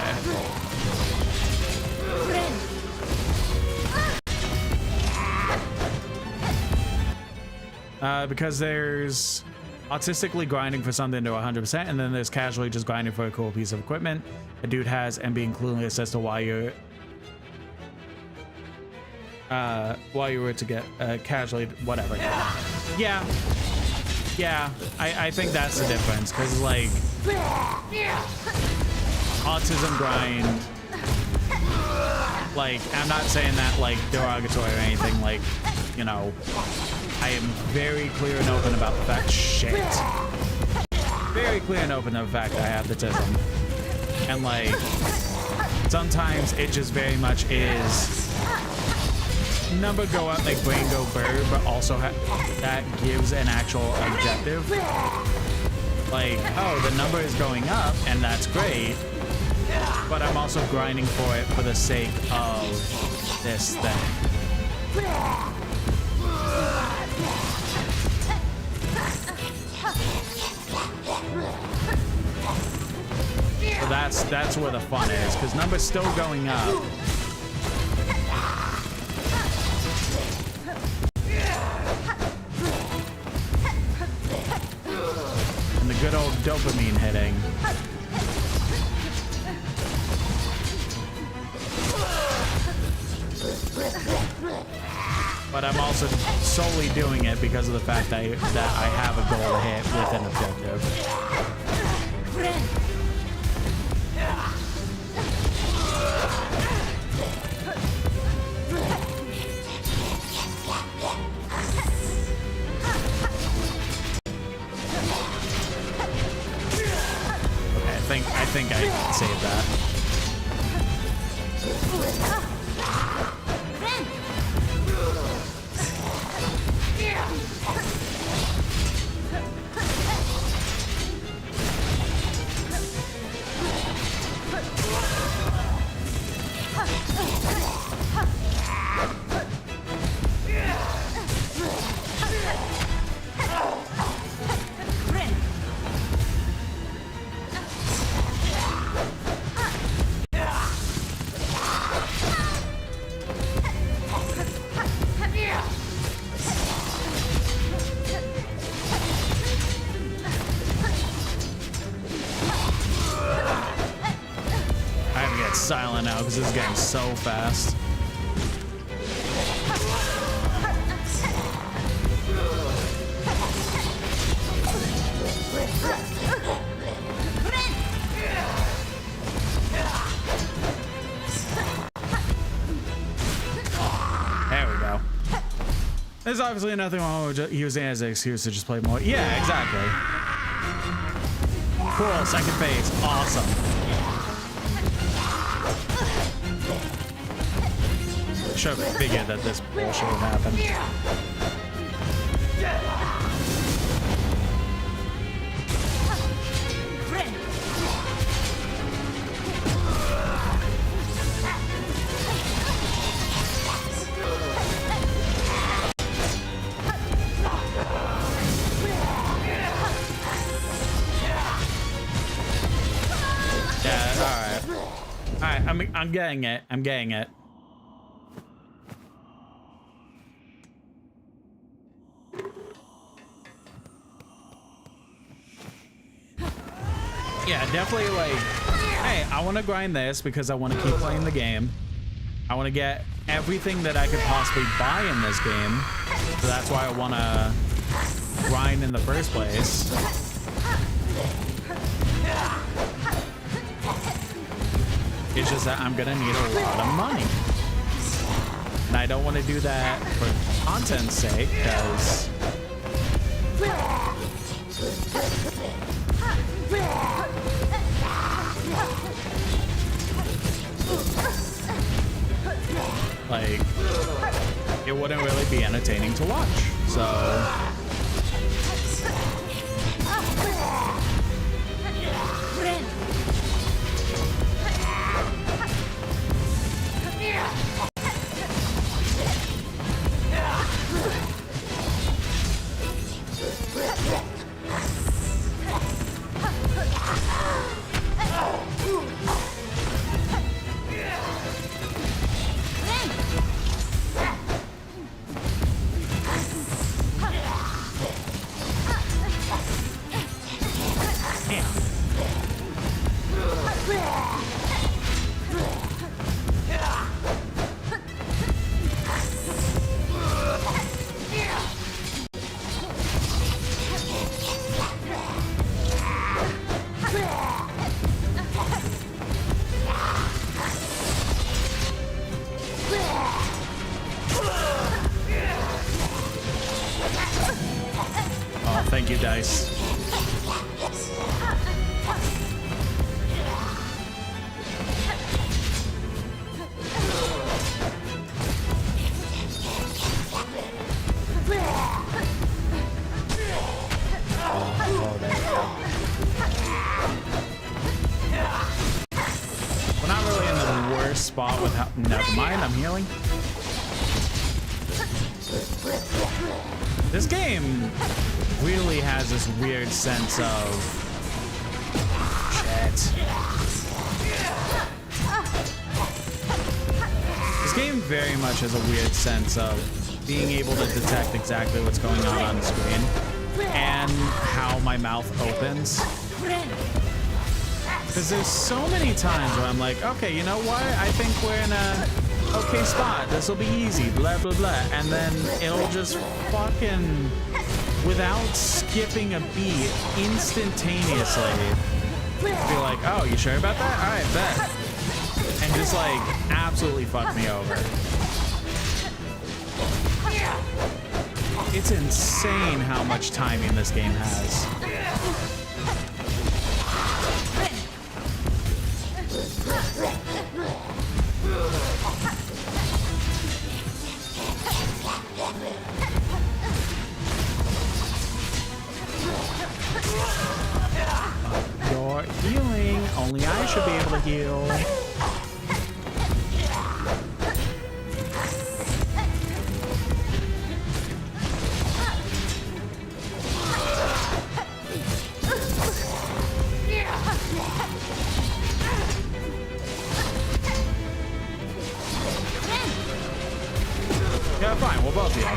Because there's autistically grinding for something to 100%, and then there's casually just grinding for a cool piece of equipment a dude has and being clueless as to why you were to get casually whatever. Yeah, I think that's the difference, because like autism grind, like I'm not saying that like derogatory or anything, like, you know, I am very clear and open about the fact very clear and open about the fact that I have autism, and like sometimes it just very much is number go up, like brain go bird, but also that gives an actual objective. Like, oh, the number is going up, and that's great, but I'm also grinding for it for the sake of this thing. So that's where the fun is, because number's still going up. And the good old dopamine hitting. But I'm also solely doing it because of the fact that I have a goal to hit with an objective. Okay, I think I saved that. Silent now because this is getting so fast. There's obviously nothing wrong with using it as an excuse to just play more. Yeah, exactly. Cool, second phase. Awesome. Should have figured that this bullshit would happen. I'm getting it. I'm getting it. Yeah, definitely like, hey, I want to grind this because I want to keep playing the game. I want to get everything that I could possibly buy in this game. So that's why I want to grind in the first place. It's just that I'm gonna need a lot of money. And I don't want to do that for content's sake, because like, it wouldn't really be entertaining to watch. So thank you, dice. We're not really in the worst spot with how. Never mind, I'm healing. This game really has this weird sense of shit. This game very much has a weird sense of being able to detect exactly what's going on the screen and how my mouth opens. Because there's so many times where I'm like, okay, you know what? I think we're in a okay spot. This will be easy, blah, blah, blah. And then it'll just fucking, without skipping a beat, instantaneously be like, oh, you sure about that? All right, bet. And just like absolutely fuck me over. It's insane how much timing this game has. You're healing. Only I should be able to heal. Yeah, fine. We'll both heal.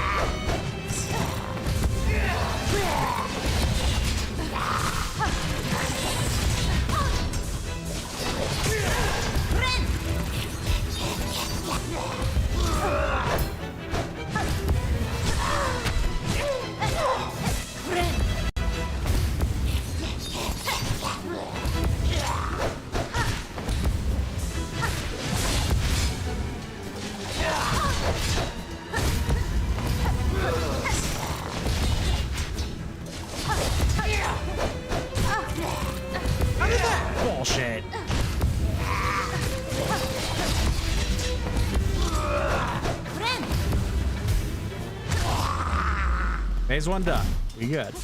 Phase 1 done. We good.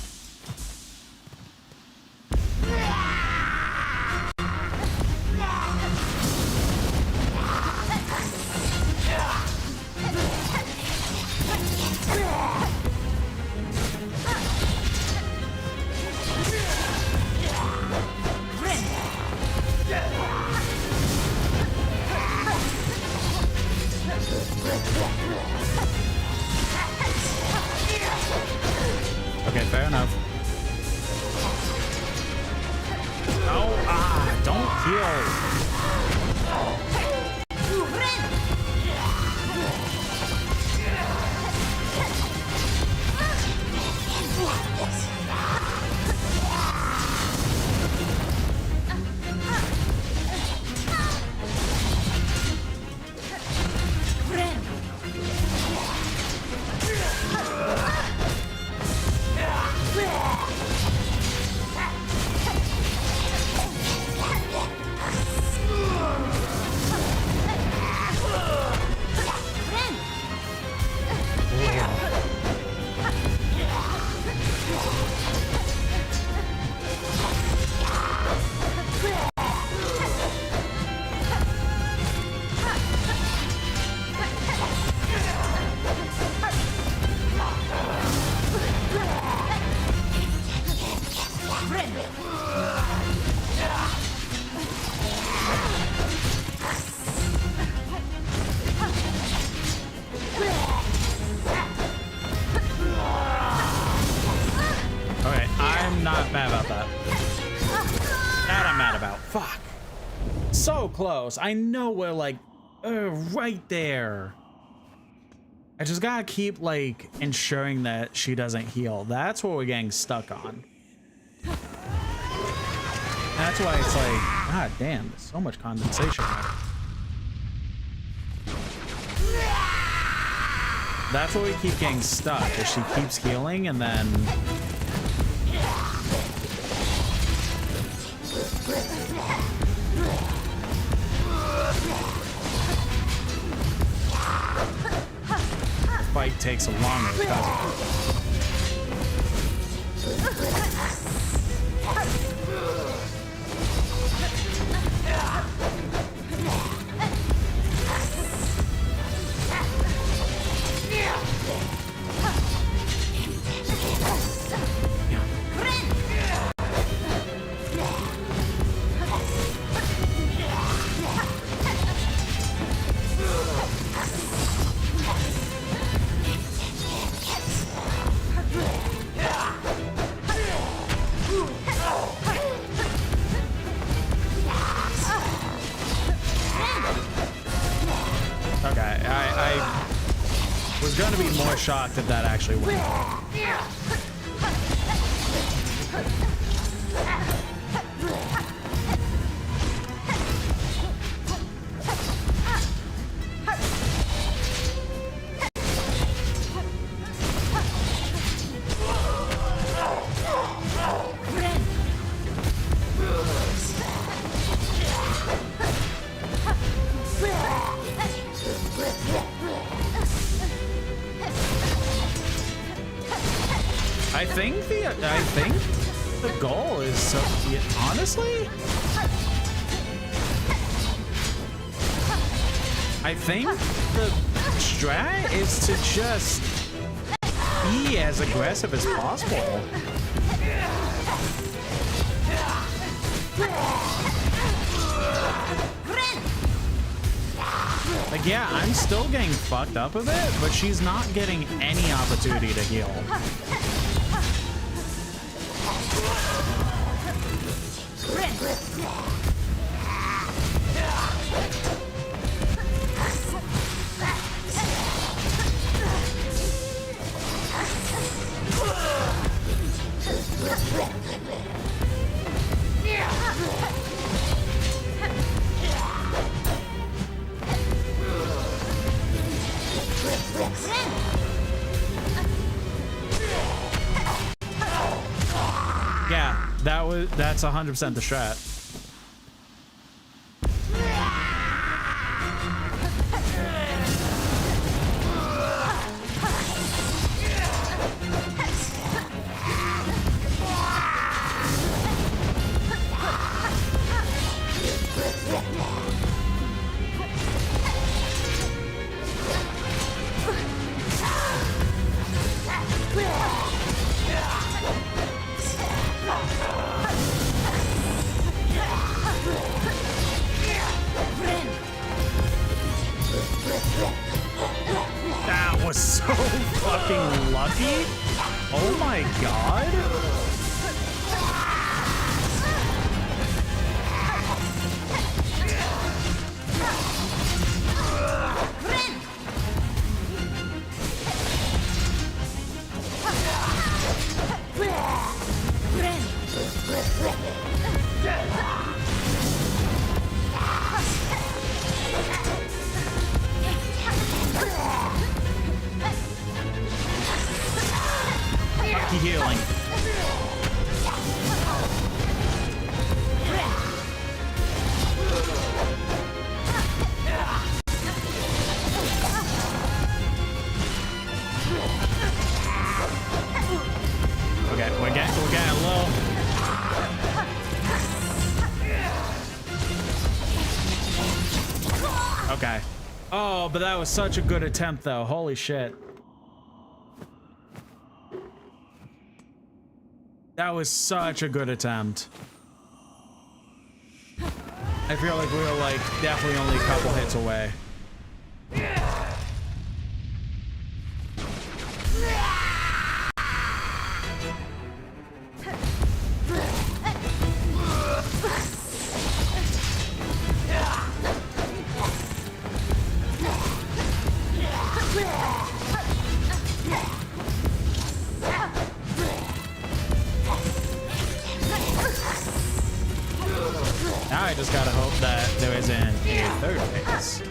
Okay, fair enough. Oh, don't heal. Okay, I'm not mad about that. That I'm mad about. Fuck. So close. I know we're like right there. I just gotta keep like ensuring that she doesn't heal. That's what we're getting stuck on. That's why it's like, god damn, there's so much condensation. That's why we keep getting stuck, is she keeps healing and then the fight takes a longer because okay, I was gonna be more shocked if that actually went. I think the goal is so, yeah, honestly, I think the strat is to just be as aggressive as possible. Like, yeah, I'm still getting fucked up a bit, but she's not getting any opportunity to heal. Yeah, that's 100% the strat. was so fucking lucky. Oh my god. Healing. Okay, we're getting low. Okay. Oh, but that was such a good attempt, though. Holy shit. That was such a good attempt. I feel like we were like definitely only a couple hits away. Now I just gotta hope that there isn't a third phase.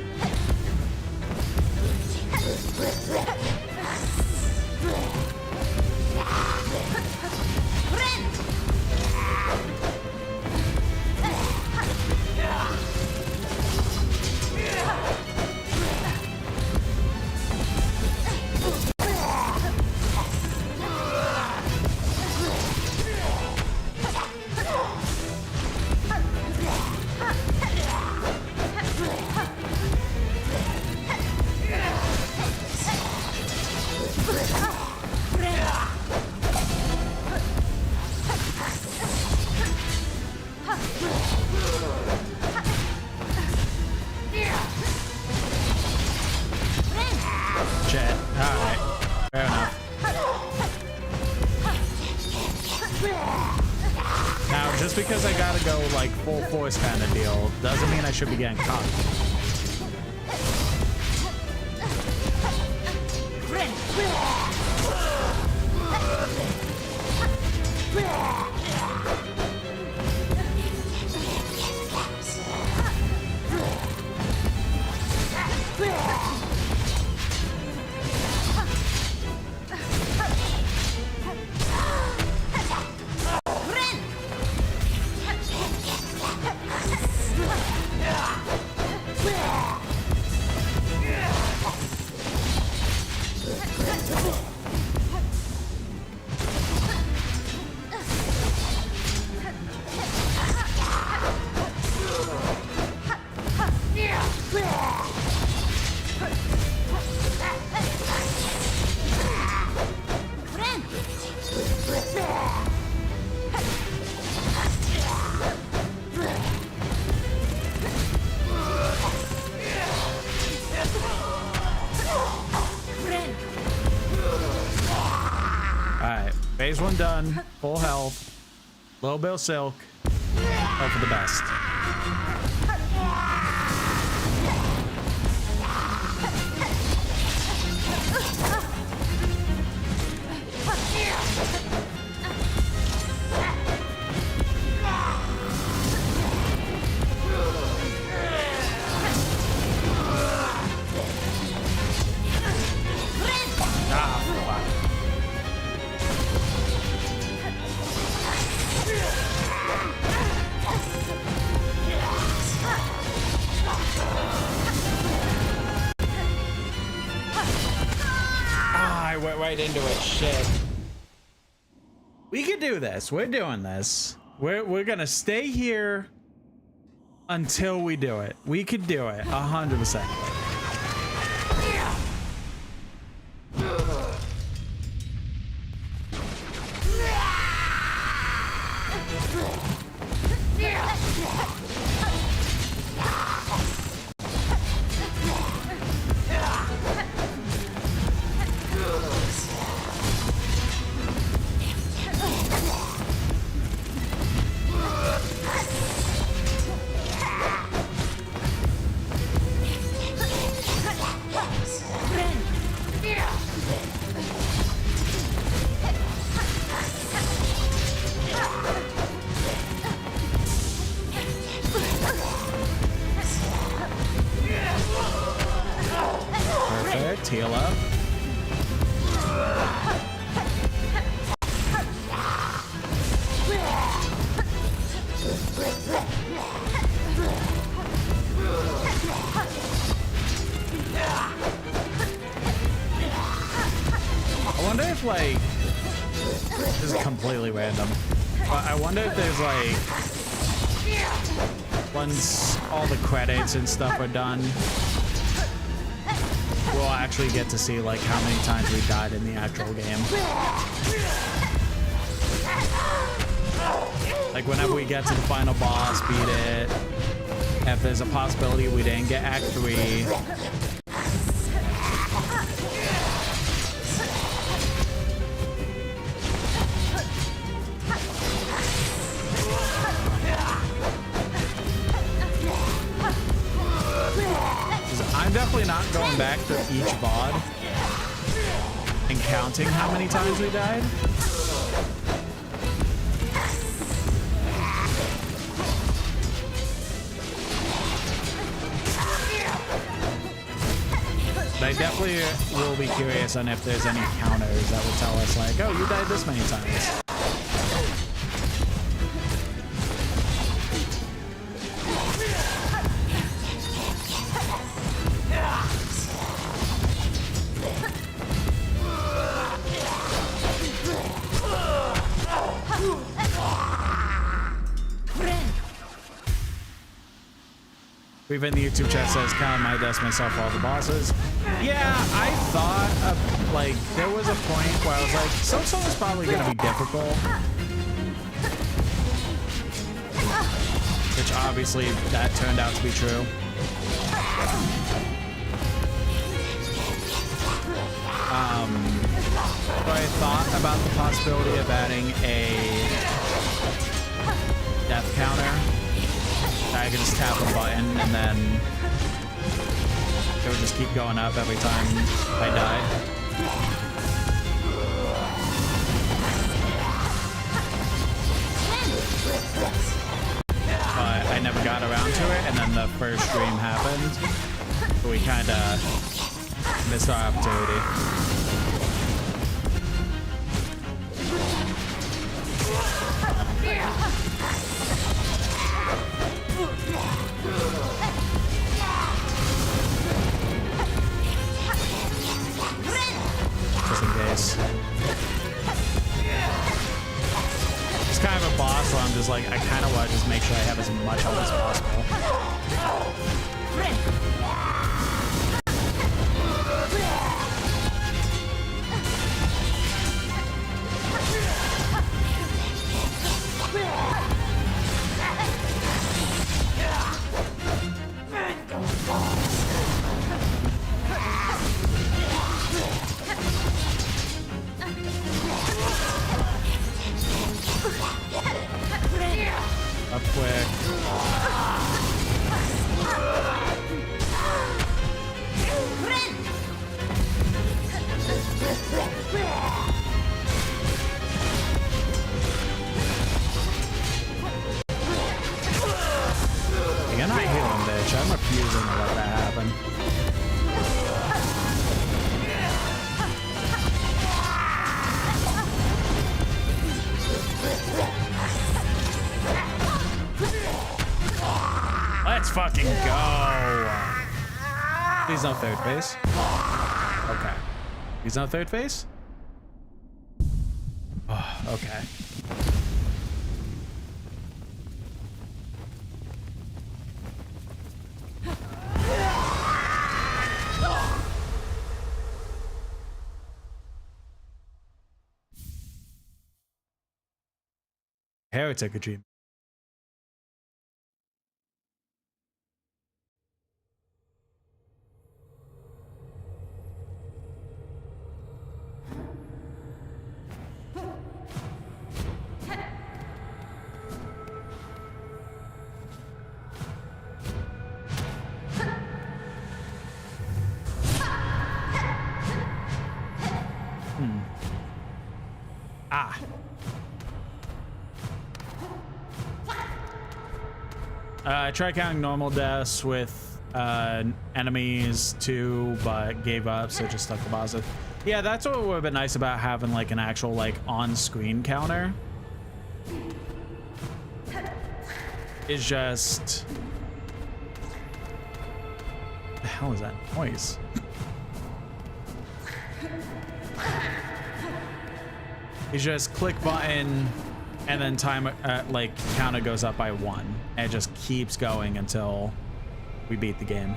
Shit. Alright. Fair enough. Now, just because I gotta go like full force kind of deal, doesn't mean I should be getting caught. Phase 1 done. Full health. Low bill silk. Hope for the best. Right into it. Shit. We can do this. We're doing this. We're gonna stay here until we do it. We could do it 100%. heal up. I wonder if, like, this is completely random, but I wonder if there's, like, once all the credits and stuff are done, we'll actually get to see, like, how many times we died in the actual game. Like, whenever we get to the final boss, beat it. If there's a possibility we didn't get Act 3. I'm definitely not going back to each VOD and counting how many times we died. But I definitely will be curious on if there's any counters that would tell us, like, oh, you died this many times. We've in the YouTube chat says, count my deaths myself for all the bosses. Yeah, I thought, like, there was a point where I was like, Silksong is probably going to be difficult. Which obviously that turned out to be true. So I thought about the possibility of adding a death counter. I could just tap a button and then it would just keep going up every time I died. But I never got around to it, and then the first stream happened. So we kind of missed our opportunity. Just in case. It's kind of a boss where I'm just like, I kind of want to just make sure I have as much health as possible. Up quick. You're not healing, bitch. I'm refusing to let that happen. Let's fucking go. He's no third phase. Okay. He's no third phase? Oh, okay. Heretic dream. Ah. I try counting normal deaths with enemies too, but gave up, so just stuck the bosses. Yeah, that's what would have been nice about having like an actual like on-screen counter. Is just... What the hell is that noise? You just click button and then time like counter goes up by 1 and it just keeps going until we beat the game.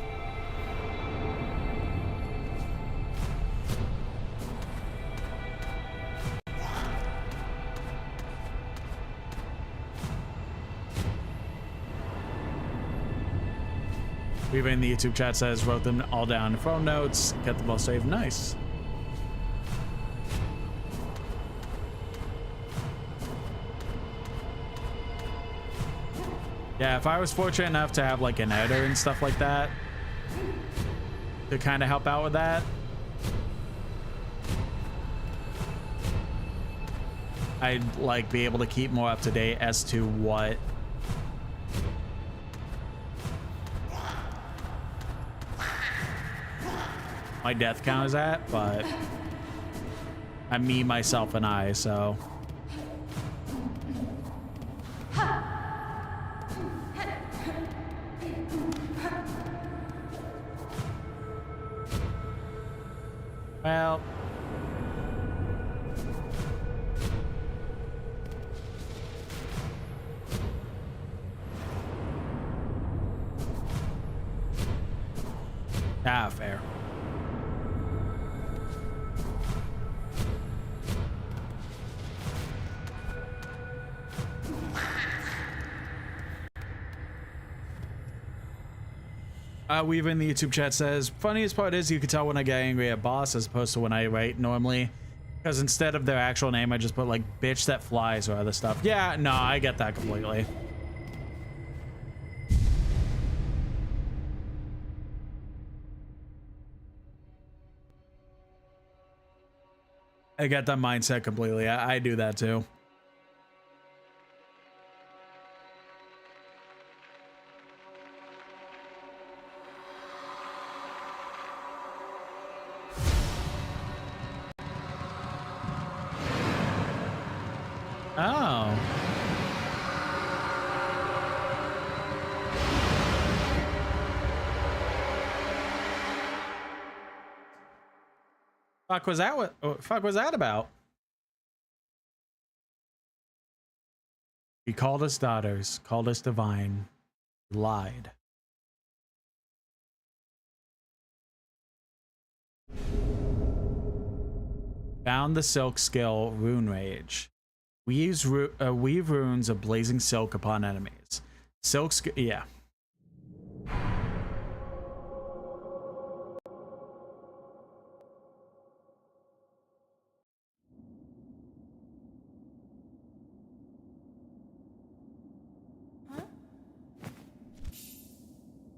We've in the YouTube chat says wrote them all down in phone notes, get them all saved. Nice. Yeah, if I was fortunate enough to have like an editor and stuff like that to kind of help out with that, I'd like be able to keep more up to date as to what my death count is at, but I'm me, myself, and I, so. Well. Ah, fair. Weave in the YouTube chat says, funniest part is you can tell when I get angry at boss as opposed to when I write normally. Because instead of their actual name, I just put like bitch that flies or other stuff. Yeah, no, I get that completely. I get that mindset completely. I do that too. Oh. Fuck was that? What fuck was that about? He called us daughters, called us divine, lied. Found the silk skill, rune rage. Weave runes of blazing silk upon enemies. Silk skill, yeah.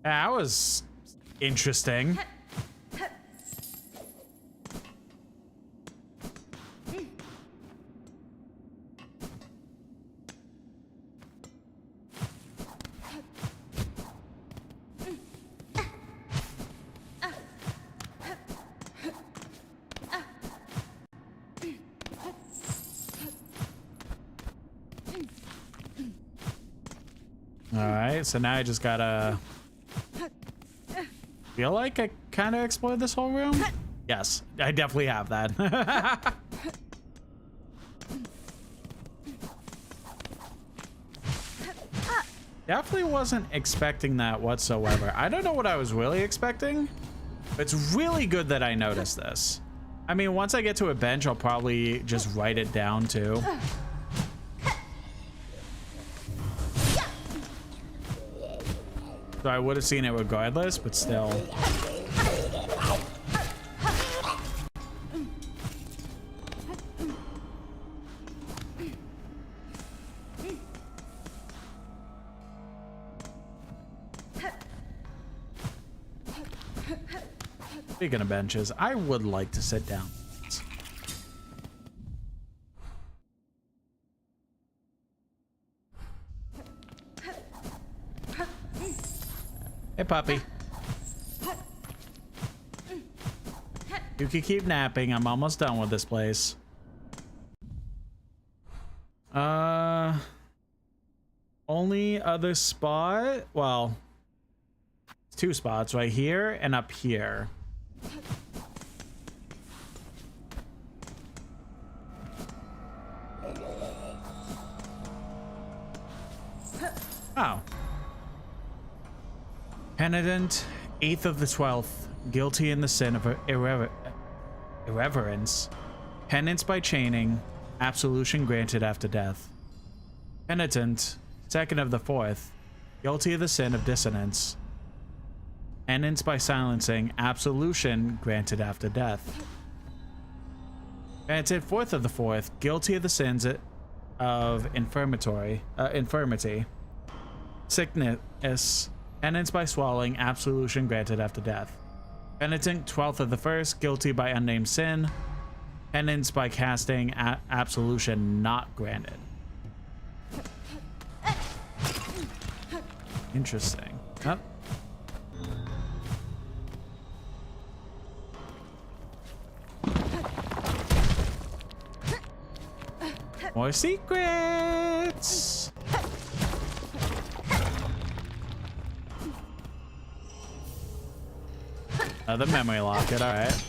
That was interesting. Alright, so now I just gotta... Feel like I kind of explored this whole room? Yes, I definitely have that. Definitely wasn't expecting that whatsoever. I don't know what I was really expecting. But it's really good that I noticed this. I mean, once I get to a bench, I'll probably just write it down too. So I would have seen it regardless, but still. Speaking of benches, I would like to sit down. Hey, puppy. You can keep napping. I'm almost done with this place. Only other spot, well, two spots right here and up here. Oh. Penitent, 8th of the 12th, guilty in the sin of irreverence. Penance by chaining, absolution granted after death. Penitent, 2nd of the 4th, guilty of the sin of dissonance. Penance by silencing, absolution granted after death. Penitent, 4th of the 4th, guilty of the sins of infirmity. Sickness, penance by swallowing, absolution granted after death. Penitent, 12th of the 1st, guilty by unnamed sin. Penance by casting, absolution not granted. Interesting. Oh. More secrets. Another memory locket, all right.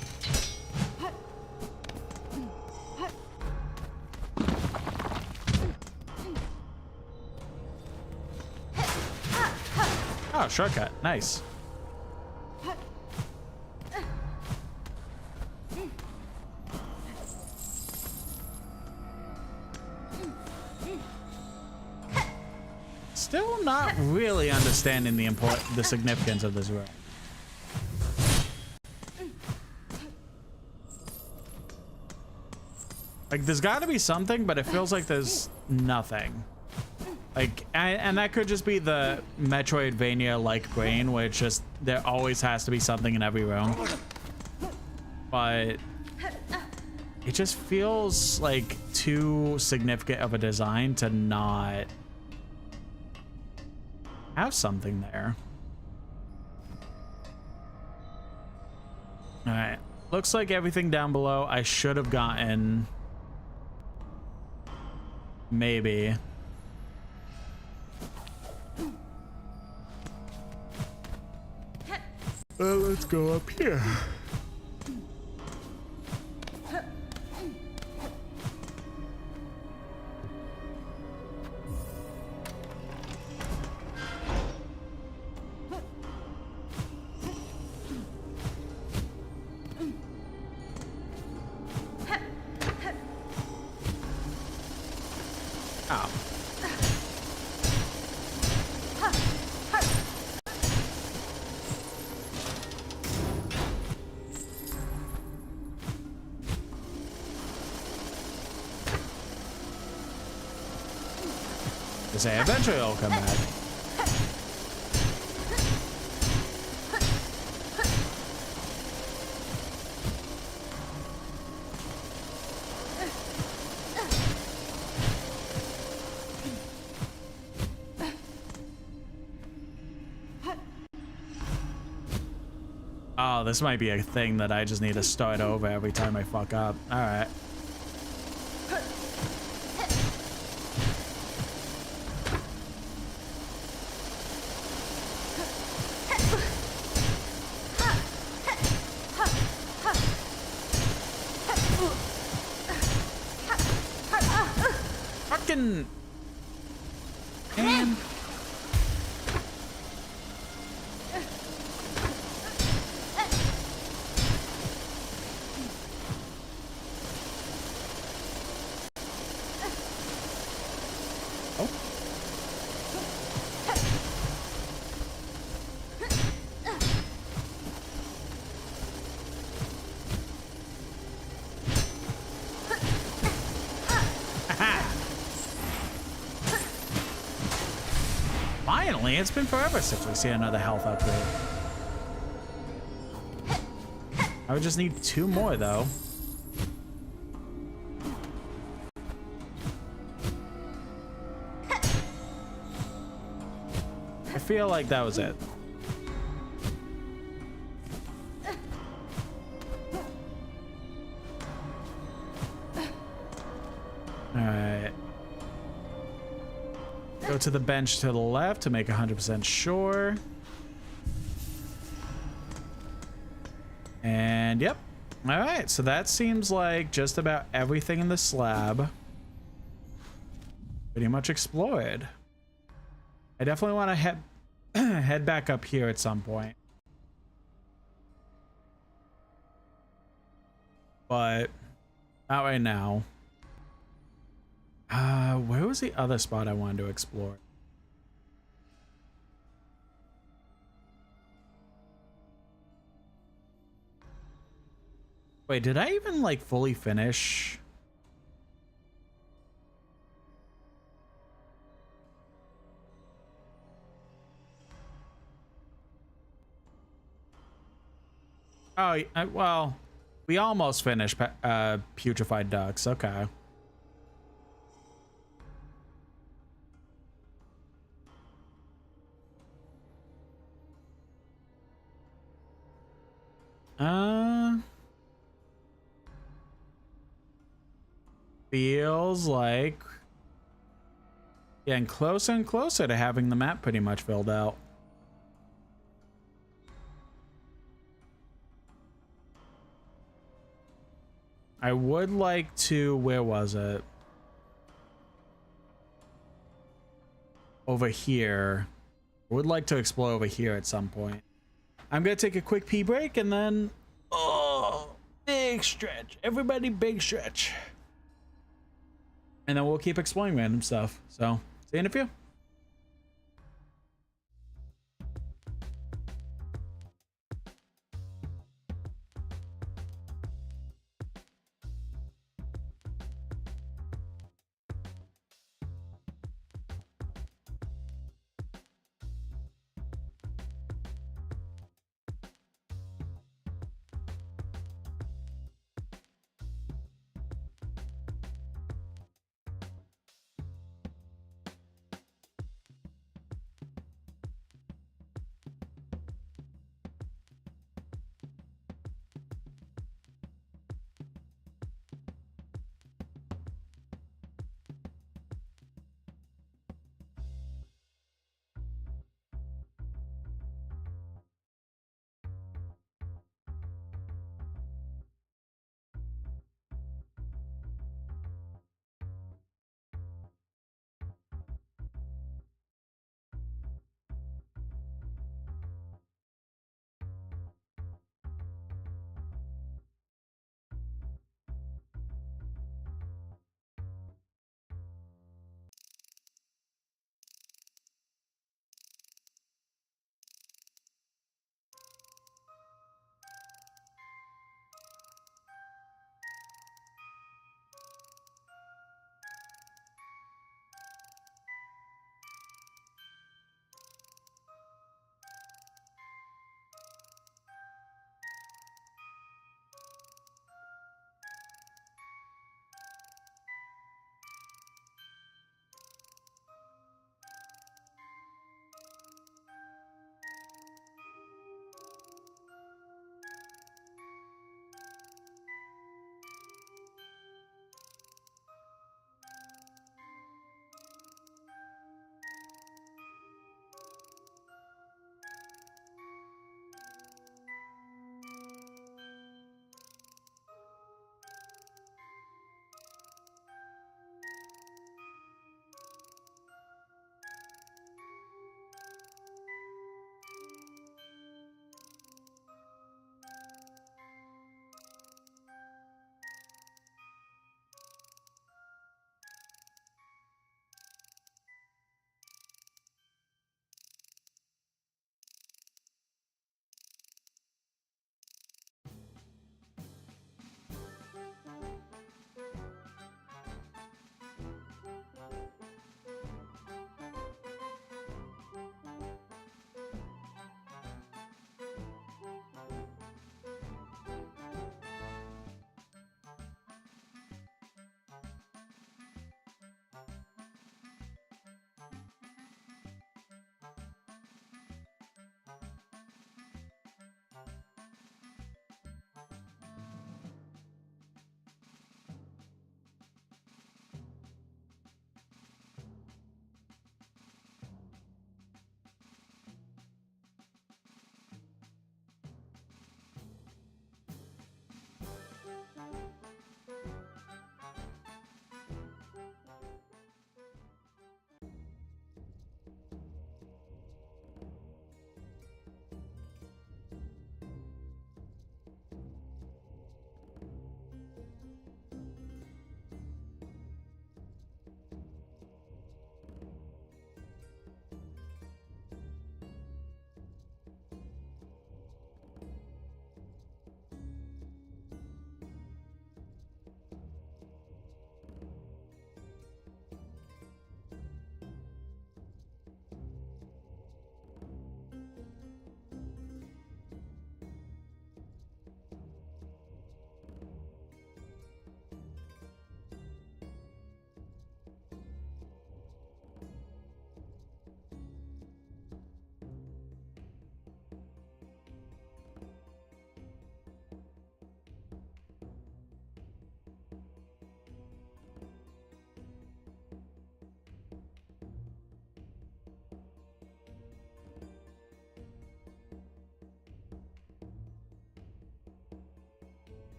Oh, shortcut. Nice. Still not really understanding the significance of this room. Like, there's got to be something, but it feels like there's nothing. Like, and that could just be the Metroidvania-like brain, where it's just, there always has to be something in every room. But it just feels like too significant of a design to not have something there. All right, looks like everything down below I should have gotten. Maybe. Let's go up here. Say eventually I'll come back. Oh, this might be a thing that I just need to start over every time I fuck up. All right. Fucking man. Finally, it's been forever since we see another health upgrade. I would just need 2 more though. I feel like that was it. go to the bench to the left to make 100% sure. And yep. All right, so that seems like just about everything in the slab pretty much explored. I definitely want to head back up here at some point. But not right now. Where was the other spot I wanted to explore? Wait, did I even like fully finish? Oh, well, we almost finished Putrefied Ducks. Okay. Feels like getting closer and closer to having the map pretty much filled out. I would like to, where was it? Over here. I would like to explore over here at some point. I'm gonna take a quick pee break and then, oh, big stretch. Everybody big stretch. And then we'll keep exploring random stuff. So, see you in a few.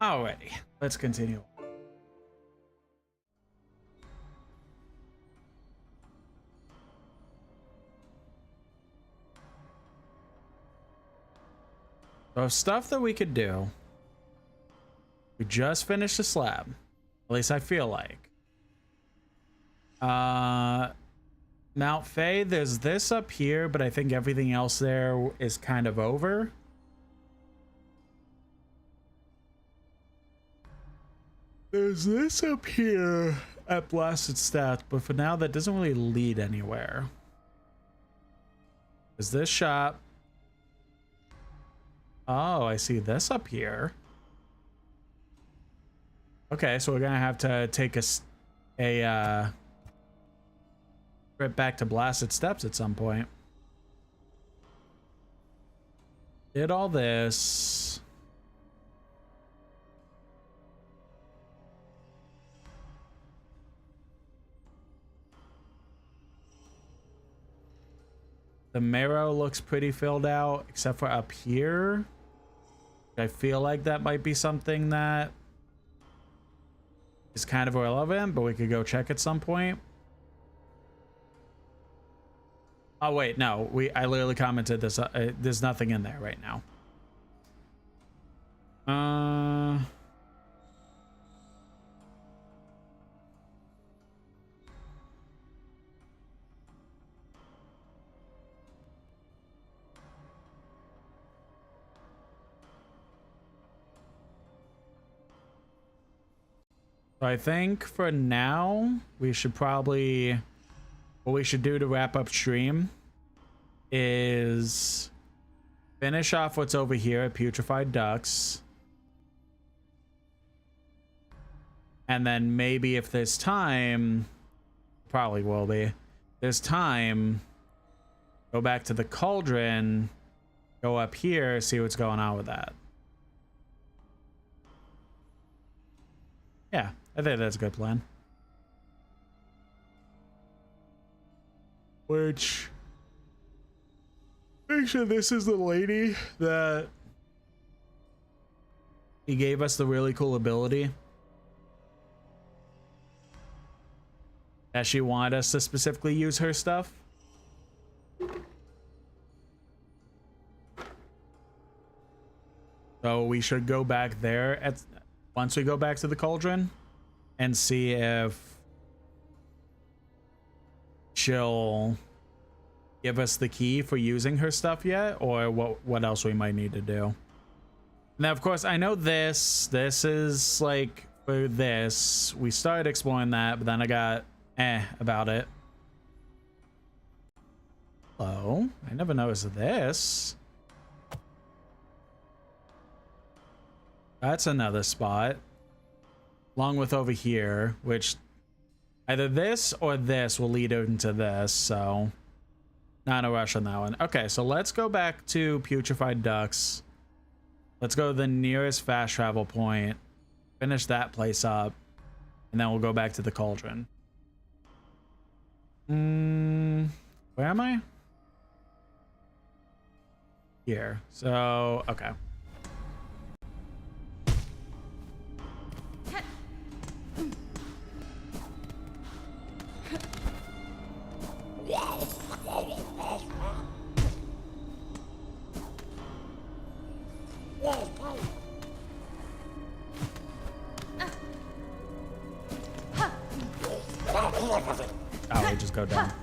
Alrighty, let's continue. So stuff that we could do. We just finished the slab. At least I feel like. Mount Faye, there's this up here, but I think everything else there is kind of over. There's this up here at Blasted Stats, but for now that doesn't really lead anywhere. There's this shop. Oh, I see this up here. Okay, so we're gonna have to take a trip back to Blasted Steps at some point. Did all this. The marrow looks pretty filled out, except for up here. I feel like that might be something that is kind of irrelevant, but we could go check at some point. Oh wait, no, I literally commented this. There's nothing in there right now. So I think for now, we should probably, what we should do to wrap up stream is finish off what's over here at Putrefied Ducks. And then maybe if there's time, probably will be, there's time, go back to the cauldron, go up here, see what's going on with that. Yeah, I think that's a good plan. Which, make sure this is the lady that he gave us the really cool ability that she wanted us to specifically use her stuff. So we should go back there at once we go back to the cauldron and see if she'll give us the key for using her stuff yet, or what else we might need to do. Now, of course, I know this is like for this. We started exploring that, but then I got about it. Hello, I never noticed this. That's another spot. Along with over here, which either this or this will lead into this, so not a rush on that one. Okay, so let's go back to Putrefied Ducks. Let's go to the nearest fast travel point, finish that place up, and then we'll go back to the cauldron. Where am I? Here. So, okay. Oh, we just go down.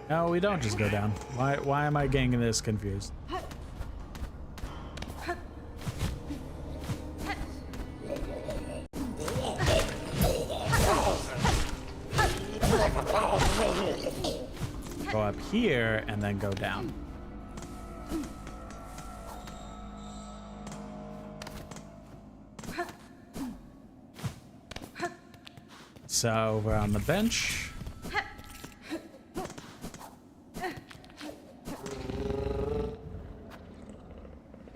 No, we don't just go down. Why am I getting this confused? Go up here and then go down. So we're on the bench.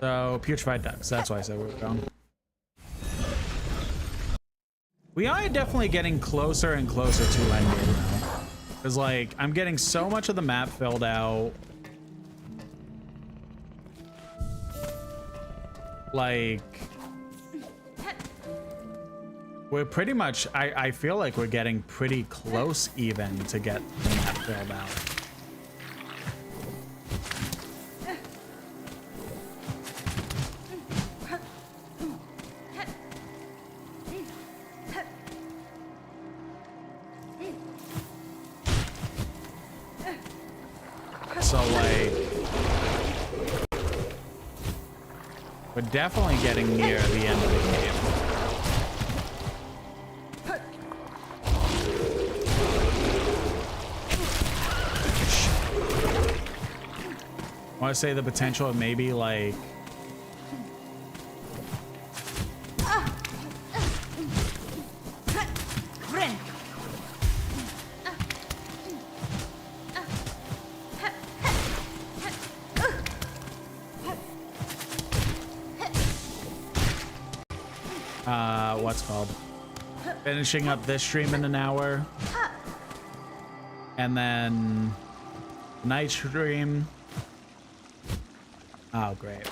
So Putrefied Ducks, that's why I said we were going. We are definitely getting closer and closer to ending now. Because like I'm getting so much of the map filled out. like we're pretty much, I feel like we're getting pretty close even to get the map filled out. So like, we're definitely getting near the end of the game. I want to say the potential of maybe like what's called finishing up this stream in an hour, and then night stream. Oh, great.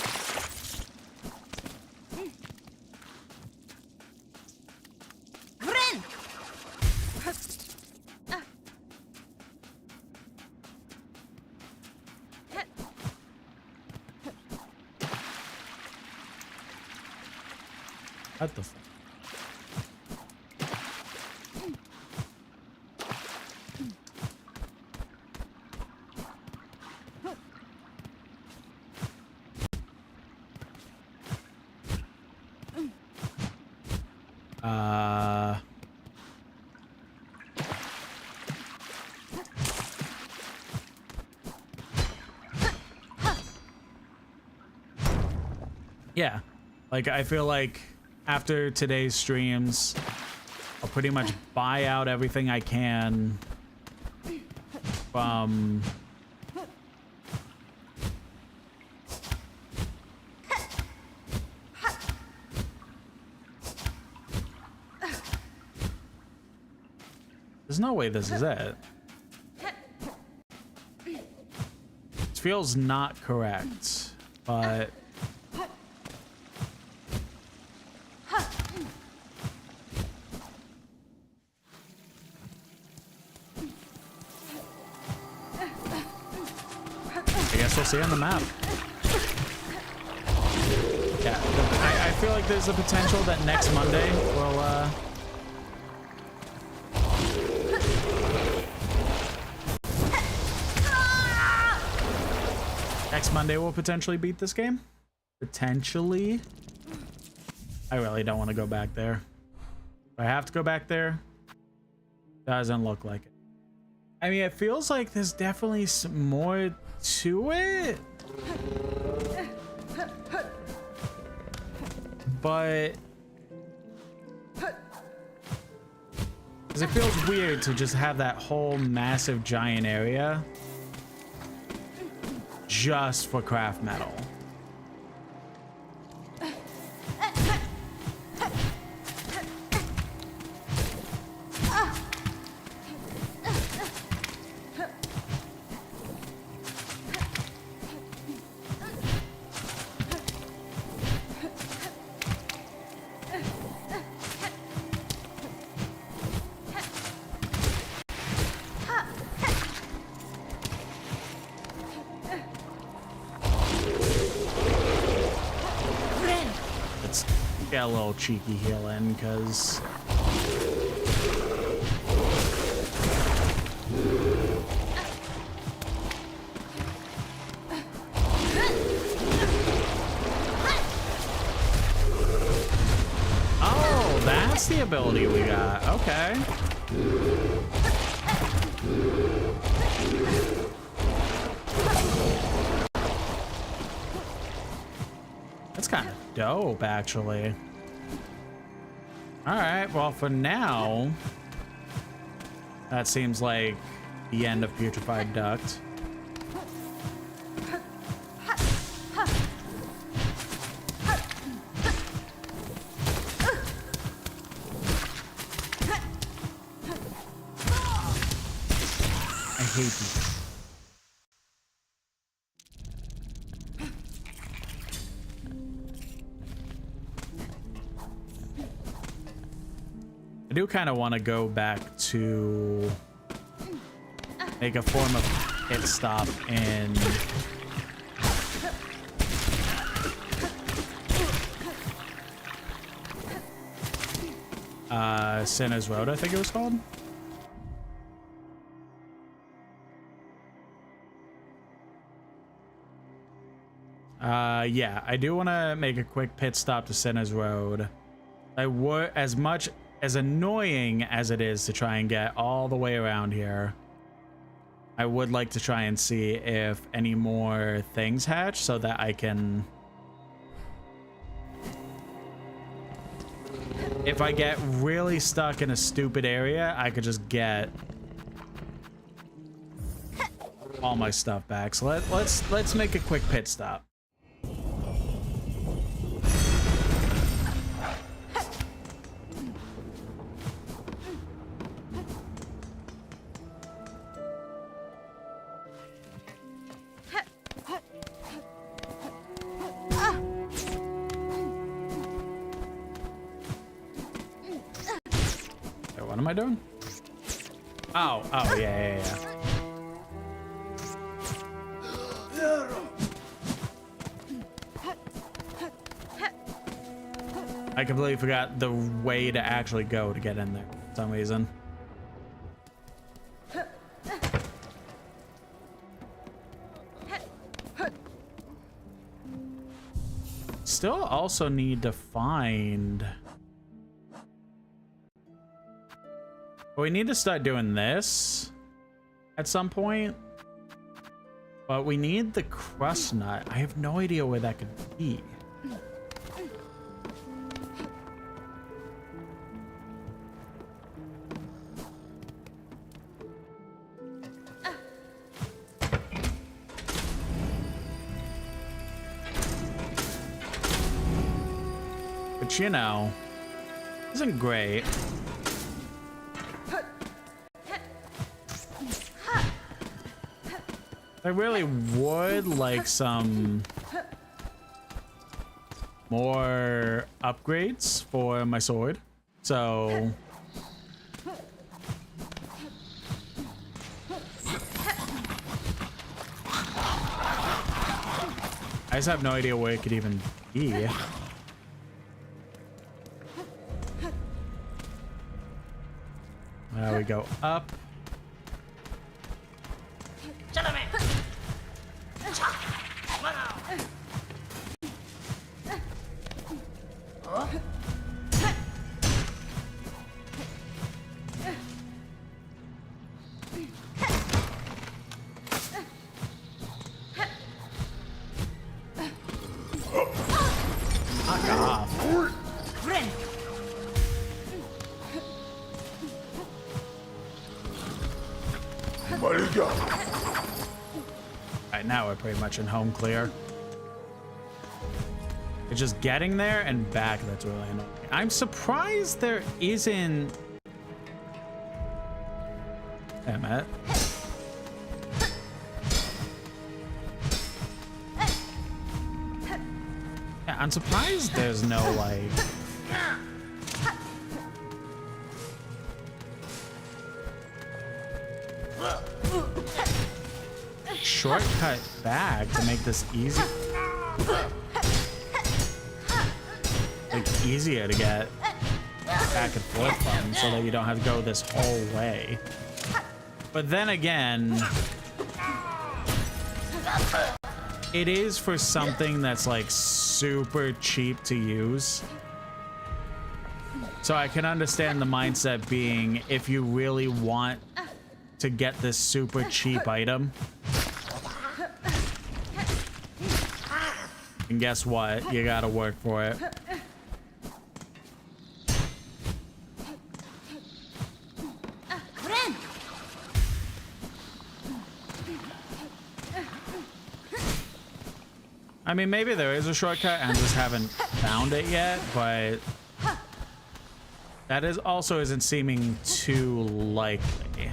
What the fuck? Yeah, like I feel like after today's streams, I'll pretty much buy out everything I can from there's no way this is it. It feels not correct, but we'll see on the map. Yeah, I feel like there's a potential that next Monday will potentially beat this game. Potentially. I really don't want to go back there. If I have to go back there, doesn't look like it. I mean, it feels like there's definitely some more to it, but because it feels weird to just have that whole massive giant area just for craft metal. A little cheeky healing because oh, that's the ability we got. Okay. That's kind of dope, actually. All right, well, for now, that seems like the end of Putrefied Duct. I hate these. I do kind of want to go back to make a form of pit stop in Sinner's Road, I think it was called. Yeah, I do want to make a quick pit stop to Sinner's Road. I would, as much as annoying as it is to try and get all the way around here, I would like to try and see if any more things hatch so that I can... If I get really stuck in a stupid area, I could just get all my stuff back. So let's make a quick pit stop. What am I doing? Oh, yeah. I completely forgot the way to actually go to get in there for some reason. Still also need to find... We need to start doing this at some point. But we need the crust nut. I have no idea where that could be. But you know, isn't great. I really would like some more upgrades for my sword. So I just have no idea where it could even be. There we go up. Alright, now we're pretty much in home clear. It's just getting there and back that's really annoying. I'm surprised there isn't... Damn it. Yeah, I'm surprised there's no, like... shortcut back to make this easy. Like, easier to get back and forth from so that you don't have to go this whole way. But then again, it is for something that's like super cheap to use. So I can understand the mindset being if you really want to get this super cheap item. And guess what? You gotta work for it. I mean, maybe there is a shortcut and I just haven't found it yet, but that is also isn't seeming too likely.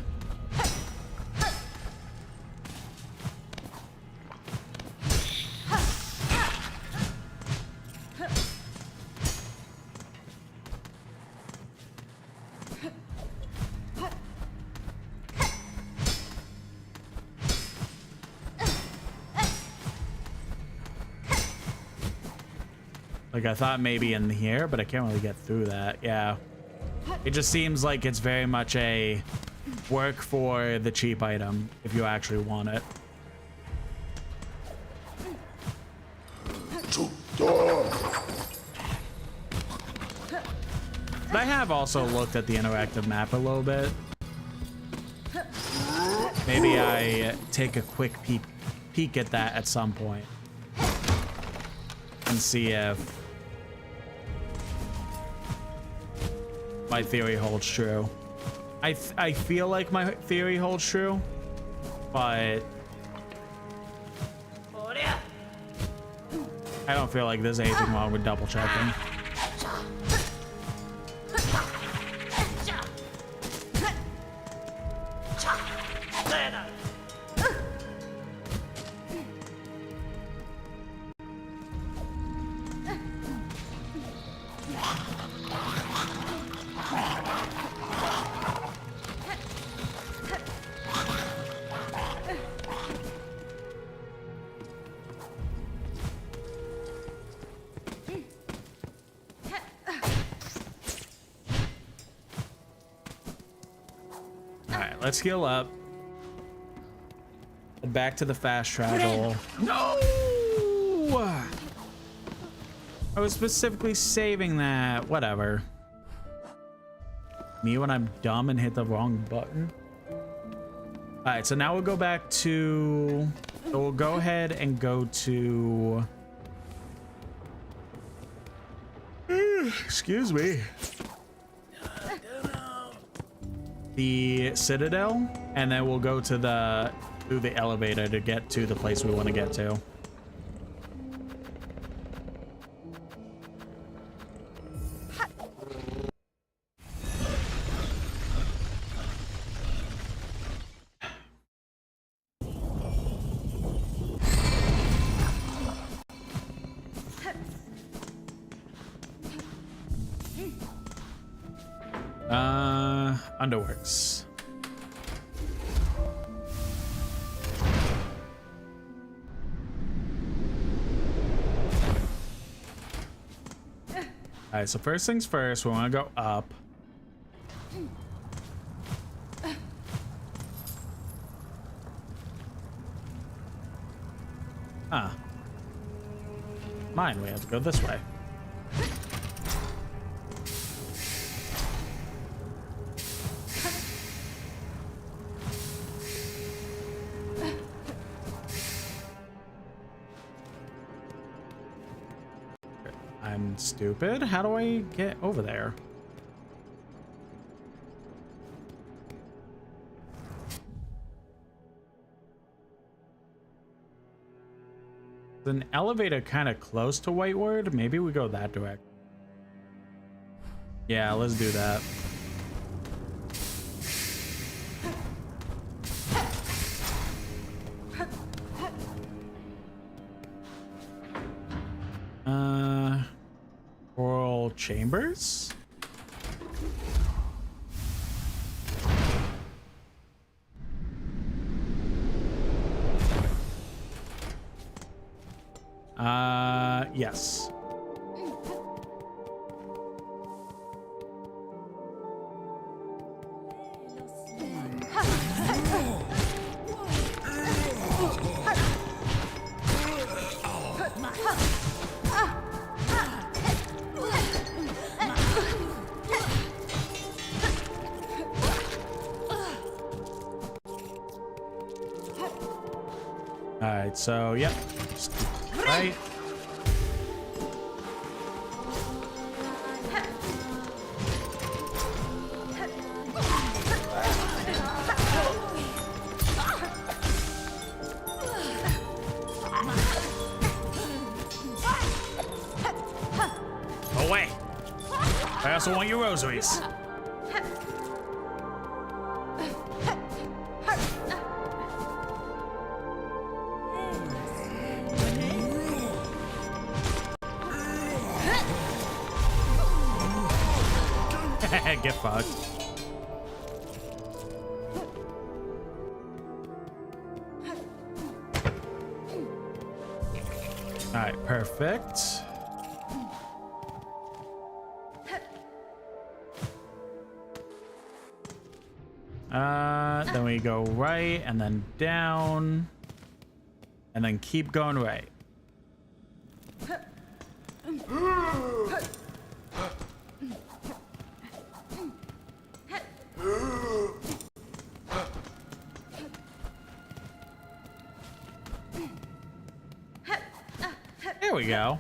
Like, I thought maybe in here, but I can't really get through that. Yeah. It just seems like it's very much a work for the cheap item if you actually want it. But I have also looked at the interactive map a little bit. Maybe I take a quick peek at that at some point and see if my theory holds true. I feel like my theory holds true, but I don't feel like there's anything wrong with double checking. Let's heal up. Back to the fast travel. No! I was specifically saving that. Whatever. Me when I'm dumb and hit the wrong button. All right, so now we'll go back to... So we'll go ahead and go to... Excuse me. The Citadel, and then we'll go to through the elevator to get to the place we want to get to. Underworks. All right, so first things first, we want to go up. Huh. Mine, we have to go this way. I'm stupid. How do I get over there? There's an elevator kind of close to Whiteward. Maybe we go that direction. Yeah, let's do that. Coral chambers? Yes. Alright, so, yep. Right. Away. I also want your rosaries. Get fucked. All right, perfect. Then we go right and then down and then keep going right. There we go.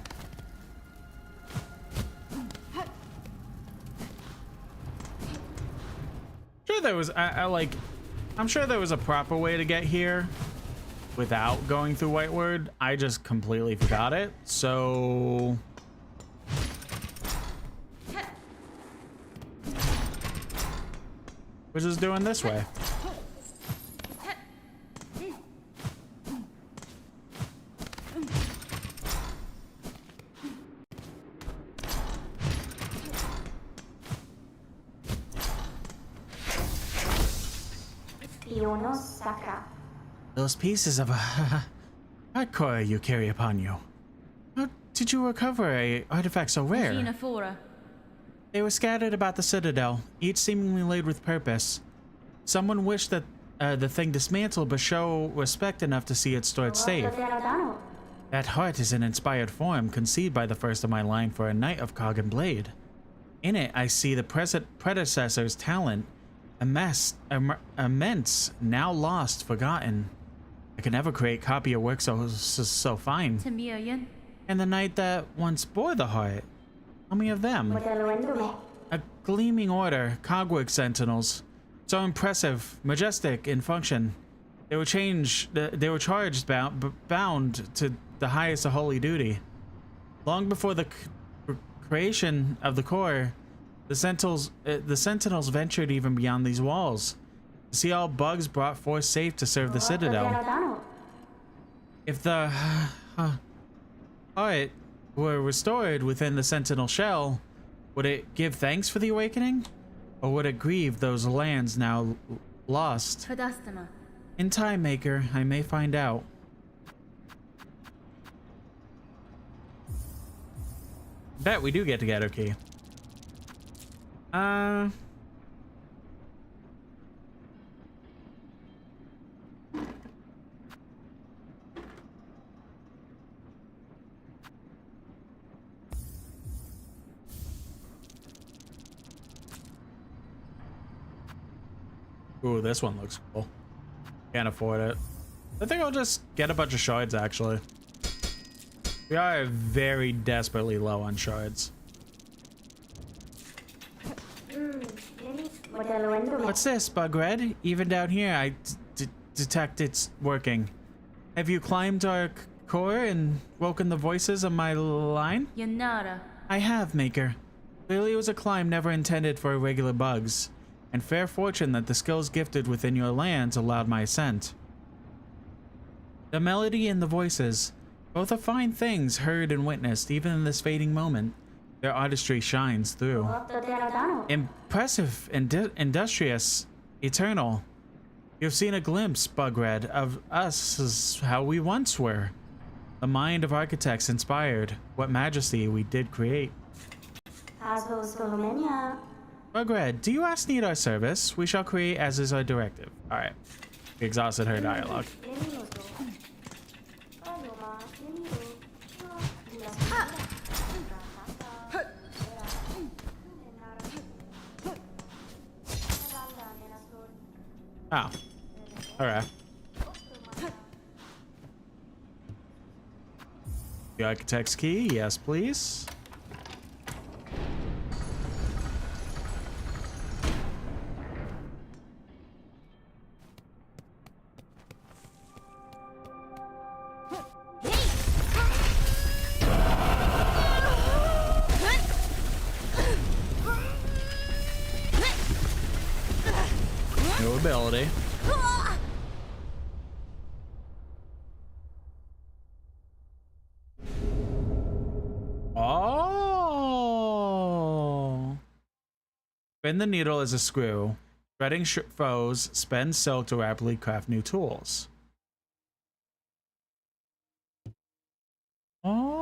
Sure there was I'm sure there was a proper way to get here without going through Whiteward. I just completely forgot it. So we're just doing this way. Those pieces of hardcore you carry upon you. How did you recover a artifact so rare? They were scattered about the citadel, each seemingly laid with purpose. Someone wished that the thing dismantled, but show respect enough to see it stored safe. That heart is an inspired form, conceived by the first of my line for a knight of cog and blade. In it, I see the predecessor's talent, immense, now lost, forgotten. I could never create copy of work so fine. And the knight that once bore the heart, how many of them? A gleaming order, cogwork sentinels, so impressive, majestic in function. They were charged, bound to the highest of holy duty. Long before the creation of the core, the sentinels ventured even beyond these walls, to see all bugs brought forth safe to serve the citadel. If the heart were restored within the sentinel shell, would it give thanks for the awakening? Or would it grieve those lands now lost? In time, Maker, I may find out. Bet we do get to Gato Key. Ooh, this one looks cool. Can't afford it. I think I'll just get a bunch of shards, actually. We are very desperately low on shards. What's this, Bugred? Even down here, I detect it's working. Have you climbed our core and woken the voices of my line? I have, Maker. Clearly it was a climb never intended for irregular bugs, and fair fortune that the skills gifted within your lands allowed my ascent. The melody and the voices, both are fine things heard and witnessed even in this fading moment. Their artistry shines through. Impressive, industrious, eternal. You've seen a glimpse, Bugred, of us as how we once were. The mind of architects inspired what majesty we did create. Bugred, do you ask need our service? We shall create as is our directive. Alright. We exhausted her dialogue. Oh. Alright. The architect's key, yes please. No ability. Oh. Spin the needle as a screw. Threading foes, spend silk to rapidly craft new tools. Oh.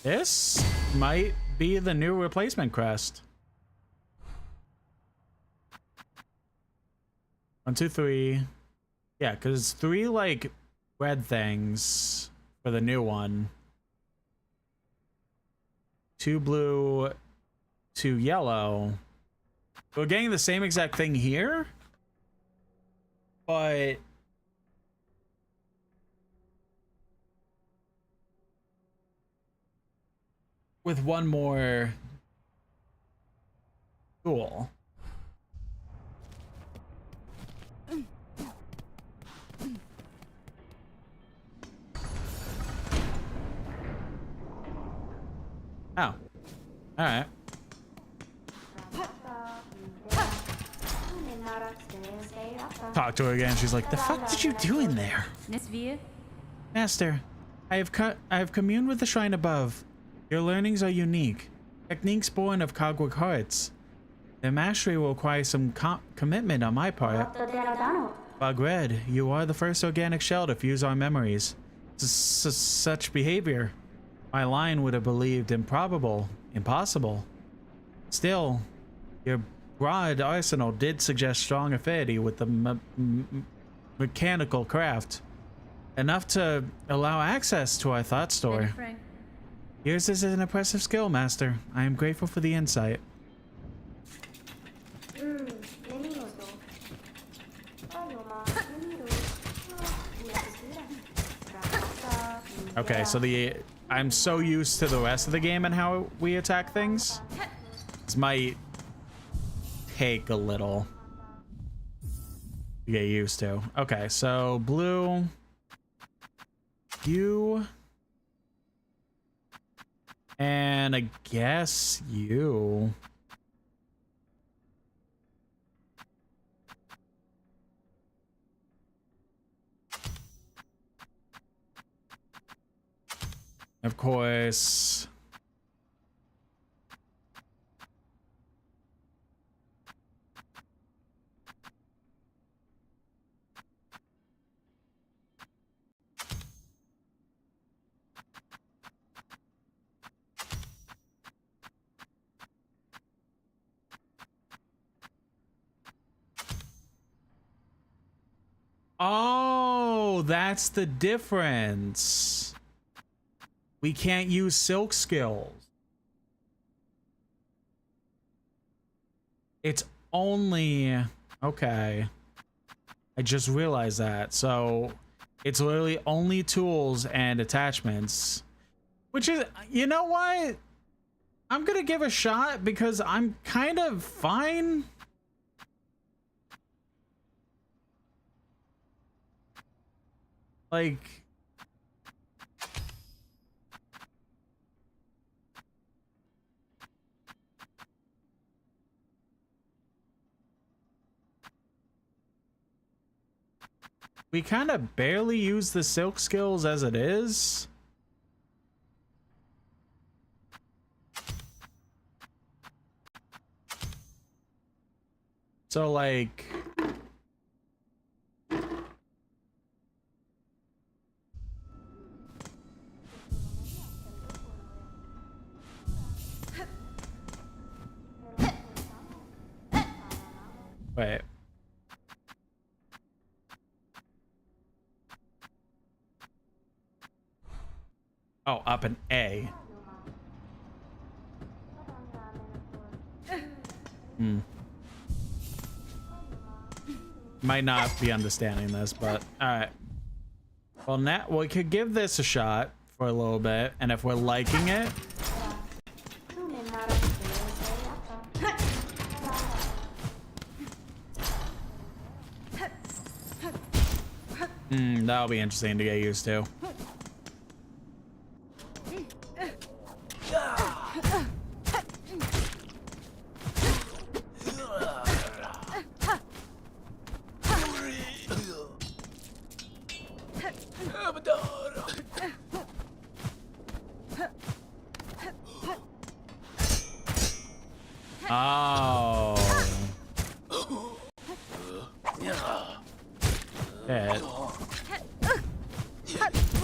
This might be the new replacement crest. 1, 2, 3. Yeah, because it's 3 like red things for the new one. 2 blue, 2 yellow. We're getting the same exact thing here, but with one more tool. Oh, all right. Talk to her again. She's like, "The fuck did you do in there?" Master, I have communed with the shrine above. Your learnings are unique. Techniques born of cogwork hearts. Their mastery will require some commitment on my part. Bagred, you are the first organic shell to fuse our memories. Such behavior, my line would have believed improbable, impossible. Still, your broad arsenal did suggest strong affinity with the mechanical craft. Enough to allow access to our thought store. Yours is an impressive skill, Master. I am grateful for the insight. Okay, so I'm so used to the rest of the game and how we attack things. This might take a little to get used to. Okay, so blue, you, and I guess you. Of course. Oh, that's the difference. We can't use silk skills. It's only... Okay. I just realized that. So it's literally only tools and attachments. Which is... You know what? I'm gonna give a shot because I'm kind of fine. Like... We kind of barely use the silk skills as it is. So like... Wait. Oh, up an A. Might not be understanding this, but alright. Well, now we could give this a shot for a little bit, and if we're liking it... That'll be interesting to get used to. Oh. Shit.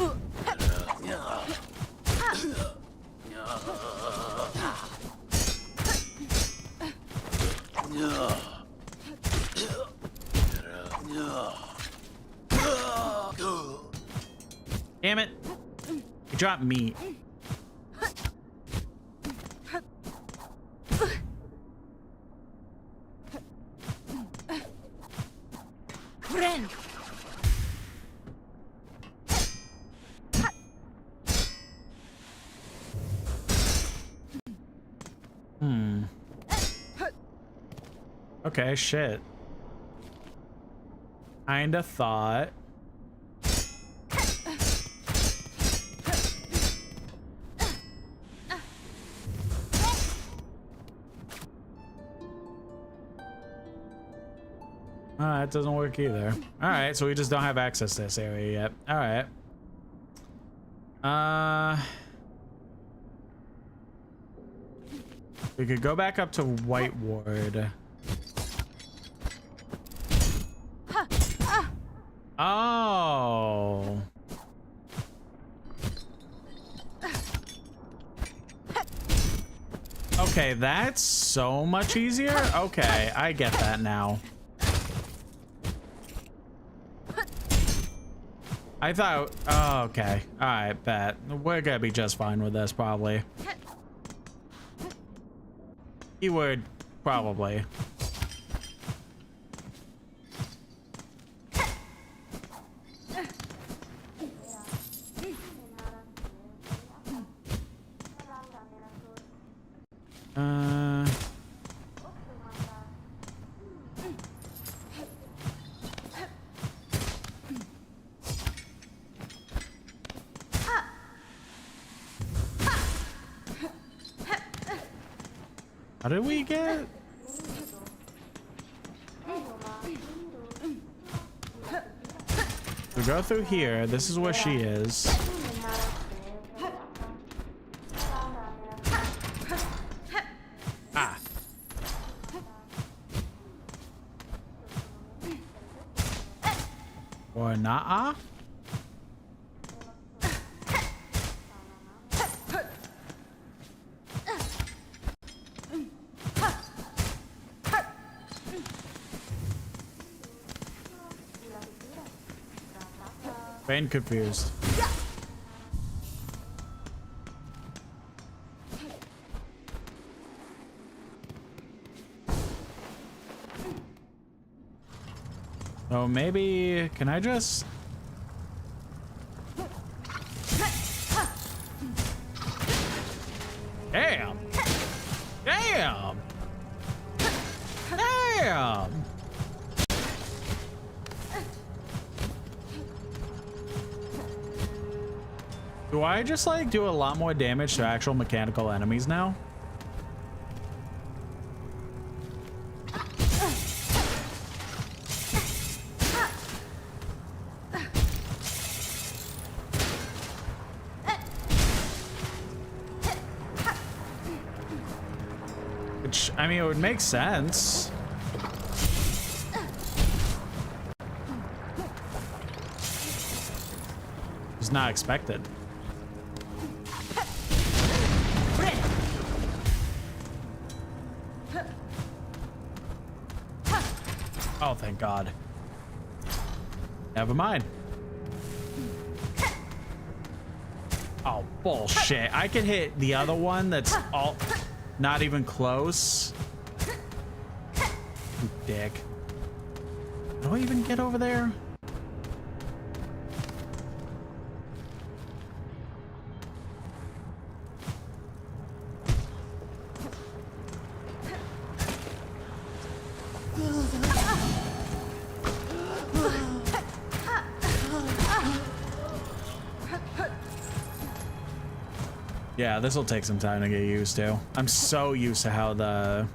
Damn it. You dropped meat. Friend. Okay, shit. Kinda thought. That doesn't work either. Alright, so we just don't have access to this area yet. Alright. We could go back up to White Ward. Oh. Okay, that's so much easier. Okay, I get that now. I thought, oh, okay. All right, bet. We're gonna be just fine with this, probably. Keyword, probably. How did we get? We go through here. This is where she is. Ah. Or not? Been confused. Oh, maybe can I just? Damn! Damn! Damn! Do I just like do a lot more damage to actual mechanical enemies now? Which, I mean, it would make sense. It's not expected. Oh, thank God. Never mind. Oh, bullshit. I could hit the other one that's all not even close. You dick. Do I even get over there? Yeah, this will take some time to get used to. I'm so used to how the...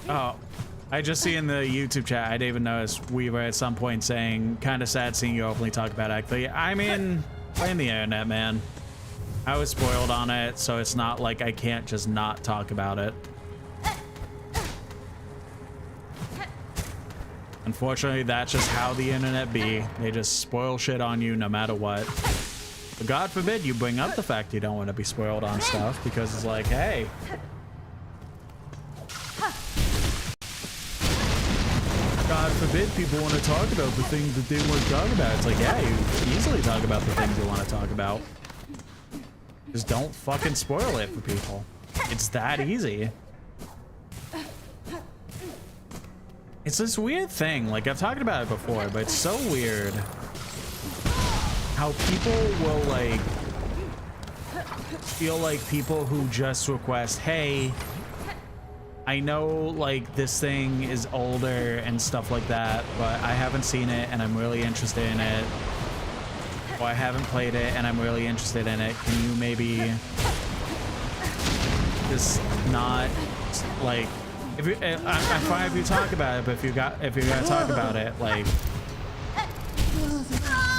Oh, I just see in the YouTube chat, I didn't even notice we were at some point saying, kind of sad seeing you openly talk about Actually. I mean... Playing the internet, man. I was spoiled on it, so it's not like I can't just not talk about it. Unfortunately, that's just how the internet be. They just spoil shit on you no matter what. But God forbid you bring up the fact you don't want to be spoiled on stuff, because it's like, hey. God forbid people want to talk about the things that they want to talk about. It's like, yeah, you easily talk about the things you want to talk about. Just don't fucking spoil it for people. It's that easy. It's this weird thing, like I've talked about it before, but it's so weird how people will like feel like people who just request, hey, I know like this thing is older and stuff like that, but I haven't seen it and I'm really interested in it. Or I haven't played it and I'm really interested in it. Can you maybe just not like, if you, I'm fine if you talk about it, but if you're gonna talk about it, like,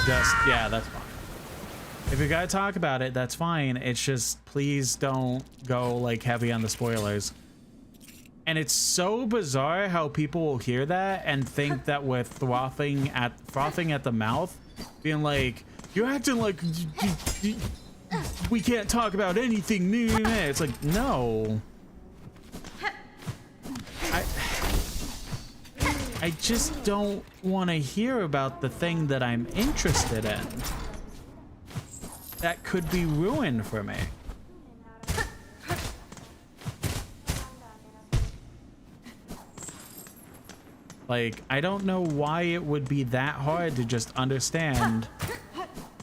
just, yeah, that's fine. If you gotta talk about it, that's fine. It's just, please don't go like heavy on the spoilers. And it's so bizarre how people will hear that and think that we're frothing at the mouth, being like, you're acting like we can't talk about anything new. It's like, no. I just don't want to hear about the thing that I'm interested in. That could be ruined for me. Like, I don't know why it would be that hard to just understand,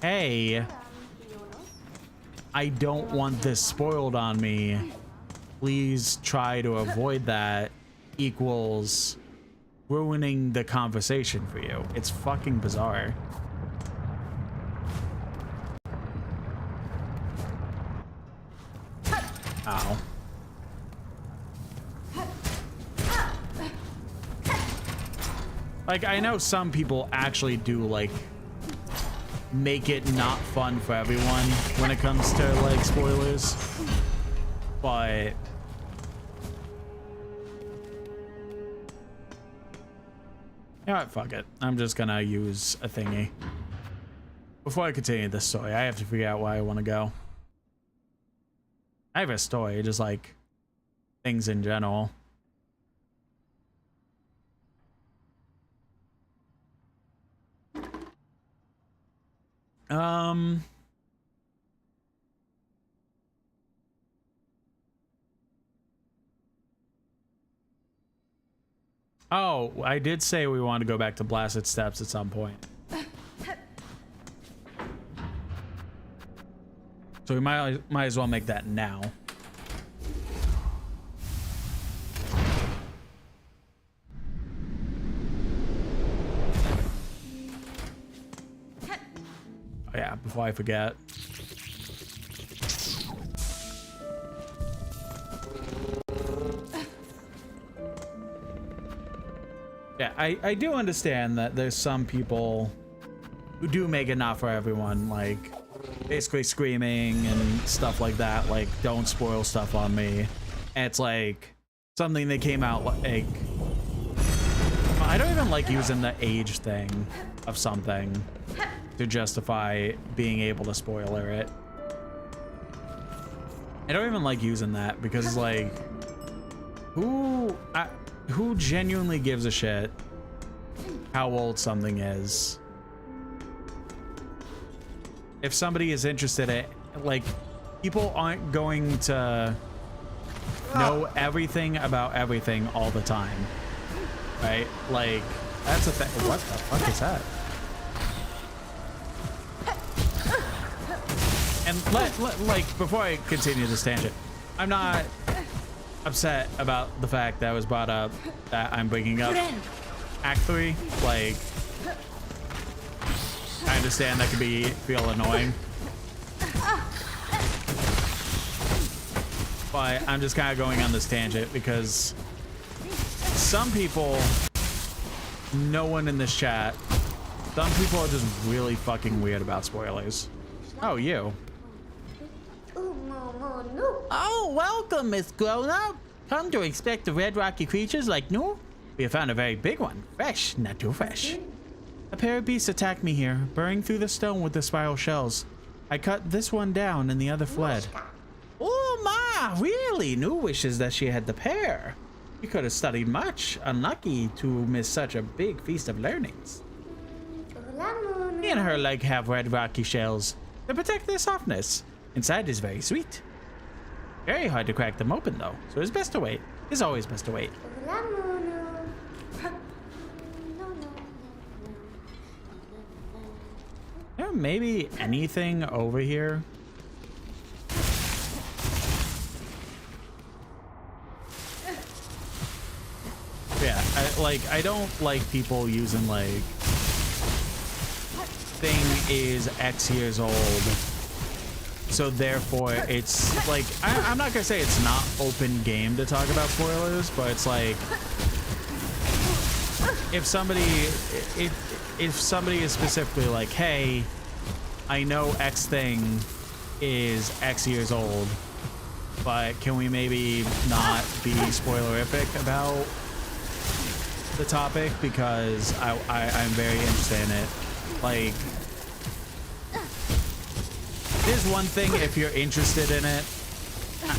hey, I don't want this spoiled on me. Please try to avoid that equals ruining the conversation for you. It's fucking bizarre. Ow. Like, I know some people actually do, like, make it not fun for everyone when it comes to, like, spoilers. But you know what, fuck it. I'm just gonna use a thingy. Before I continue this story, I have to figure out where I want to go. I have a story, just like things in general. Oh, I did say we wanted to go back to Blasted Steps at some point. So we might as well make that now. Oh yeah, before I forget. Yeah, I do understand that there's some people who do make it not for everyone, like basically screaming and stuff like that, like don't spoil stuff on me. And it's like something that came out like, I don't even like using the age thing of something to justify being able to spoiler it. I don't even like using that because it's like, who genuinely gives a shit how old something is? If somebody is interested in, like, people aren't going to know everything about everything all the time, right? Like, that's a thing. What the fuck is that? And like, before I continue this tangent, I'm not upset about the fact that was brought up that I'm bringing up Act 3. Like, I understand that could feel annoying, but I'm just kind of going on this tangent because some people, no one in this chat, some people are just really fucking weird about spoilers. Oh, you. Oh, welcome, Miss Grown-Up. Come to expect the red rocky creatures like new? We have found a very big one. Fresh, not too fresh. A pair of beasts attacked me here, burrowing through the stone with the spiral shells. I cut this one down and the other fled. Oh, ma, really? New wishes that she had the pair. You could have studied much. Unlucky to miss such a big feast of learnings. Me and her leg have red rocky shells. They protect their softness. Inside is very sweet. Very hard to crack them open though, so it's best to wait. It's always best to wait. There may be anything over here. Yeah, I don't like people using like thing is X years old, so therefore it's like I'm not gonna say it's not open game to talk about spoilers, but it's like if somebody is specifically like, hey, I know X thing is X years old, but can we maybe not be spoilerific about the topic, because I'm very interested in it. Like, there's one thing if you're interested in it,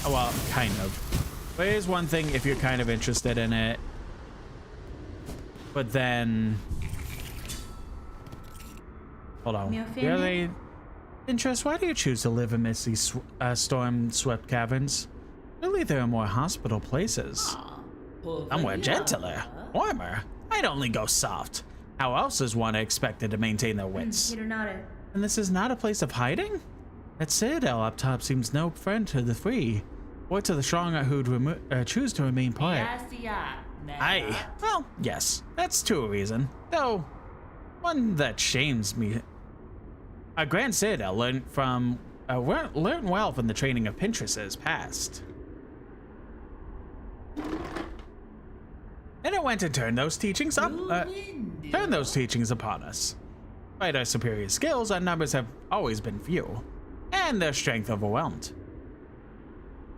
well, kind of, but here's one thing if you're kind of interested in it, but then hold on, really interest, why do you choose to live amidst these storm-swept caverns? Really, there are more hospital places. Somewhere gentler, warmer. I'd only go soft. How else is one expected to maintain their wits? And this is not a place of hiding? That citadel up top seems no friend to the free, or to the strong who'd choose to remain quiet. Aye, well, yes, that's too a reason, though one that shames me. A Grand Citadel learned well from the training of Pinterests past. And it went and turned those teachings upon us. Despite our superior skills, our numbers have always been few, and their strength overwhelmed.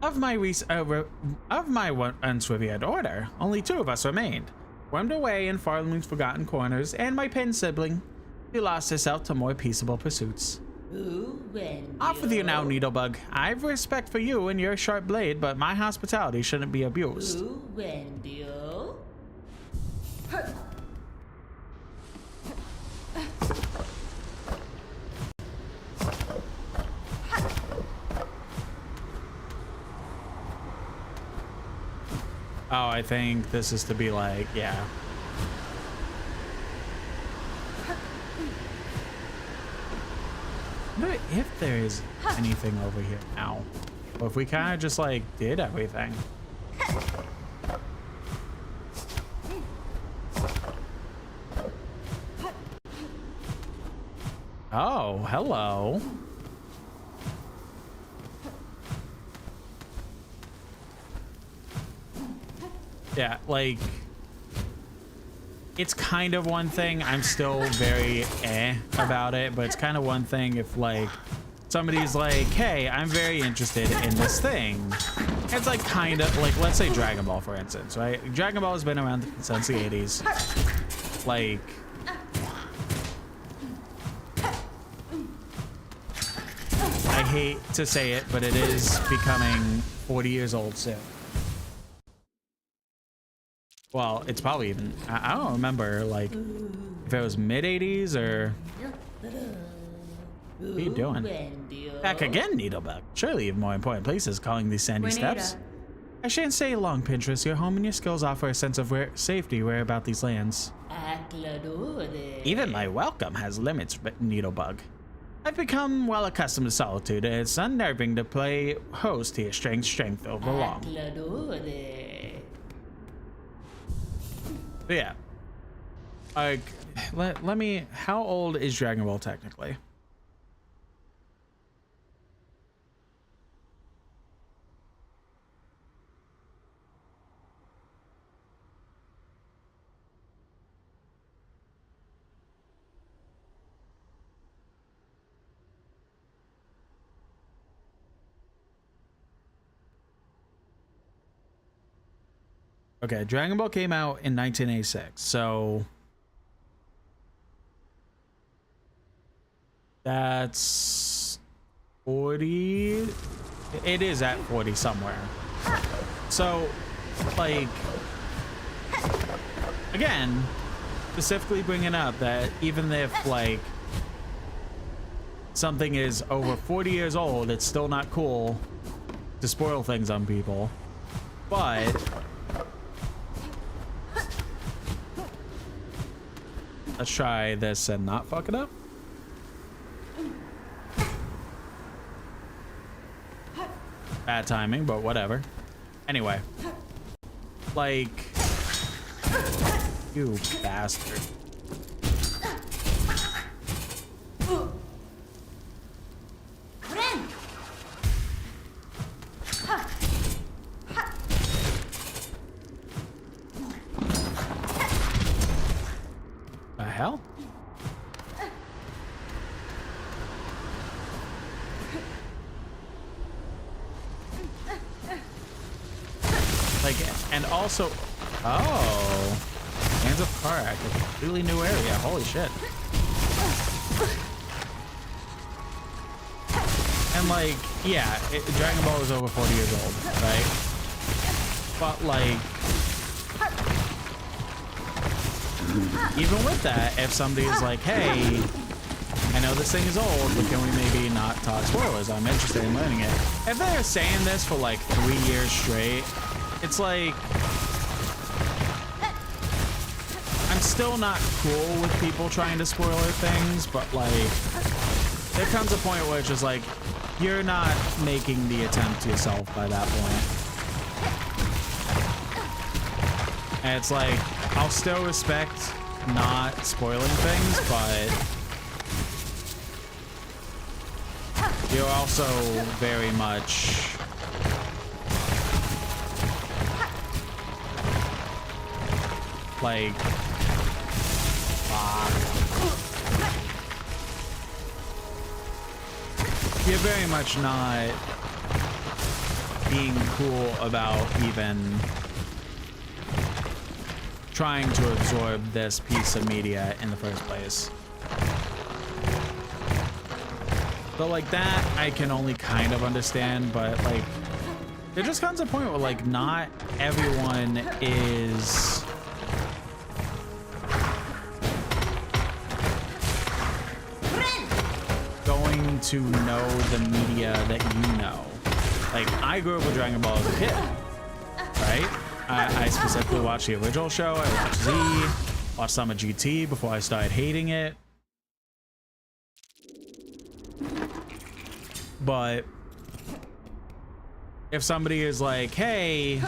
Of my once revered order, only 2 of us remained, wormed away in Farling's forgotten corners, and my pin sibling, who lost herself to more peaceable pursuits. Off with you now, Needlebug. I've respect for you and your sharp blade, but my hospitality shouldn't be abused. Oh, I think this is to be like, yeah. But if there is anything over here now, or if we kind of just like did everything. Oh, hello. Yeah, like, it's kind of one thing. I'm still very about it, but it's kind of one thing if like somebody's like, hey, I'm very interested in this thing. It's like kind of like, let's say Dragon Ball, for instance, right? Dragon Ball has been around since the 80s. Like, I hate to say it, but it is becoming 40 years old soon. Well, it's probably even, I don't remember, like, if it was mid-80s or... What are you doing? Back again, Needlebug. Surely you have more important places calling these sandy steps. I shan't stay long, Pinterest. Your home and your skills offer a sense of safety rare about these lands. Even my welcome has limits, Needlebug. I've become well accustomed to solitude, and it's unnerving to play host to your strength over long. But yeah, like, let me, how old is Dragon Ball technically? Okay, Dragon Ball came out in 1986, so that's 40. It is at 40 somewhere. So, like, again, specifically bringing up that even if, like, something is over 40 years old, it's still not cool to spoil things on people. But let's try this and not fuck it up. Bad timing, but whatever. Anyway, like, you bastard. The hell? Like, and also, oh, Hands of Karak, a completely new area. Holy shit. And like, yeah, Dragon Ball is over 40 years old, right? But like, even with that, if somebody is like, hey, I know this thing is old, but can we maybe not talk spoilers? I'm interested in learning it. If they're saying this for like 3 years straight, it's like, I'm still not cool with people trying to spoiler things, but like, there comes a point where it's just like, you're not making the attempt yourself by that point. And it's like, I'll still respect not spoiling things, but you're also very much like, you're very much not being cool about even trying to absorb this piece of media in the first place. But like that, I can only kind of understand, but like, there just comes a point where like, not everyone is going to know the media that you know. Like, I grew up with Dragon Ball as a kid, right? I specifically watched the original show. I watched Z, watched some of GT before I started hating it. But if somebody is like, hey,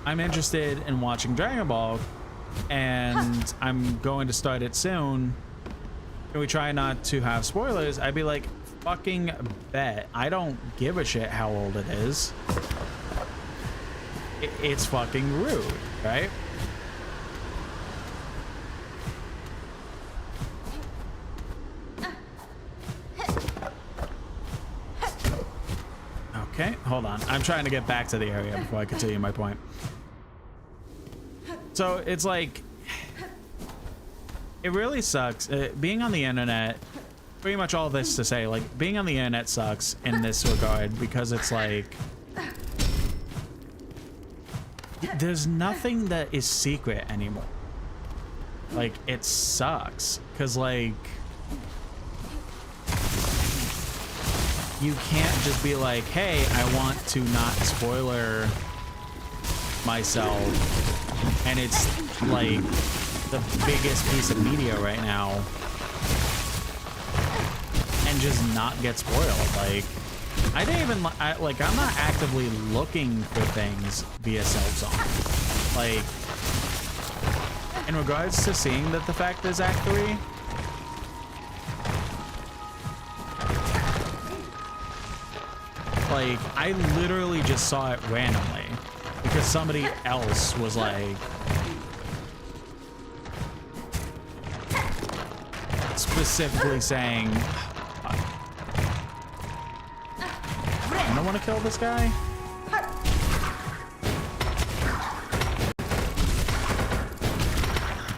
I'm interested in watching Dragon Ball and I'm going to start it soon, can we try not to have spoilers? I'd be like, fucking bet. I don't give a shit how old it is. It's fucking rude, right? Okay, hold on. I'm trying to get back to the area before I continue my point. So it's like, it really sucks. Being on the internet, pretty much all this to say, like, being on the internet sucks in this regard because it's like, there's nothing that is secret anymore. Like, it sucks because like, you can't just be like, hey, I want to not spoiler myself, and it's like the biggest piece of media right now, and just not get spoiled. Like, I didn't even like, I'm not actively looking for things via Silksong. Like, in regards to seeing that the fact is Act 3, like, I literally just saw it randomly because somebody else was like specifically saying, I don't want to kill this guy.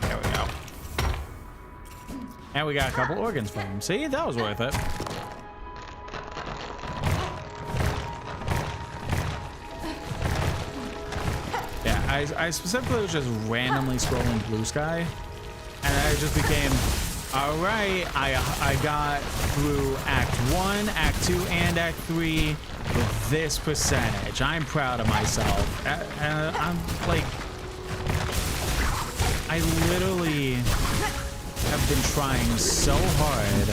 There we go. And we got a couple organs from him. See, that was worth it. Yeah, I specifically was just randomly scrolling Blue Sky, and I just became, all right, I got through Act 1, Act 2, and Act 3 with this percentage. I'm proud of myself. I'm like, I literally have been trying so hard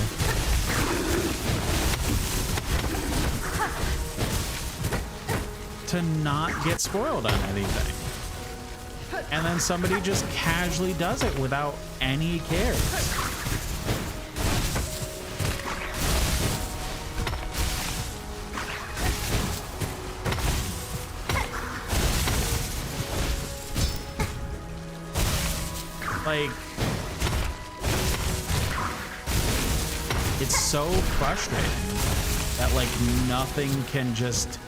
to not get spoiled on anything. And then somebody just casually does it without any cares. Like, it's so frustrating that like nothing can just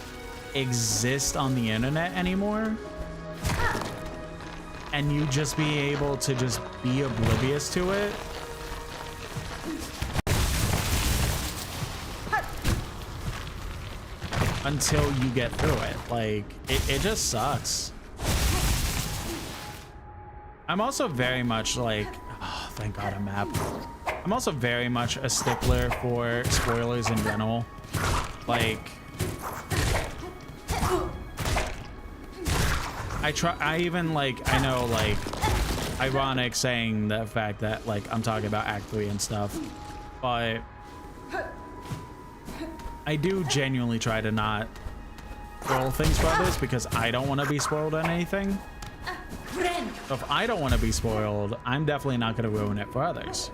exist on the internet anymore, and you just be able to just be oblivious to it. Until you get through it. Like, it just sucks. I'm also very much like, oh, thank God a map. I'm also very much a stickler for spoilers in general. Like, I even like, I know like, ironic saying the fact that like I'm talking about Act 3 and stuff, but I do genuinely try to not spoil things for others because I don't want to be spoiled on anything. So if I don't want to be spoiled, I'm definitely not going to ruin it for others.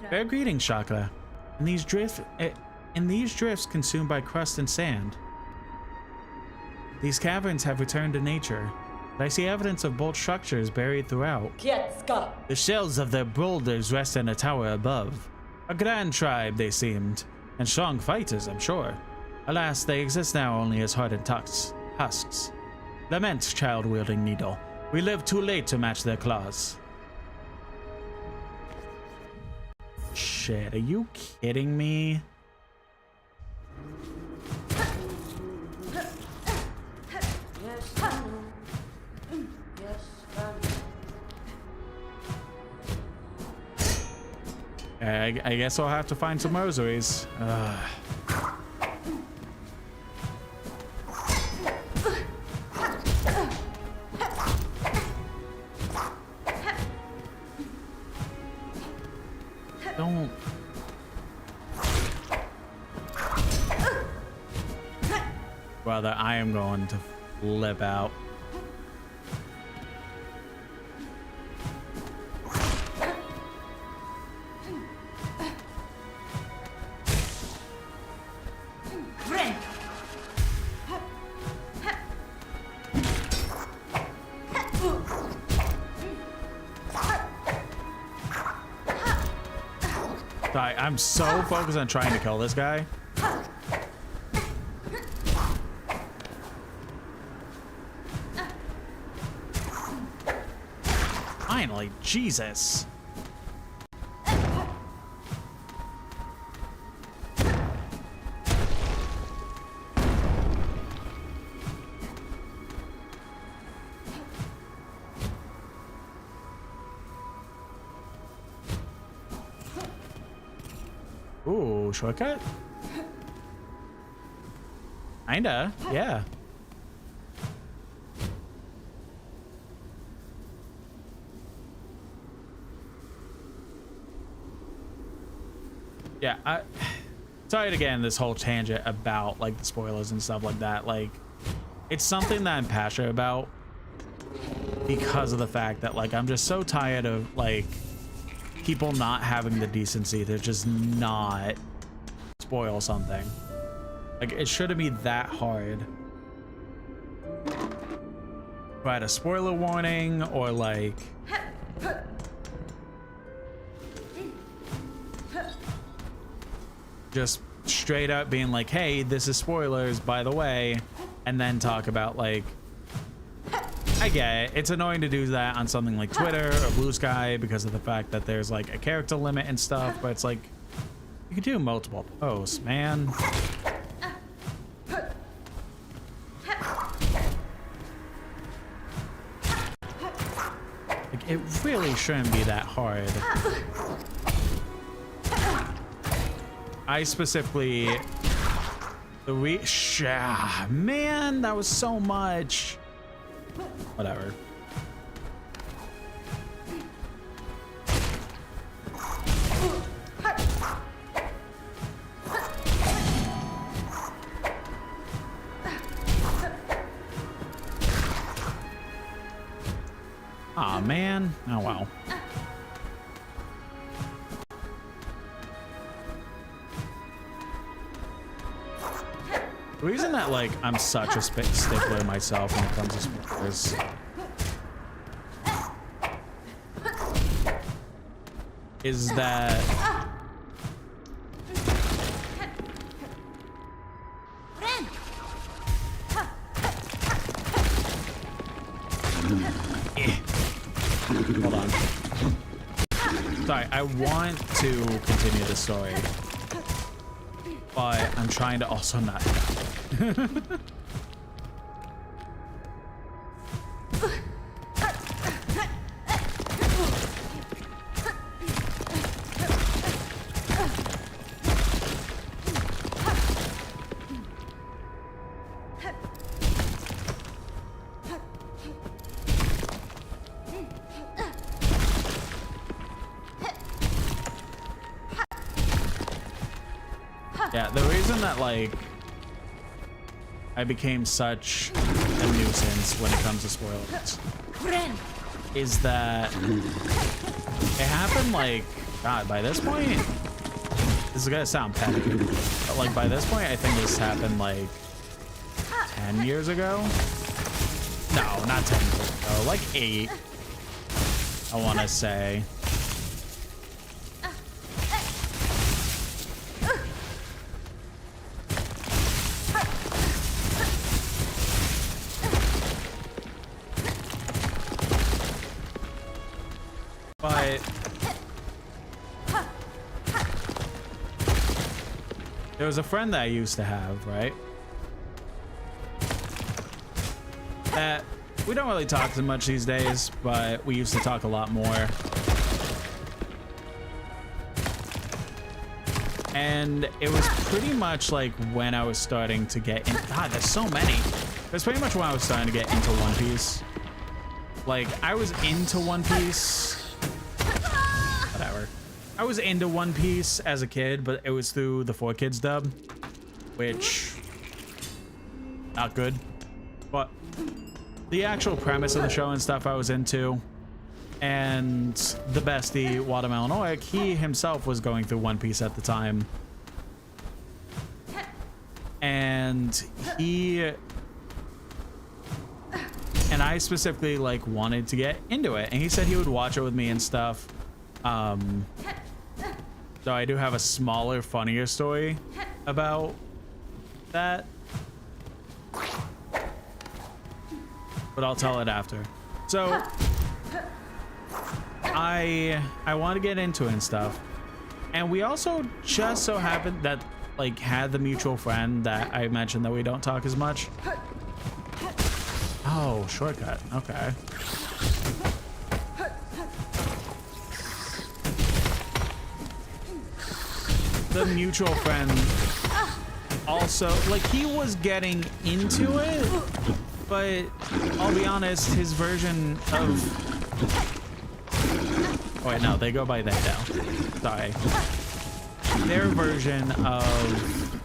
Fair greetings, Chakra. In these drifts consumed by crust and sand, these caverns have returned to nature, but I see evidence of bold structures buried throughout. The shells of their boulders rest in a tower above. A grand tribe they seemed, and strong fighters, I'm sure. Alas, they exist now only as hardened husks. Lament, child-wielding needle. We lived too late to match their claws. Shit, are you kidding me? I guess I'll have to find some rosaries. Don't. Brother, I am going to flip out. I'm so focused on trying to kill this guy. Finally, Jesus. Ooh, shortcut? Kinda, yeah. Yeah, sorry to get in this whole tangent about like the spoilers and stuff like that. Like, it's something that I'm passionate about because of the fact that like I'm just so tired of like people not having the decency to just not spoil something. Like, it shouldn't be that hard. Provide a spoiler warning or like just straight up being like, hey, this is spoilers, by the way, and then talk about like, I get it. It's annoying to do that on something like Twitter or Blue Sky because of the fact that there's like a character limit and stuff, but it's like, you can do multiple posts, man. Like, it really shouldn't be that hard. I specifically, man, that was so much. Whatever. Aw, man. Oh, wow. The reason that, like, I'm such a stickler myself when it comes to spoilers is that hold on. Sorry, I want to continue the story, but I'm trying to also not. Yeah, the reason that, like, I became such a nuisance when it comes to spoilers is that it happened, like, God, by this point, this is gonna sound petty, but, like, by this point, I think this happened, like, 10 years ago? No, not 10 years ago, like 8, I want to say. But there was a friend that I used to have, right? That we don't really talk as much these days, but we used to talk a lot more. And it was pretty much like when I was starting to get in. God, there's so many. It was pretty much when I was starting to get into One Piece. Like, I was into One Piece. Whatever. I was into One Piece as a kid, but it was through the 4Kids dub, which not good. But the actual premise of the show and stuff I was into, and the bestie Watermelon Oik, he himself was going through One Piece at the time, and I specifically like wanted to get into it, and he said he would watch it with me and stuff. So I do have a smaller, funnier story about that, but I'll tell it after. So I want to get into it and stuff, and we also just so happened that like had the mutual friend that I mentioned that we don't talk as much. Oh, shortcut. Okay. The mutual friend also, like, he was getting into it, but I'll be honest, his version of... Oh, wait, no, they go by they now. Sorry. Their version of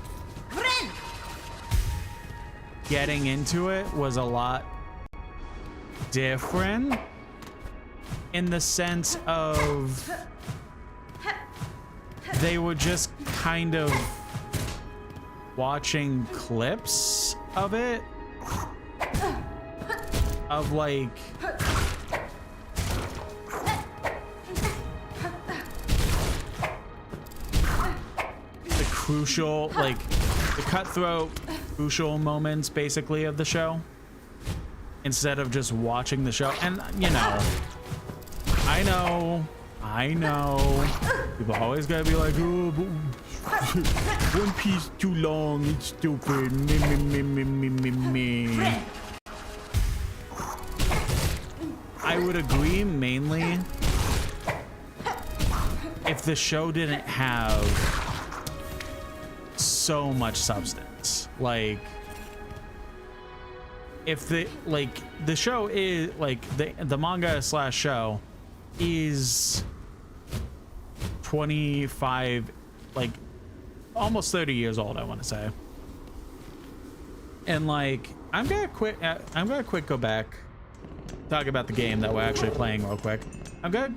getting into it was a lot different in the sense of they were just kind of watching clips of it, of like the crucial, like the cutthroat, crucial moments basically of the show, instead of just watching the show. And you know, I know, people always gotta be like, oh, but One Piece too long, it's stupid. Me. I would agree mainly if the show didn't have so much substance. Like, if the show is like the manga / show is 25, like almost 30 years old, I want to say. And like, I'm gonna quick go back, talk about the game that we're actually playing real quick. I'm good.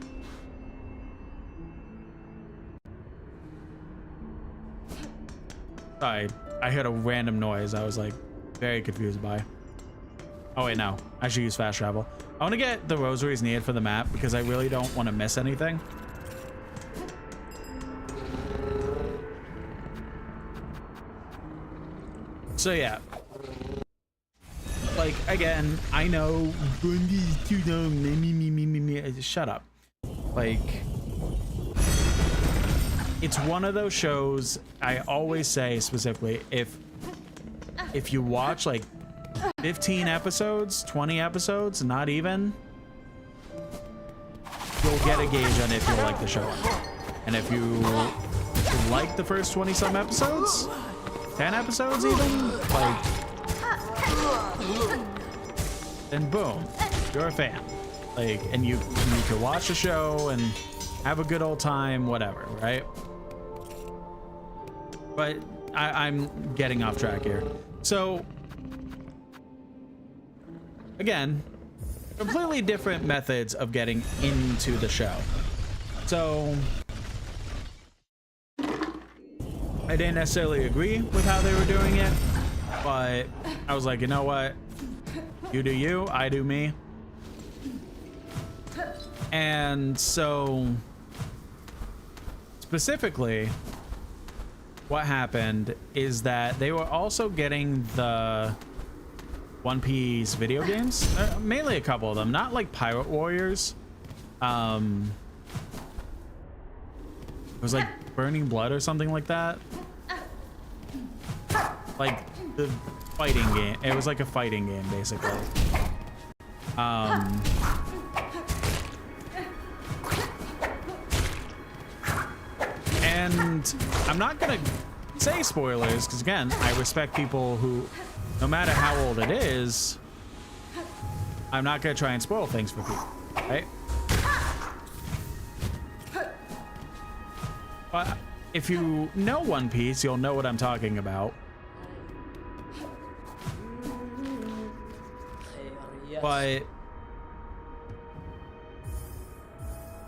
Sorry, I heard a random noise. I was like very confused by. Oh wait, no, I should use fast travel. I want to get the rosaries needed for the map because I really don't want to miss anything. So yeah, like again, I know Bundy's too dumb. Me. Shut up. Like, it's one of those shows. I always say specifically, if you watch like 15 episodes, 20 episodes, not even, you'll get a gauge on if you like the show. And if you like the first 20 some episodes, 10 episodes even, like, then boom, you're a fan. Like, and you can watch the show and have a good old time, whatever, right? But I'm getting off track here. So again, completely different methods of getting into the show. So I didn't necessarily agree with how they were doing it, but I was like, you know what? You do you, I do me. And so specifically, what happened is that they were also getting the One Piece video games, mainly a couple of them, not like Pirate Warriors. It was like Burning Blood or something like that. Like the fighting game. It was like a fighting game, basically. And I'm not gonna say spoilers, because again, I respect people who, no matter how old it is, I'm not gonna try and spoil things for people, right? But if you know One Piece, you'll know what I'm talking about. But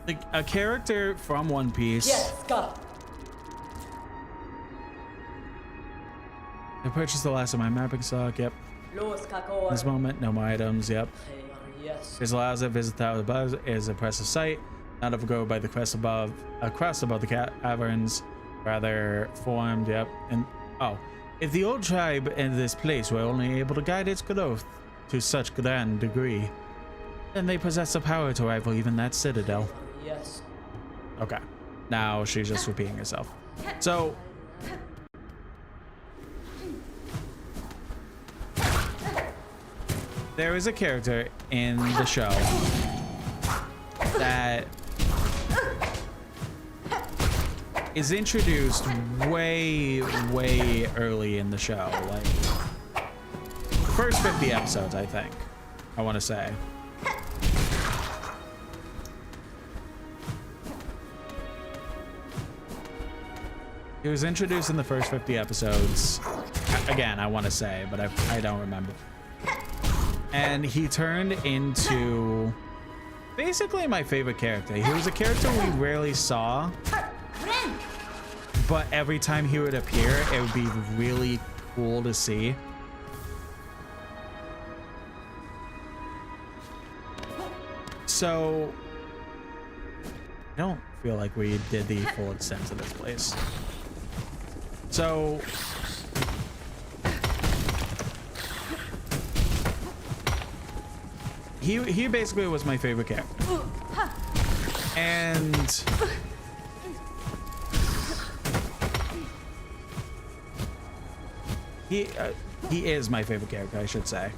like a character from One Piece. Yes, go. I purchased the last of my mapping stock. Yep. This moment, no more items. Yep. This allows a visit that above is impressive sight. Not overgrown by the crest above, a crest above the caverns, rather formed. Yep. And oh, if the old tribe in this place were only able to guide its growth to such grand degree, then they possess the power to rival even that citadel. Yes. Okay. Now she's just repeating herself. So there is a character in the show that is introduced way early in the show, like first 50 episodes, I think, I want to say. He was introduced in the first 50 episodes. Again, I want to say, but I don't remember. And he turned into basically my favorite character. He was a character we rarely saw, but every time he would appear, it would be really cool to see. So I don't feel like we did the full extent of this place. So he basically was my favorite character, and he is my favorite character, I should say.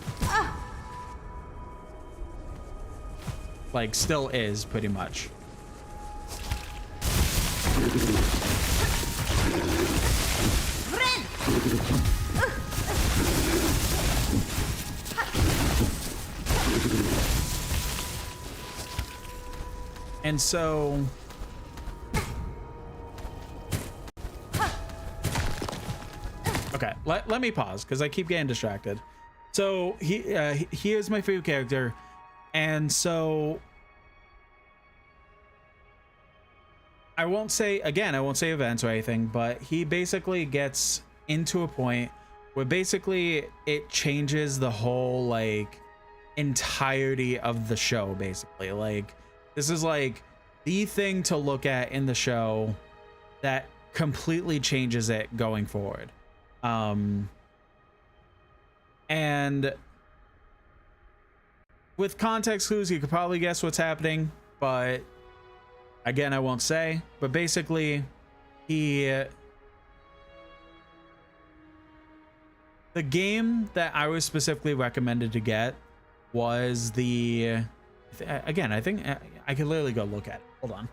Like, still is, pretty much. And so okay, let me pause because I keep getting distracted. So he is my favorite character, and so I won't say events or anything, but he basically gets into a point where basically it changes the whole like entirety of the show. Basically, like, this is like the thing to look at in the show that completely changes it going forward. And with context clues, you could probably guess what's happening, but again, I won't say. But basically, the game that I was specifically recommended to get was the, again, I think I could literally go look at it. Hold on.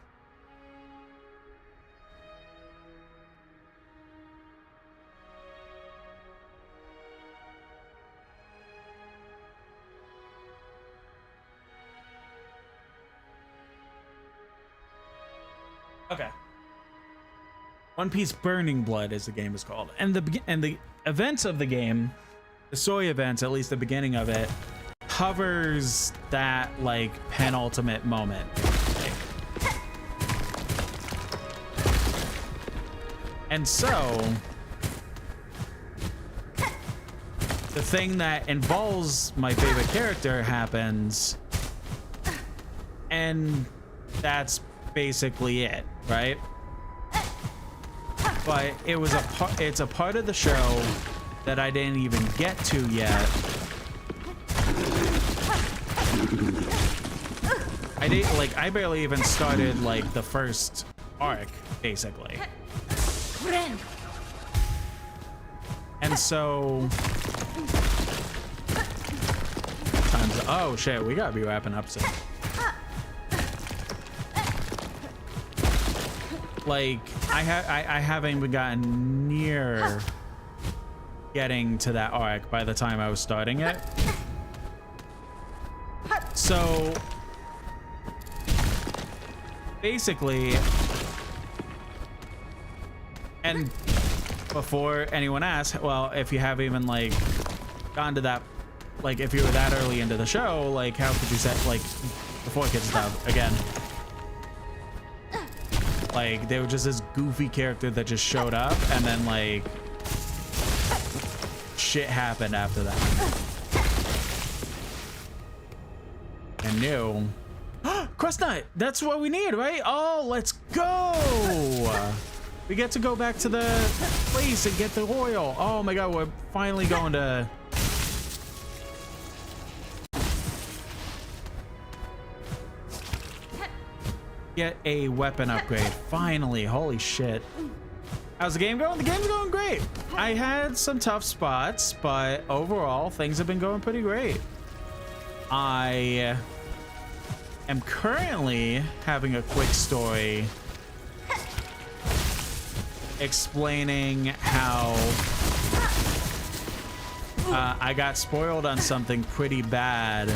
Okay. One Piece Burning Blood is the game is called, and the events of the game, the story events, at least the beginning of it, covers that like penultimate moment. And so the thing that involves my favorite character happens, and that's basically it, right? But it's a part of the show that I didn't even get to yet. I barely even started like the first arc, basically. And so oh shit, we gotta be wrapping up soon. Like, I haven't even gotten near getting to that arc by the time I was starting it. So basically, and before anyone asks, well, if you haven't even like gone to that, like if you were that early into the show, like how could you set, like, before kids stuff again, like they were just this goofy character that just showed up, and then like shit happened after that. And new Crust Nut, that's what we need, right? Oh, let's go. We get to go back to the place and get the oil. Oh my god, we're finally going to get a weapon upgrade. Finally, holy shit. How's the game going? The game's going great. I had some tough spots, but overall things have been going pretty great. I am currently having a quick story explaining how I got spoiled on something pretty bad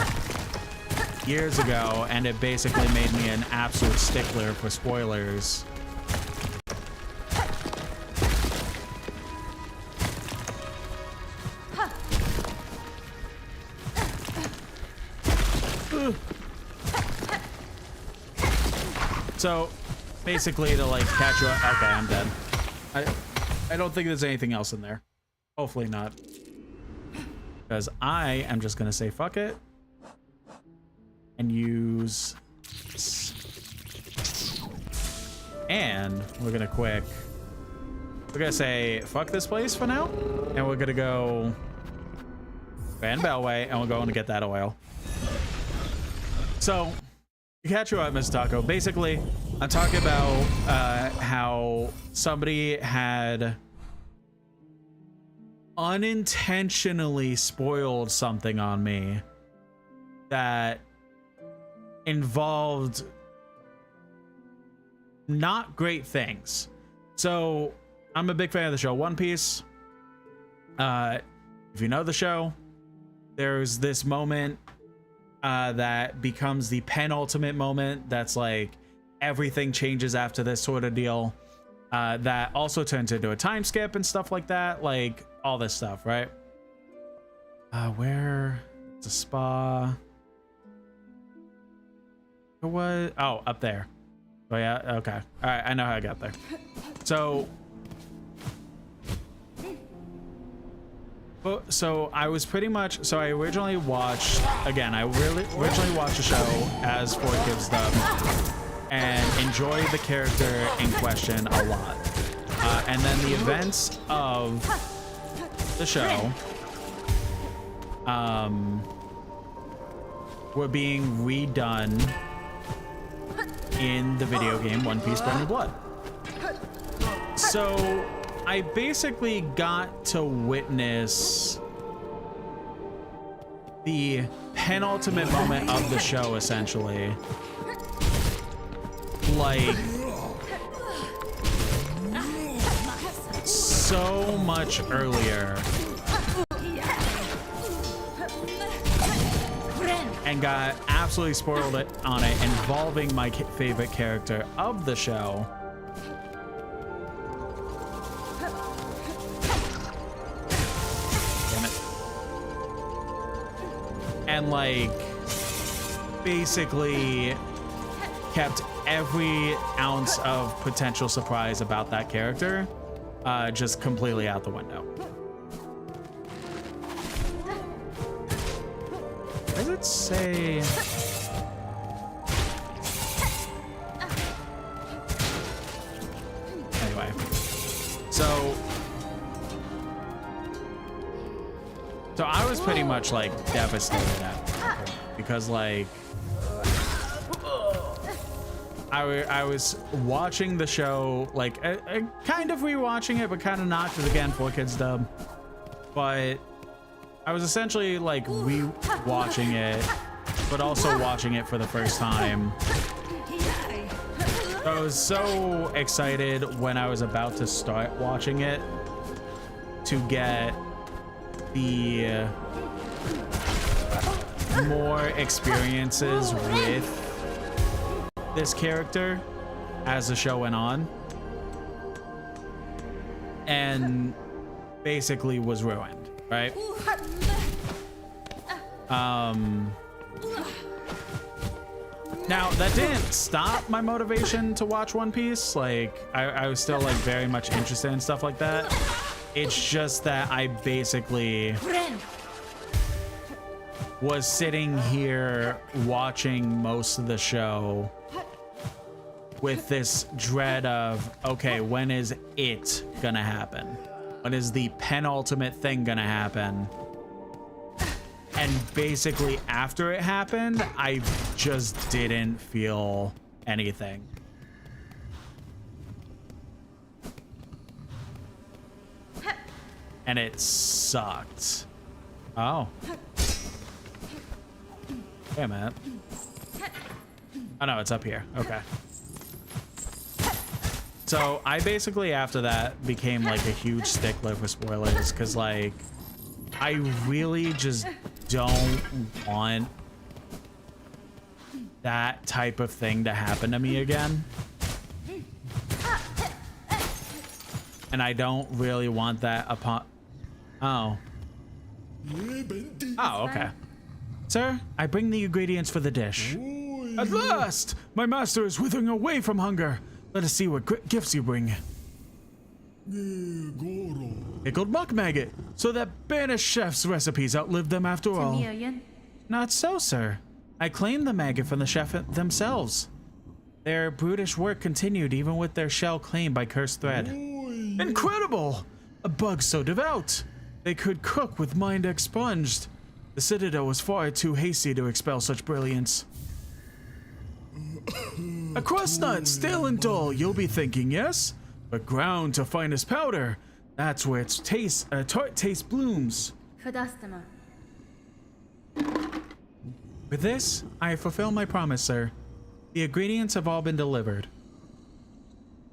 years ago, and it basically made me an absolute stickler for spoilers. So basically, to like catch you up. Okay, I'm dead. I don't think there's anything else in there. Hopefully not. Because I am just gonna say fuck it and use this. And we're gonna quick we're gonna say fuck this place for now, and we're gonna go Van Bellway, and we're going to get that oil. So, to catch you up, Mr. Taco, basically, I'm talking about how somebody had unintentionally spoiled something on me that involved not great things. So, I'm a big fan of the show One Piece. If you know the show, there's this moment that becomes the penultimate moment that's like everything changes after this sort of deal, that also turns into a time skip and stuff like that, like all this stuff, right? Where? It's a spa. What? Oh, up there. Oh yeah, okay. All right, I know how I got there. So I was pretty much, so I originally watched, again, I originally watched the show as 4Kids Dub and enjoyed the character in question a lot. And then the events of the show were being redone in the video game One Piece Brand New Blood. So I basically got to witness the penultimate moment of the show, essentially. Like, so much earlier. And got absolutely spoiled on it, involving my favorite character of the show. And like basically kept every ounce of potential surprise about that character just completely out the window. Does it say? Anyway, so I was pretty much like devastated at that, because like I was watching the show, like kind of rewatching it, but kind of not, because again, 4Kids Dub. But I was essentially like re-watching it, but also watching it for the first time. I was so excited when I was about to start watching it to get the more experiences with this character as the show went on, and basically was ruined, right? Now that didn't stop my motivation to watch One Piece. Like I was still like very much interested in stuff like that. It's just that I basically was sitting here watching most of the show with this dread of, okay, when is it gonna happen? When is the penultimate thing gonna happen? And basically after it happened, I just didn't feel anything. And it sucked. Oh. Hey, man. Oh no, it's up here. Okay. So I basically after that became like a huge stickler for spoilers, because like I really just don't want that type of thing to happen to me again. And I don't really want that upon... Oh. Oh, okay. Sir, I bring the ingredients for the dish. At last! My master is withering away from hunger. Let us see what gifts you bring. Pickled muck maggot, so that banished chef's recipes outlived them after all. Not so, sir. I claimed the maggot from the chef themselves. Their brutish work continued even with their shell claimed by cursed thread. Incredible! A bug so devout. They could cook with mind expunged. The Citadel was far too hasty to expel such brilliance. A crust nut, stale and dull, you'll be thinking, yes? But ground to finest powder. That's where its tart taste blooms. Fadastama. With this, I fulfill my promise, sir. The ingredients have all been delivered.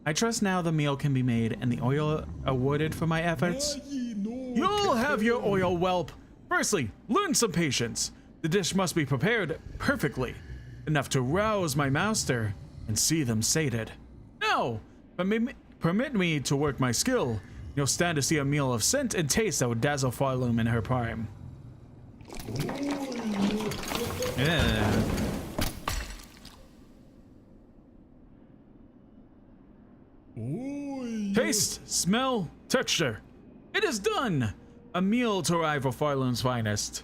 I trust now the meal can be made and the oil awarded for my efforts. You'll have your oil, whelp. Firstly, learn some patience. The dish must be prepared perfectly, enough to rouse my master and see them sated. Now, permit me to work my skill. You'll stand to see a meal of scent and taste that would dazzle Farloom in her prime. Yeah. Taste, smell, texture. It is done! A meal to rival Farloom's finest.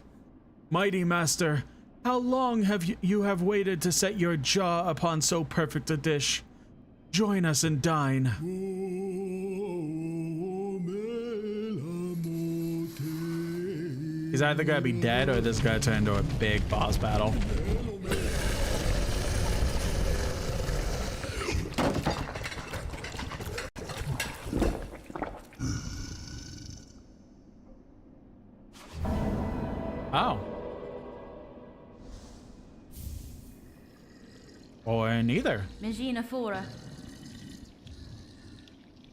Mighty master, how long have you have waited to set your jaw upon so perfect a dish? Join us and dine. He's either gonna be dead or this gonna turn into a big boss battle. Oh. Or neither. Megina Fora.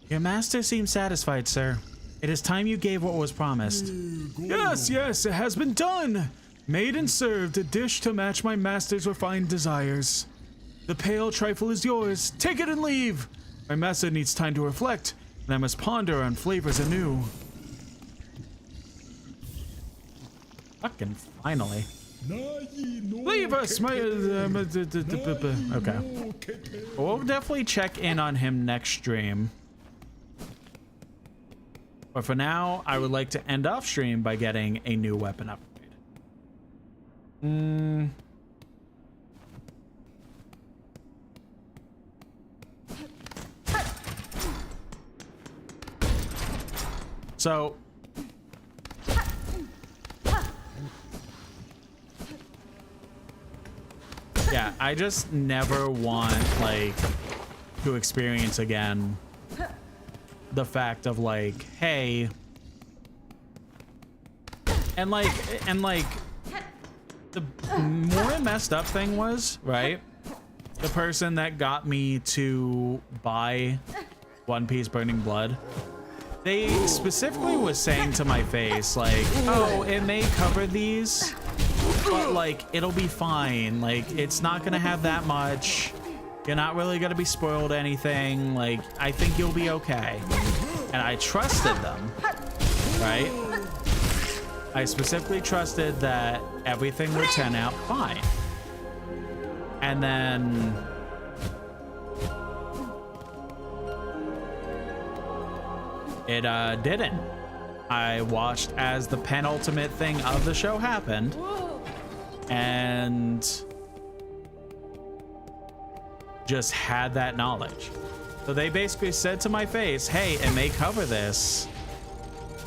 Your master seems satisfied, sir. It is time you gave what was promised. Yes, yes, it has been done. Made and served, a dish to match my master's refined desires. The pale trifle is yours. Take it and leave. My master needs time to reflect, and I must ponder on flavors anew. Fucking finally. Leave us, my... okay. We'll definitely check in on him next stream. But for now, I would like to end off stream by getting a new weapon upgrade. So... yeah, I just never want, like, to experience again the fact of, like, hey, and like the more messed up thing was, right, the person that got me to buy One Piece Burning Blood, they specifically was saying to my face, like, oh, it may cover these, but like it'll be fine, like it's not gonna have that much, you're not really gonna be spoiled anything, like I think you'll be okay. And I trusted them, right? I specifically trusted that everything would turn out fine. And then it didn't. I watched as the penultimate thing of the show happened, and just had that knowledge. So they basically said to my face, hey, it may cover this,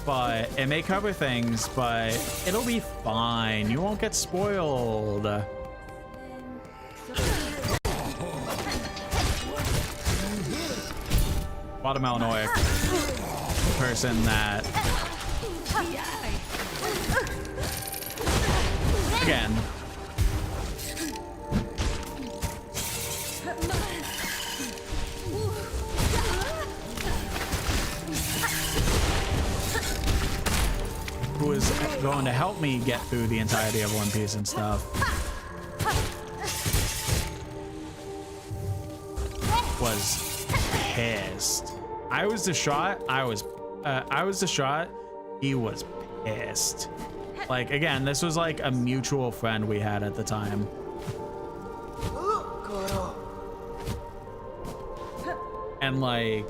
but it may cover things, but it'll be fine. You won't get spoiled. Watermelon oil. The person that, again, who was going to help me get through the entirety of One Piece and stuff, was pissed. I was distraught. I was distraught. He was pissed. Like, again, this was like a mutual friend we had at the time. And like,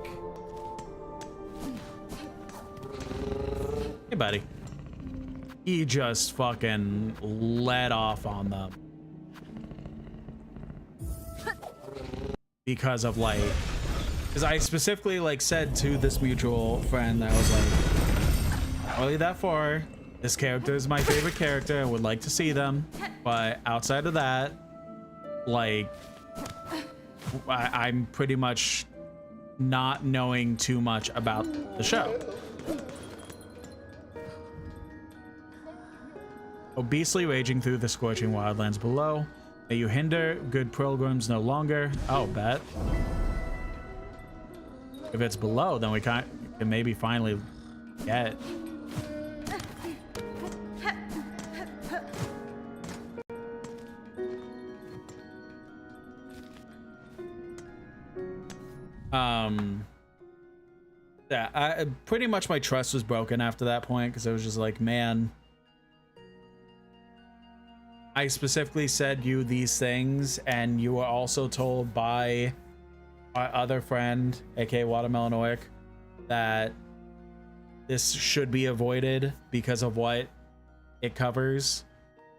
hey buddy, he just fucking let off on them because of like Because I specifically like said to this mutual friend that I was like, only that far. This character is my favorite character. I would like to see them, but outside of that, like, I'm pretty much not knowing too much about the show. Obesely raging through the scorching wildlands below. May you hinder good pilgrims no longer. Oh, bet. If it's below, then we can maybe finally get. Yeah, pretty much my trust was broken after that point because I was just like, man, I specifically said you these things, and you were also told by our other friend, aka Watermelon Oic, that this should be avoided because of what it covers,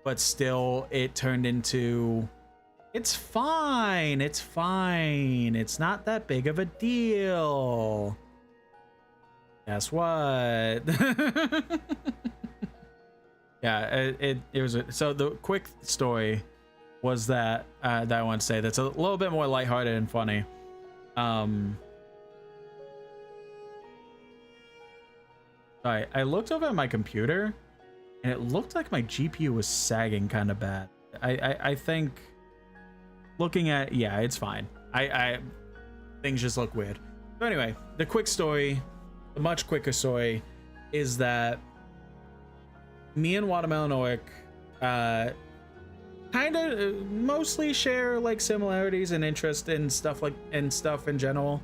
but still it turned into, it's fine, it's not that big of a deal. Guess what? Yeah, it was so the quick story was that that I want to say that's a little bit more lighthearted and funny. I looked over at my computer and it looked like my GPU was sagging kind of bad. I think looking at, yeah, it's fine. Things just look weird. So anyway, the quick story, the much quicker story, is that me and Watermelon Oic kind of mostly share like similarities and interest in stuff in general.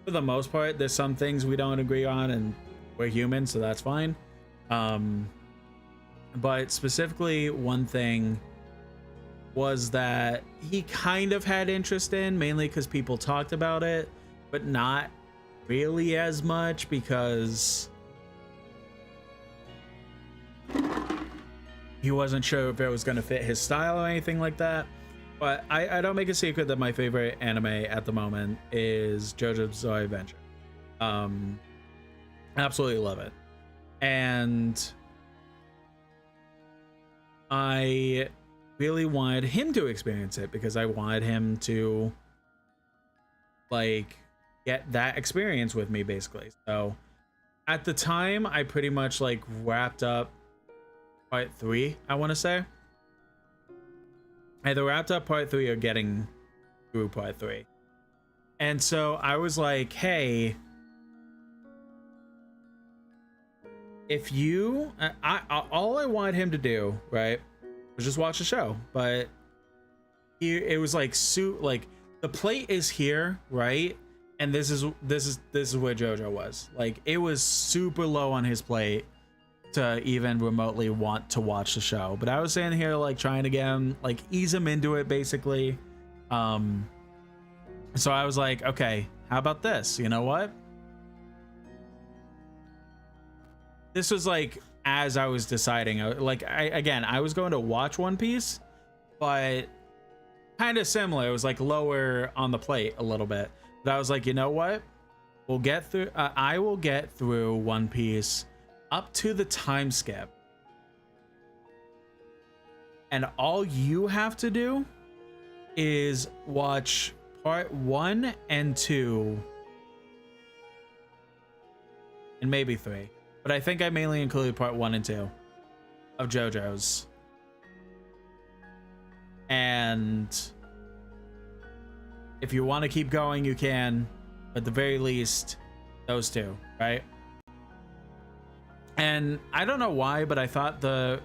For the most part, there's some things we don't agree on, and we're human, so that's fine. But specifically, one thing was that he kind of had interest in, mainly because people talked about it, but not really as much because he wasn't sure if it was going to fit his style or anything like that. But I don't make a secret that my favorite anime at the moment is JoJo's Bizarre Adventure. Absolutely love it. And I really wanted him to experience it because I wanted him to like get that experience with me, basically. So at the time, I pretty much like wrapped up part 3, I want to say. Either wrapped up part 3 or getting through part 3. And so I was like, hey, if you, all I wanted him to do, right, was just watch the show. But it was like, like the plate is here, right? And this is where JoJo was. Like, it was super low on his plate to even remotely want to watch the show. But I was sitting here like trying to get him, like ease him into it, basically. So I was like, okay, how about this? You know what? This was like as I was deciding, I was going to watch One Piece, but kind of similar. It was like lower on the plate a little bit. But I was like, you know what? We'll get through. I will get through One Piece up to the time skip, and all you have to do is watch part 1 and 2 and maybe 3, but I think I mainly included part 1 and 2 of JoJo's. And if you want to keep going, you can, but at the very least, those 2, right? And I don't know why, but I thought the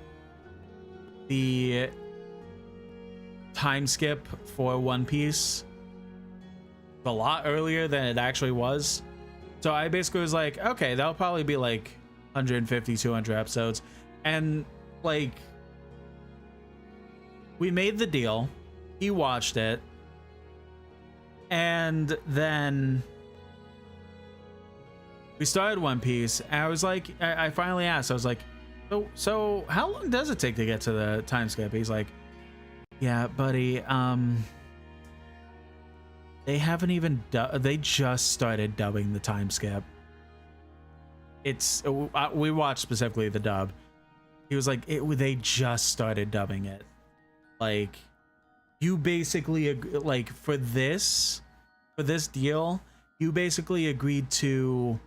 time skip for One Piece was a lot earlier than it actually was. So I basically was like, okay, that'll probably be like 150, 200 episodes. And like, we made the deal. He watched it. And then we started One Piece, and I was like, I finally asked, I was like, so how long does it take to get to the time skip? He's like, yeah, buddy, They haven't even they just started dubbing the time skip. It's we watched specifically the dub. He was like, they just started dubbing it. Like, you basically like for this deal, you basically agreed to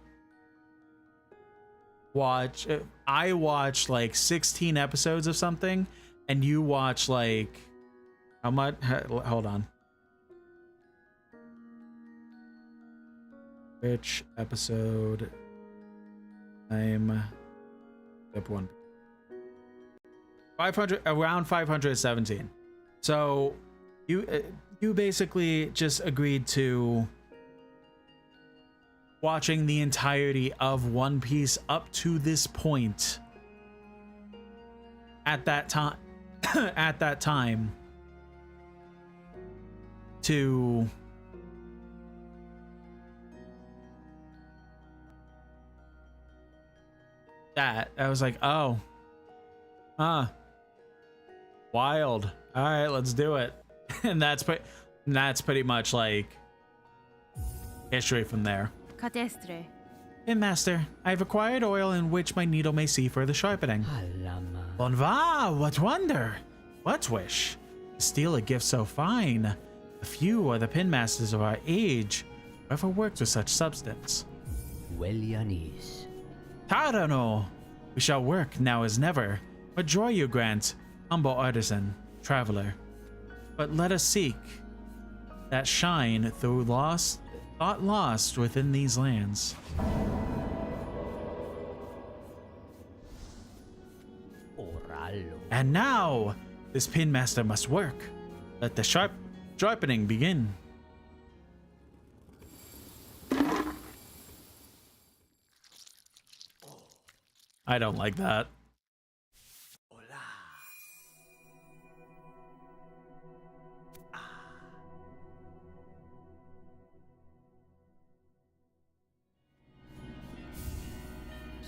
watch. I watched like 16 episodes of something, and you watch like how much? Hold on. Which episode? I'm step 1. 500, around 517. So you basically just agreed to watching the entirety of One Piece up to this point at that time to that. I was like, oh, wild. All right, let's do it. And that's pretty much like history from there. Catestre. Hey, master, I've acquired oil in which my needle may see further sharpening. Bon va, what wonder! What wish? To steal a gift so fine. A few are the pin masters of our age who ever worked with such substance. Wellianis. Tarano! We shall work now as never. What joy you grant, humble artisan, traveler. But let us seek that shine through thought lost within these lands. And now, this pin master must work. Let the sharpening begin. I don't like that.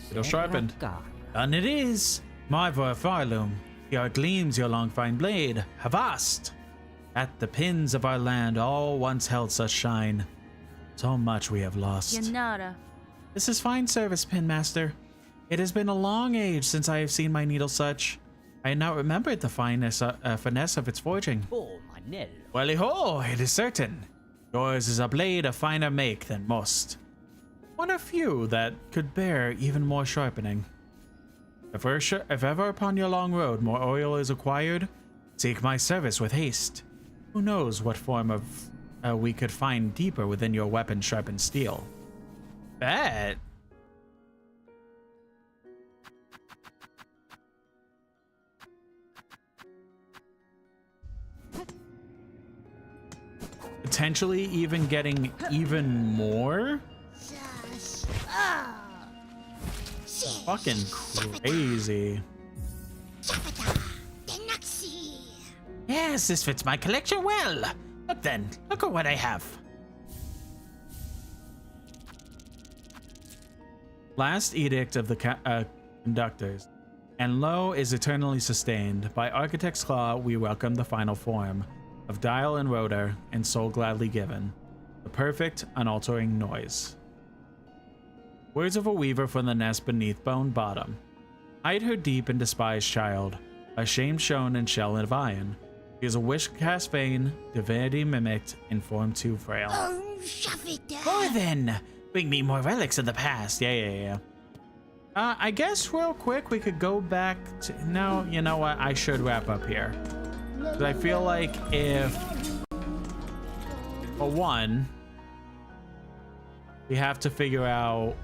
Still sharpened. And it is. My Farloom, here gleams your long fine blade. Havast! At the pins of our land all once held such shine. So much we have lost. Yanara. This is fine service, Pin Master. It has been a long age since I have seen my needle such. I now remembered the fineness of its forging. Oh, Manel. Well-ho, it is certain. Yours is a blade of finer make than most. One of few that could bear even more sharpening. If ever upon your long road more oil is acquired, seek my service with haste. Who knows what form of we could find deeper within your weapon sharpened steel. Bet. Potentially even getting even more? Fucking crazy. Yes, this fits my collection well. Look then, look at what I have. Last edict of the conductors. And lo is eternally sustained. By Architect's Claw, we welcome the final form of dial and rotor, and soul gladly given. The perfect, unaltering noise. Words of a weaver from the nest beneath bone bottom. Hide her deep and despised child, a shame shown in shell of iron. She is a wish cast vain, divinity mimicked, in form too frail. Oh, shove it down. More then! Bring me more relics of the past. Yeah. I guess real quick we could go back to... No, you know what? I should wrap up here. But I feel like if... For one, we have to figure out...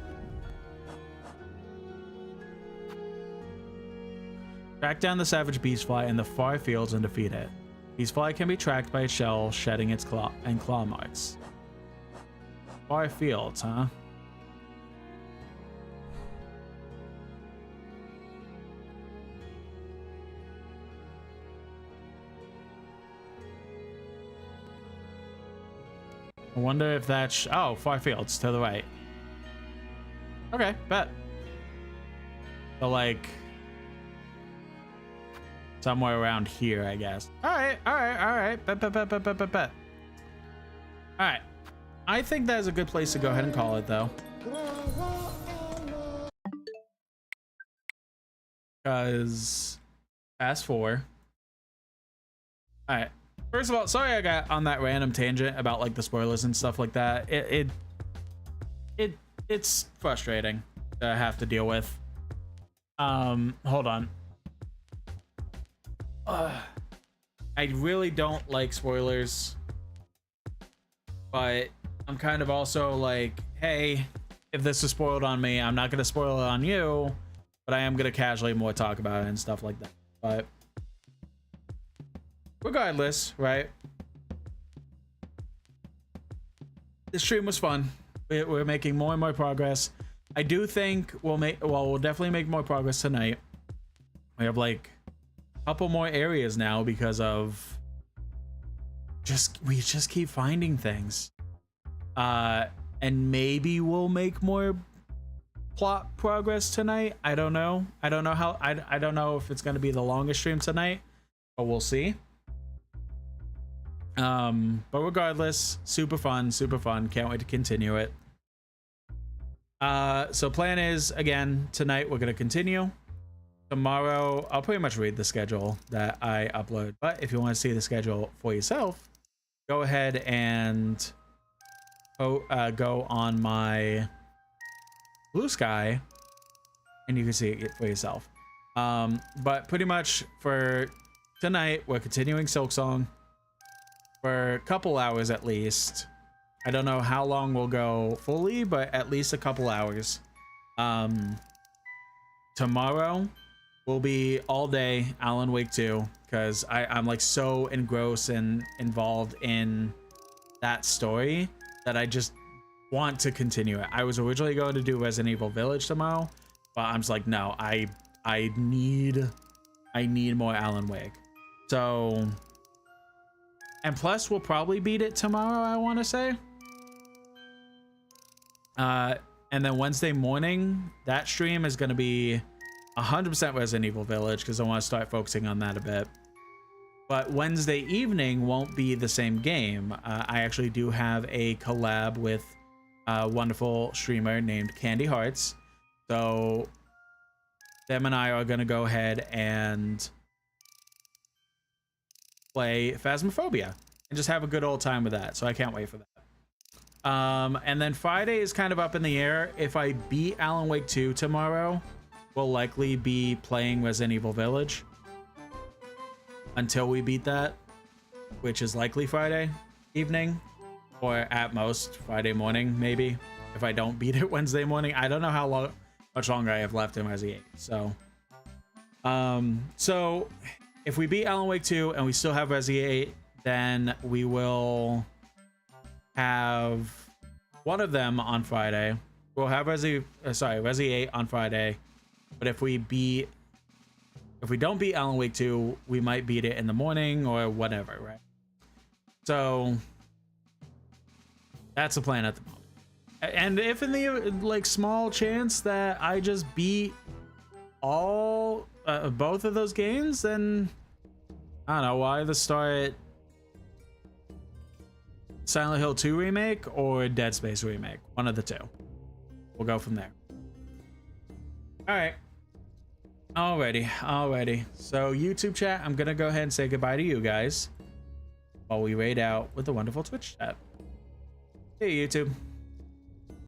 Track down the savage beastfly in the far fields and defeat it. Beastfly can be tracked by its shell shedding its claw marks. Far fields, huh? I wonder if that's... Oh, far fields to the right. Okay, bet. So, like... somewhere around here, I guess. All right. Bet. All right. I think that's a good place to go ahead and call it, though. Because fast forward. All right. First of all, sorry I got on that random tangent about like the spoilers and stuff like that. It's frustrating to have to deal with. Hold on. I really don't like spoilers, but I'm kind of also like, hey, if this is spoiled on me, I'm not gonna spoil it on you, but I am gonna casually more talk about it and stuff like that. But regardless, right? This stream was fun. We're making more and more progress. I do think we'll definitely make more progress tonight. We have like a couple more areas now because of we just keep finding things. And maybe we'll make more plot progress tonight. I don't know. I don't know if it's going to be the longest stream tonight, but we'll see. But regardless, super fun. Can't wait to continue it. So plan is, again, tonight we're going to continue. Tomorrow, I'll pretty much read the schedule that I upload, but if you want to see the schedule for yourself, go ahead and go on my Blue Sky and you can see it for yourself. But pretty much for tonight, we're continuing Silksong for a couple hours at least. I don't know how long we'll go fully, but at least a couple hours. Tomorrow will be all day Alan Wake 2 because I'm like so engrossed and involved in that story that I just want to continue it. I was originally going to do Resident Evil Village tomorrow, but I'm just like, no, I need more Alan Wake. So, and plus we'll probably beat it tomorrow, I want to say. And then Wednesday morning, that stream is going to be 100% Resident Evil Village because I want to start focusing on that a bit. But Wednesday evening won't be the same game. I actually do have a collab with a wonderful streamer named Candy Hearts. So them and I are going to go ahead and play Phasmophobia and just have a good old time with that. So I can't wait for that. And then Friday is kind of up in the air. If I beat Alan Wake 2 tomorrow, we'll likely be playing Resident Evil Village until we beat that, which is likely Friday evening or at most Friday morning, maybe, if I don't beat it Wednesday morning. I don't know how much longer I have left in Resi 8. So if we beat Alan Wake 2 and we still have Resi 8, then we will have one of them on Friday. We'll have Resi 8 on Friday. But if we don't beat Alan Wake 2, we might beat it in the morning or whatever, right? So that's the plan at the moment. And if in the like small chance that I just beat all both of those games, then I don't know, we'll either start Silent Hill 2 remake or Dead Space remake, one of the two. We'll go from there. All right. Alrighty. So YouTube chat, I'm gonna go ahead and say goodbye to you guys while we raid out with the wonderful Twitch chat. Hey YouTube.